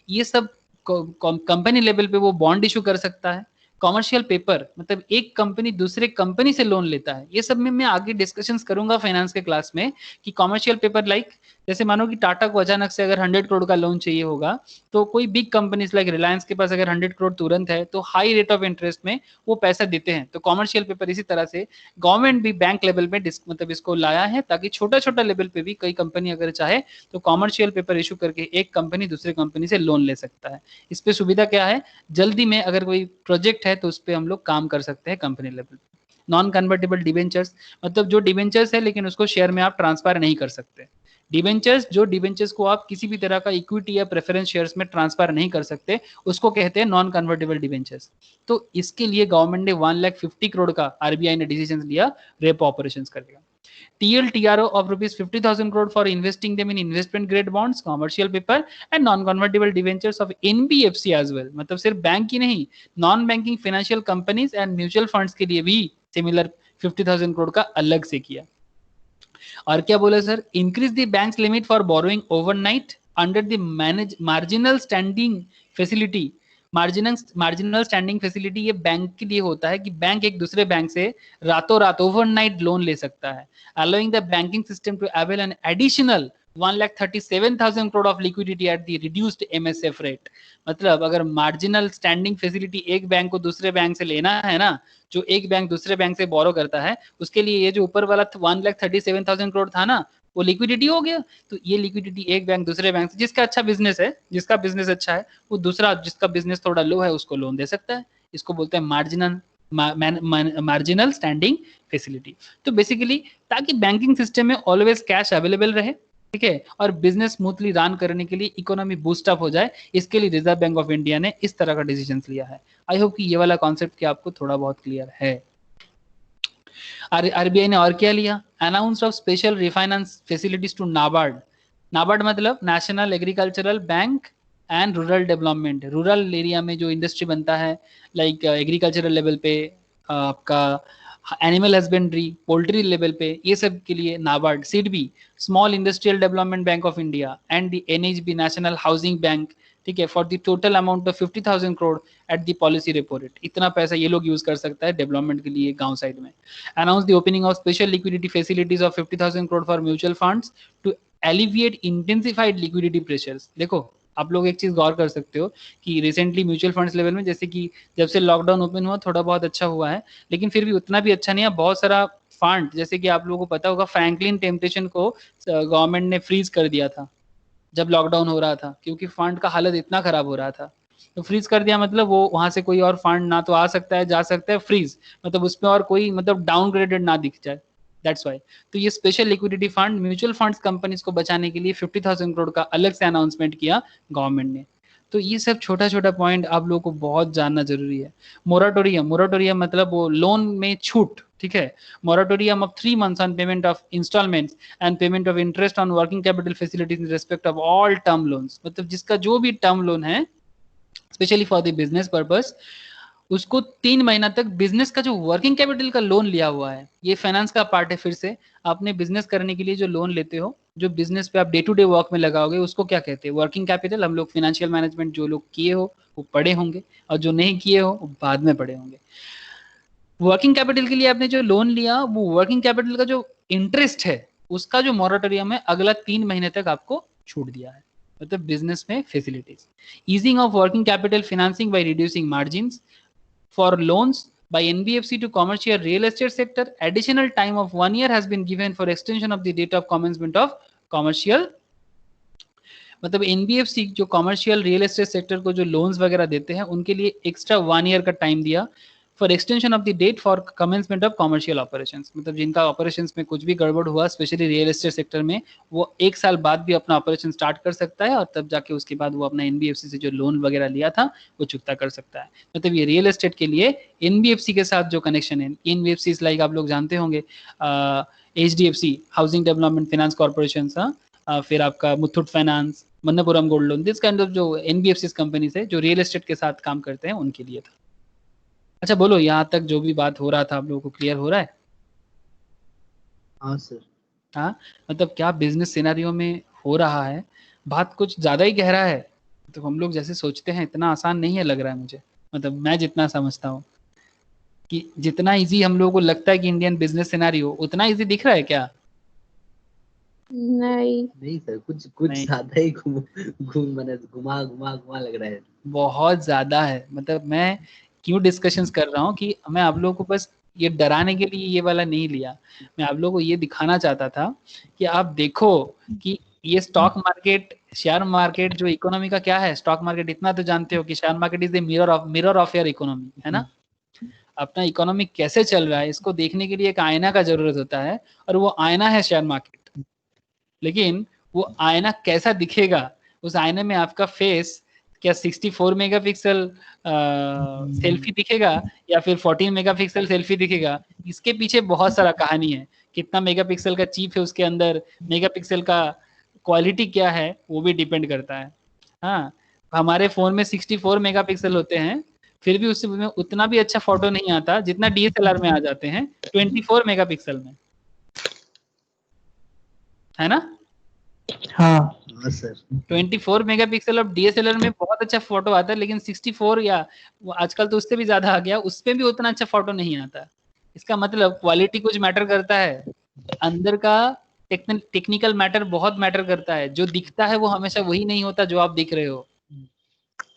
ये सब कंपनी लेवल पे वो बॉन्ड इशू कर सकता है। कॉमर्शियल पेपर मतलब एक कंपनी दूसरे कंपनी से लोन लेता है। ये सब में मैं आगे डिस्कशंस करूंगा फाइनेंस के क्लास में कि कॉमर्शियल पेपर लाइक जैसे मानो कि टाटा को अचानक से अगर 100 करोड़ का लोन चाहिए होगा तो कोई बिग कंपनीज लाइक रिलायंस के पास अगर 100 करोड़ तुरंत है तो हाई रेट ऑफ इंटरेस्ट में वो पैसा देते हैं। तो कॉमर्शियल पेपर इसी तरह से गवर्नमेंट भी बैंक लेवल में मतलब इसको लाया है ताकि छोटा छोटा लेवल पे भी कई कंपनी अगर चाहे तो कॉमर्शियल पेपर इशू करके एक कंपनी दूसरे कंपनी से लोन ले सकता है। इस पे सुविधा क्या है, जल्दी में अगर कोई प्रोजेक्ट है तो उस पर हम लोग काम कर सकते हैं कंपनी लेवल पे। नॉन कन्वर्टेबल डिबेंचर्स, मतलब जो डिबेंचर्स है लेकिन उसको शेयर में आप ट्रांसफर नहीं कर सकते। डिबेंचर्स, जो डिबेंचर्स को आप किसी भी तरह का इक्विटी या प्रेफरेंस शेयर्स में ट्रांसफर नहीं कर सकते, उसको कहते हैं नॉन कन्वर्टेबल डिबेंचर्स। तो इसके लिए गवर्नमेंट ने 1,50 करोड़ का आरबीआई ने डिसीजन लिया रेपो ऑपरेशंस करने का। TLTRO of rupees 50,000 crore for investing them in investment grade bonds, commercial paper and non-convertible debentures of NBFC as well। मतलब सिर्फ बैंक ही नहीं, non banking financial companies and mutual funds के लिए भी similar 50,000 crore का अलग से किया। और क्या बोला sir, increase the banks limit for borrowing overnight under the marginal standing facility. Marginal standing facility ये बैंक के लिए होता है कि बैंक एक दूसरे बैंक से रातों रात ओवरनाइट लोन ले सकता है, allowing the banking system to avail an additional 1,37,000 crore of liquidity at the reduced MSF rate। मतलब अगर मार्जिनल स्टैंडिंग फैसिलिटी एक बैंक को दूसरे बैंक से लेना है ना, जो एक बैंक दूसरे बैंक से बोरो करता है, उसके लिए ये जो ऊपर वाला 1,37,000 करोड़ था ना, वो लिक्विडिटी हो गया। तो ये लिक्विडिटी एक बैंक दूसरे बैंक से, जिसका अच्छा बिजनेस है, जिसका बिजनेस अच्छा है, वो दूसरा जिसका बिजनेस थोड़ा लो है उसको लोन दे सकता है। इसको बोलते हैं मार्जिनल स्टैंडिंग फैसिलिटी। तो बेसिकली ताकि बैंकिंग सिस्टम में ऑलवेज कैश अवेलेबल रहे, ठीक है, और बिजनेस स्मूथली रन करने के लिए, इकोनॉमी बूस्ट अप हो जाए, इसके लिए रिजर्व बैंक ऑफ इंडिया ने इस तरह का डिसीजन लिया है। आई होप कि ये वाला कॉन्सेप्ट कि आपको थोड़ा बहुत क्लियर है। आरबीआई ने और क्या लिया, announce of special refinance facilities to NABARD. NABARD मतलब national agricultural bank and rural development. Rural area में जो इंडस्ट्री बनता है, लाइक एग्रीकल्चरल लेवल पे, आपका एनिमल हस्बेंड्री, पोल्ट्री लेवल पे, ये सब के लिए NABARD. SIDBI, small industrial development bank of India, and the NHB, national housing bank, ठीक है, for the total amount of 50,000 crore at the policy repo rate. इतना पैसा ये लोग यूज कर सकता है डेवलपमेंट के लिए गांव साइड में। Announce the opening of special liquidity facilities of 50,000 crore for mutual funds to alleviate intensified liquidity pressures. देखो आप लोग एक चीज गौर कर सकते हो कि रिसेंटली म्यूचुअल फंड्स लेवल में, जैसे कि जब से लॉकडाउन ओपन हुआ थोड़ा बहुत अच्छा हुआ है, लेकिन फिर भी उतना भी अच्छा नहीं है। बहुत सारा फंड, जैसे कि आप लोगों को पता होगा, फ्रैंकलिन टेम्पटेशन को गवर्नमेंट ने फ्रीज कर दिया था जब लॉकडाउन हो रहा था, क्योंकि फंड का हालत इतना खराब हो रहा था। तो फ्रीज कर दिया मतलब वो वहां से कोई और फंड ना तो आ सकता है, जा सकता है, फ्रीज मतलब उसमें और कोई मतलब डाउनग्रेडेड ना दिख जाए, दैट्स वाई। तो ये special liquidity fund mutual funds companies को बचाने के लिए 50,000 करोड़ का अलग से अनाउंसमेंट किया गवर्नमेंट ने। तो ये सब छोटा छोटा पॉइंट आप लोगों को बहुत जानना जरूरी है। मोराटोरियम, मोराटोरियम मतलब वो लोन में छूट, ठीक है। Moratorium of 3 months on payment of instalments and payment of interest on working capital facilities in respect of all term loans. मतलब जिसका जो भी टर्म लोन है specially for the business purpose, उसको 3 महीना तक बिजनेस का जो वर्किंग कैपिटल का लोन लिया हुआ है, ये फाइनेंस का पार्ट है। फिर से आपने बिजनेस करने के लिए जो लोन लेते हो, जो बिजनेस पे आप डे टू डे वर्क में लगाओगे, उसको क्या कहते हैं, वर्किंग कैपिटल। हम लोग फाइनेंशियल मैनेजमेंट जो लोग किए हो वो पढ़े होंगे, और जो नहीं किए हो वो बाद में पढ़े होंगे। वर्किंग कैपिटल के लिए आपने जो लोन लिया, वो वर्किंग कैपिटल का जो इंटरेस्ट है उसका जो मॉरेटोरियम है अगला 3 महीने तक आपको छूट दिया है। मतलब बिजनेस में facilities, easing of working capital financing by reducing margins for loans by NBFC to commercial real estate sector. Additional time of 1 year has been given for extension of the date of commencement of commercial। मतलब NBFC जो commercial real estate sector को जो loans वगैरह देते हैं, उनके लिए extra 1 year का टाइम दिया for extension of the date for commencement of commercial operations. मतलब जिनका ऑपरेशंस में कुछ भी गड़बड़ हुआ, स्पेशली रियल एस्टेट सेक्टर में, वो 1 साल बाद भी अपना ऑपरेशन स्टार्ट कर सकता है, और तब जाके उसके बाद वो अपना NBFC से जो लोन वगैरह लिया था वो चुकता कर सकता है। मतलब ये रियल एस्टेट के लिए NBFC के साथ जो कनेक्शन है, NBFC लाइक आप लोग जानते होंगे HDFC housing development finance corporation, फिर आपका Muthoot finance, Manappuram gold loan, this kind of जो NBFC कंपनी से जो रियल एस्टेट के साथ काम करते हैं उनके लिए था। अच्छा बोलो, यहाँ तक जो भी बात हो रहा था आप लोगों को क्लियर हो रहा है? हाँ सर। हाँ, मतलब क्या बिजनेस सिनेरियो में हो रहा है, बात कुछ ज्यादा ही गहरा है। तो हम लोग जैसे सोचते हैं इतना आसान नहीं है, लग रहा है मुझे। मतलब मैं जितना समझता हूँ कि जितना इजी हम लोगों को लगता है कि इंडियन बिजनेस सिनेरियो, उतना इजी दिख रहा है क्या? नहीं सर, कुछ नहीं। ज्यादा ही घुमा लग रहा है। बहुत ज्यादा है। मतलब मैं क्यों डिस्कशंस कर रहा हूँ कि मैं आप लोगों को बस ये डराने के लिए ये वाला नहीं लिया, मैं आप लोगों को ये दिखाना चाहता था कि आप देखो कि ये स्टॉक मार्केट, शेयर मार्केट जो इकोनॉमी का क्या है, स्टॉक मार्केट इतना तो जानते हो कि share market is the mirror of your economy, है ना। अपना इकोनॉमी कैसे चल रहा है इसको देखने के लिए एक आईना का जरूरत होता है, और वो आईना है शेयर मार्केट। लेकिन वो आईना कैसा दिखेगा, उस आईने में आपका फेस क्या 64 मेगापिक्सल सेल्फी दिखेगा या फिर 14 मेगापिक्सल सेल्फी दिखेगा, इसके पीछे बहुत सारा कहानी है। कितना मेगापिक्सल का चिप है उसके अंदर, मेगापिक्सल का क्वालिटी क्या है वो भी डिपेंड करता है। हाँ, हमारे फोन में 64 मेगापिक्सल होते हैं, फिर भी उसमें उतना भी अच्छा फोटो नहीं आता जितना DSLR में आ जाते हैं 24 मेगापिक्सल में, है ना? हाँ सर 24 मेगापिक्सल अब DSLR में बहुत अच्छा फोटो आता है, लेकिन 64 या आजकल तो उससे भी ज्यादा आ गया, उसपे भी उतना अच्छा फोटो नहीं आता। इसका मतलब क्वालिटी कुछ मैटर करता है, अंदर का टेक्निकल मैटर बहुत मैटर करता है। जो दिखता है वो हमेशा वही नहीं होता जो आप दिख रहे हो,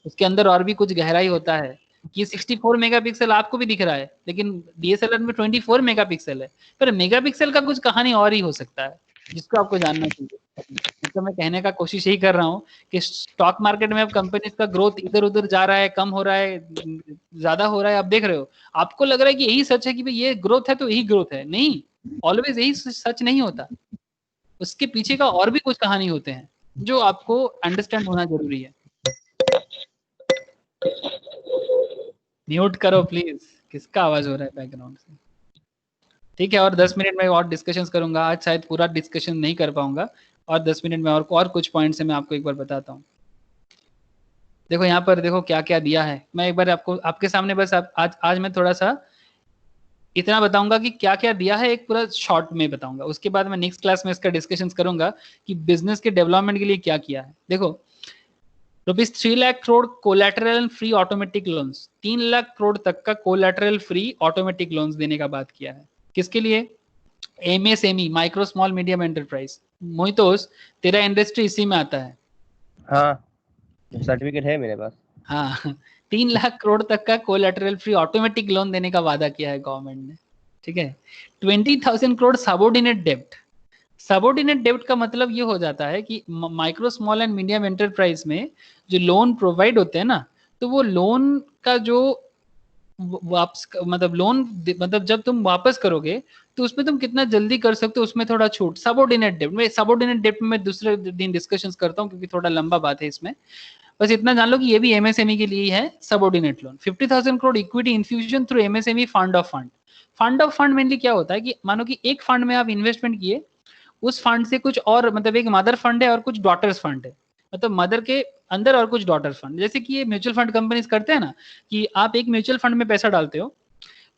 उसके अंदर और भी कुछ गहराई होता है। ये 64 मेगापिक्सल आपको भी दिख रहा है, लेकिन DSLR में 24 मेगापिक्सल है, पर मेगापिक्सल का कुछ कहानी और ही हो सकता है जिसको आपको जानना चाहिए। मतलब मैं कहने का कोशिश यही कर रहा हूँ कि स्टॉक मार्केट में अब कंपनीज का ग्रोथ इधर उधर जा रहा है, कम हो रहा है, ज्यादा हो रहा है, आप देख रहे हो। आपको लग रहा है कि यही सच है कि भाई ये ग्रोथ है तो यही ग्रोथ है, नहीं, ऑलवेज यही सच नहीं होता। उसके पीछे का और भी कुछ कहानी होते हैं जो आपको अंडरस्टैंड होना जरूरी है। म्यूट करो प्लीज, किसका आवाज हो रहा है बैकग्राउंड से? ठीक है, और 10 मिनट में और डिस्कशंस करूंगा। आज शायद पूरा डिस्कशन नहीं कर पाऊंगा, और 10 मिनट में और कुछ पॉइंट्स है मैं आपको एक बार बताता हूँ। देखो यहाँ पर देखो क्या क्या दिया है, मैं एक बार आपको आपके सामने बस आज मैं थोड़ा सा इतना बताऊंगा कि क्या क्या दिया है, एक पूरा शॉर्ट में बताऊंगा। उसके बाद मैं नेक्स्ट क्लास में इसका डिस्कशन करूंगा कि बिजनेस के डेवलपमेंट के लिए क्या किया है। देखो, ₹3 lakh crore collateral free automatic loans, 3 lakh crore तक का कोलैटरल फ्री ऑटोमेटिक लोन्स देने का बात किया है। किसके लिए? MSME, micro small medium enterprise. Mohitosh, तेरा इंडस्ट्री इसी में आता है। हाँ, सर्टिफिकेट है मेरे पास। हाँ, 3 लाख करोड़ तक का कोलैटरल फ्री ऑटोमेटिक लोन देने का वादा किया है गवर्नमेंट ने। ठीक है, 20,000 करोड़ सबऑर्डिनेट डेब्ट। सबऑर्डिनेट डेब्ट का मतलब ये हो जाता है कि micro small and medium enterprise में जो लोन प्रोवाइड होते हैं ना, तो वो लोन का जो वापस मतलब लोन मतलब जब तुम वापस करोगे तो उसमें तुम कितना जल्दी कर सकते हो, उसमें थोड़ा छूट। सबऑर्डिनेट डेब्ट में, सबऑर्डिनेट डेब्ट में दूसरे दिन डिस्कशंस करता हूँ क्योंकि थोड़ा लंबा बात है इसमें। बस इतना जान लो कि ये भी MSME के लिए ही है subordinate loan. 50,000 crore equity infusion through MSME fund of fund. Fund of fund mainly क्या होता है कि मानो कि एक फंड में आप इन्वेस्टमेंट किए, उस फंड से कुछ और मतलब एक मदर फंड है और कुछ डॉटर्स फंड है, मतलब मदर के अंदर और कुछ डॉटर फंड। जैसे कि ये म्यूचुअल फंड कंपनीज करते हैं ना, कि आप एक म्यूचुअल फंड में पैसा डालते हो,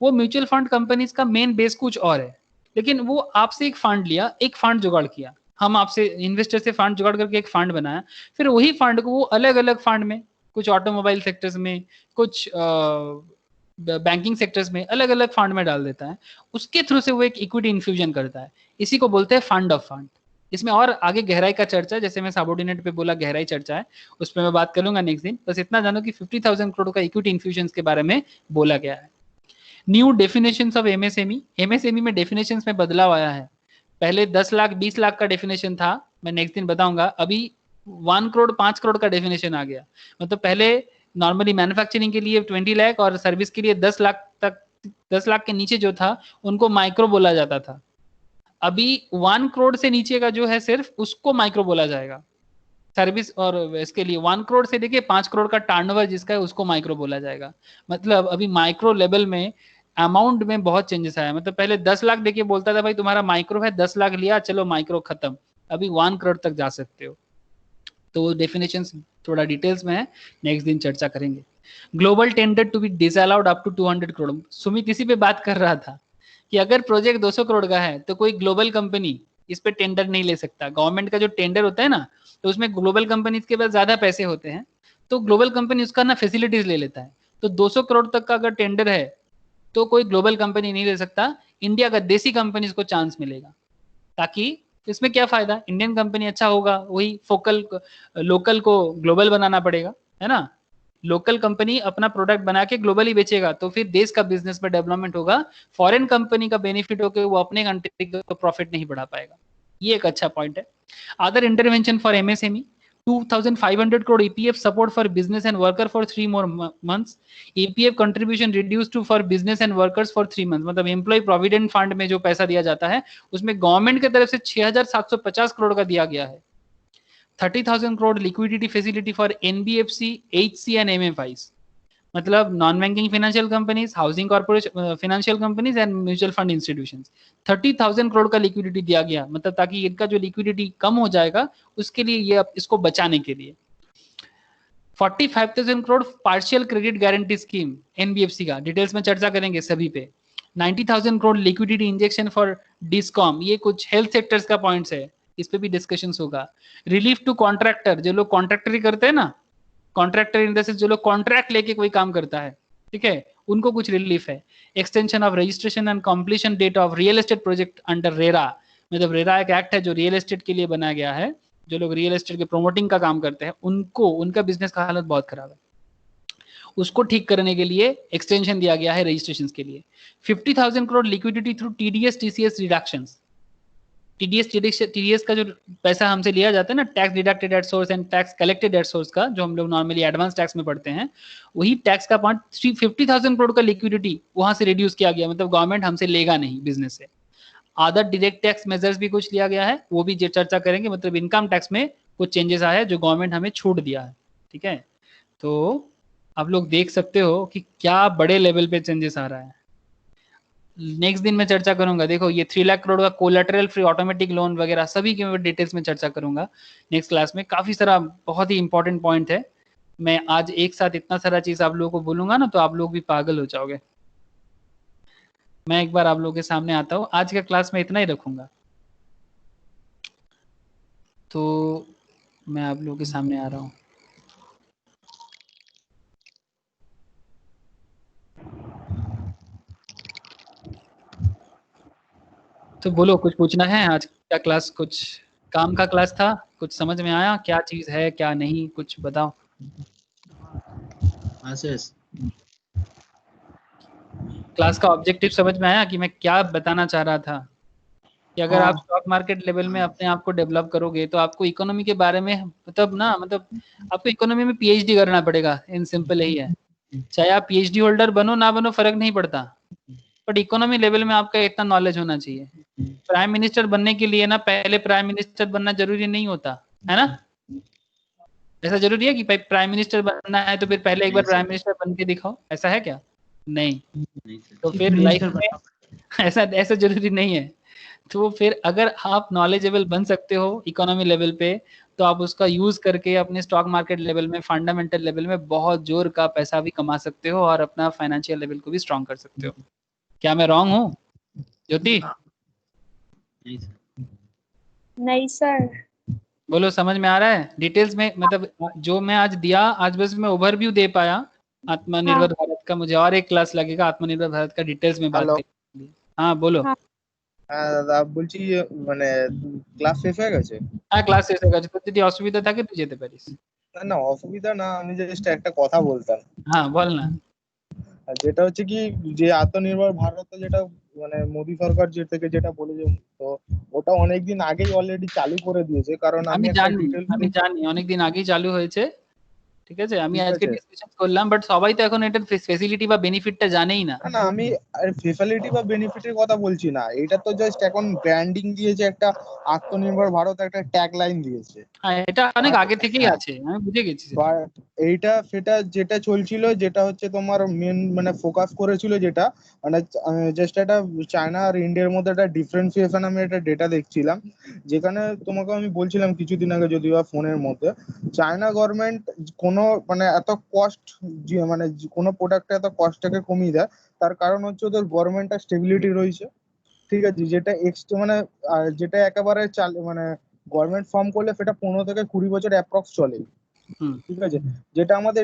वो म्यूचुअल फंड कंपनीज का मेन बेस कुछ और है, लेकिन वो आपसे एक फंड लिया, एक फंड जुगाड़ किया, हम आपसे इन्वेस्टर से फंड जुगाड़ करके एक फंड बनाया, फिर वही फंड को वो अलग अलग फंड में, कुछ ऑटोमोबाइल सेक्टर्स में, कुछ बैंकिंग सेक्टर्स में, अलग अलग फंड में डाल देता है। उसके थ्रू से वो एक इक्विटी इन्फ्यूजन करता है, इसी को बोलते हैं फंड ऑफ फंड। इसमें और आगे गहराई का चर्चा, जैसे मैं सबऑर्डिनेट पे बोला गहराई चर्चा है, उस पर मैं बात करूंगा नेक्स्ट दिन। बस इतना जानो कि 50,000 करोड़ का इक्विटी इन्फ्यूजन के बारे में बोला गया है। New definitions of MSME। MSME में डेफिनेशंस में बदलाव आया है। पहले 10 लाख 20 लाख का डेफिनेशन था, मैं नेक्स्ट दिन बताऊंगा। अभी 1 करोड़ 5 करोड़ का डेफिनेशन आ गया। मतलब पहले नॉर्मली मैन्युफैक्चरिंग के लिए 20 लाख और सर्विस के लिए 10 लाख तक, 10 लाख के नीचे जो था उनको माइक्रो बोला जाता था। अभी 1 करोड़ से नीचे का जो है सिर्फ उसको माइक्रो बोला जाएगा सर्विस, और इसके लिए 1 करोड़ से लेके 5 करोड़ का टर्नओवर जिसका है उसको माइक्रो बोला जाएगा। मतलब अभी माइक्रो लेवल में अमाउंट में बहुत चेंजेस आया। मतलब पहले 10 लाख देके बोलता था भाई तुम्हारा माइक्रो है, 10 लाख लिया चलो माइक्रो खत्म। अभी 1 करोड़ तक जा सकते हो। तो वो डेफिनेशंस थोड़ा डिटेल्स में है, नेक्स्ट दिन चर्चा करेंगे। Global tender to be disallowed up to 200 crore. Sumit इसी पे बात कर रहा था कि अगर प्रोजेक्ट 200 करोड़ का है तो कोई ग्लोबल कंपनी इस पे टेंडर नहीं ले सकता। गवर्नमेंट का जो टेंडर होता है ना, तो उसमें ग्लोबल कंपनीज के पास ज्यादा पैसे होते हैं, तो ग्लोबल कंपनी उसका ना फैसिलिटीज ले लेता है। तो 200 करोड़ तक का अगर टेंडर है तो कोई ग्लोबल कंपनी नहीं ले सकता, इंडिया का देसी कंपनीज को चांस मिलेगा। ताकि इसमें क्या फायदा, इंडियन कंपनी अच्छा होगा, वही फोकल लोकल को ग्लोबल बनाना पड़ेगा, है ना। लोकल कंपनी अपना प्रोडक्ट बना के ग्लोबली बेचेगा तो फिर देश का बिजनेस में डेवलपमेंट होगा। फॉरेन कंपनी का बेनिफिट होकर वो अपने कंट्री का प्रॉफिट नहीं बढ़ा पाएगा। ये एक अच्छा पॉइंट है। Other intervention for MSME, 2,500 crore EPF support for business and worker for 3 more months. EPF contribution reduced to for business and workers for 3 months. मतलब एम्प्लॉय प्रोविडेंट फंड में जो पैसा दिया जाता है उसमें गवर्नमेंट की तरफ से 6,750 करोड़ का दिया गया है. 30,000 crore liquidity facility for NBFC, HC and MFIs. मतलब non banking financial companies, housing corporation financial companies and mutual fund institutions. 30,000 crore का लिक्विडिटी दिया गया, मतलब ताकि इनका जो लिक्विडिटी कम हो जाएगा उसके लिए, ये इसको बचाने के लिए. 45,000 crore partial credit guarantee scheme NBFC का, डिटेल्स में चर्चा करेंगे सभी पे. 90,000 crore liquidity injection for discom, ये कुछ हेल्थ सेक्टर्स का पॉइंट्स है, इस पे भी डिस्कशंस होगा. रिलीफ टू कॉन्ट्रैक्टर, जो लोग कॉन्ट्रैक्टरी करते हैं ना, कॉन्ट्रैक्टर इन द सेंस जो लोग कॉन्ट्रैक्ट लेके कोई काम करता है, ठीक है, उनको कुछ रिलीफ है. Extension of registration and completion date of real estate project under RERA, मतलब रेरा एक एक्ट है जो रियल एस्टेट के लिए बनाया गया है. जो लोग रियल एस्टेट के प्रमोटिंग का काम करते हैं उनको, उनका बिजनेस का हालत बहुत खराब है, उसको ठीक करने के लिए एक्सटेंशन दिया गया है रजिस्ट्रेशन के लिए. 50,000 crore liquidity through TDS TCS reductions. TDS का जो पैसा हमसे लिया जाता है ना, tax deducted at source and tax collected at source का, जो हम लोग नॉर्मली एडवांस टैक्स में पढ़ते हैं, वही टैक्स का पार्ट 50,000 करोड़ का लिक्विडिटी वहां से रिड्यूस किया गया, मतलब गवर्नमेंट हमसे लेगा नहीं बिजनेस से. अदर डायरेक्ट टैक्स मेजर्स भी कुछ लिया गया है, वो भी चर्चा करेंगे. मतलब इनकम टैक्स में कुछ चेंजेस आया है जो गवर्नमेंट हमें छूट दिया है, ठीक है. तो आप लोग देख सकते हो कि क्या बड़े लेवल पे चेंजेस आ रहा है. नेक्स्ट दिन मैं चर्चा करूंगा. देखो ये 3 लाख करोड़ का कोलैटरल फ्री ऑटोमेटिक लोन वगैरह सभी के मैं डिटेल्स में चर्चा करूंगा नेक्स्ट क्लास में. काफी सारा बहुत ही इंपॉर्टेंट पॉइंट है. मैं आज एक साथ इतना सारा चीज आप लोगों को बोलूंगा ना तो आप लोग भी पागल हो जाओगे. मैं एक बार आप लोगों के सामने आता हूँ. आज का क्लास में इतना ही रखूंगा, तो मैं आप लोगों के सामने आ रहा हूँ. तो बोलो, कुछ पूछना है? आज का क्लास कुछ काम का क्लास था, कुछ समझ में आया क्या चीज है क्या नहीं, कुछ बताओ. क्लास का ऑब्जेक्टिव समझ में आया कि मैं क्या बताना चाह रहा था? कि अगर आप स्टॉक मार्केट लेवल में अपने आप को डेवलप करोगे तो आपको इकोनॉमी के बारे में मतलब आपको इकोनॉमी में पीएचडी करना पड़ेगा. इन सिंपल यही है. चाहे आप पीएचडी होल्डर बनो ना बनो फर्क नहीं पड़ता, बट इकोनॉमी लेवल में आपका इतना नॉलेज होना चाहिए. प्राइम मिनिस्टर बनने के लिए ना पहले प्राइम मिनिस्टर बनना जरूरी नहीं होता है ना. ऐसा जरूरी है कि प्राइम मिनिस्टर बनना है तो फिर पहले एक बार प्राइम मिनिस्टर बन के दिखाओ, ऐसा है क्या? नहीं. तो फिर लाइफ में ऐसा जरूरी नहीं है. तो फिर अगर आप नॉलेजेबल बन सकते हो इकोनॉमी लेवल पे तो आप उसका यूज करके अपने स्टॉक मार्केट लेवल में, फंडामेंटल लेवल में बहुत जोर का पैसा भी कमा सकते हो और अपना फाइनेंशियल लेवल को भी स्ट्रॉन्ग कर सकते हो. क्या मैं रॉन्ग हूँ ज्योति? नहीं सर. बोलो, समझ में आ रहा है? डिटेल्स में मतलब जो मैं आज दिया, आज बस मैं ओवरव्यू दे पाया आत्मनिर्भर भारत का. मुझे और एक क्लास लगेगा आत्मनिर्भर भारत का डिटेल्स में बात करेंगे. हाँ बोलो. হ্যাঁ দাদা বলছি মানে ক্লাস শেষ হয়ে গেছে? হ্যাঁ ক্লাস শেষ হয়ে গেছে. তোর যদি অসুবিধা থাকে তুই যেতে পারিস. না না অসুবিধা না, আমি জাস্ট একটা কথা বলতাম. হ্যাঁ বল না. যেটা হচ্ছে কি যে আত্মনির্ভর ভারত যেটা মানে মোদী সরকার যে থেকে যেটা বলেছে, তো ওটা অনেকদিন আগেই অলরেডি চালু করে দিয়েছে. কারণ আমি জানি অনেকদিন আগেই চালু হয়েছে, ঠিক আছে. আমি আজকে ডিসকাশন করলাম, বাট সবাই তো এখন এটার ফ্যাসিলিটি বা বেনিফিটটা জানেই না. না আমি ফ্যাসিলিটি বা বেনিফিটের কথা বলছি না, এটা তো জাস্ট এখন ব্র্যান্ডিং দিয়েছে, একটা আত্মনির্ভর ভারত একটা ট্যাগ লাইন দিয়েছে. হ্যাঁ এটা অনেক আগে থেকেই আছে, আমি বুঝে গেছি. এইটা সেটা যেটা চলছিল, যেটা হচ্ছে তোমার মেন মানে ফোকাস করেছিল, যেটা মানে জাস্ট একটা চায়না আর ইন্ডিয়ার মধ্যে একটা ডিফারেন্সিয়েশন আমি একটা ডেটা দেখছিলাম, যেখানে তোমাকে আমি বলছিলাম কিছুদিন আগে যদিও ফোনের মধ্যে, চায়না গভর্নমেন্ট কোনো মানে এত কস্ট মানে কোনো প্রোডাক্টে এত কস্টটাকে কমিয়ে দেয়, তার কারণ হচ্ছে ওদের গভর্নমেন্টটা স্টেবিলিটি রয়েছে, ঠিক আছে. যেটা মানে যেটা একেবারে মানে গভর্নমেন্ট ফর্ম করলে সেটা 15 থেকে 20 বছর অ্যাপ্রক্স চলে, ঠিক আছে. যেটা আমাদের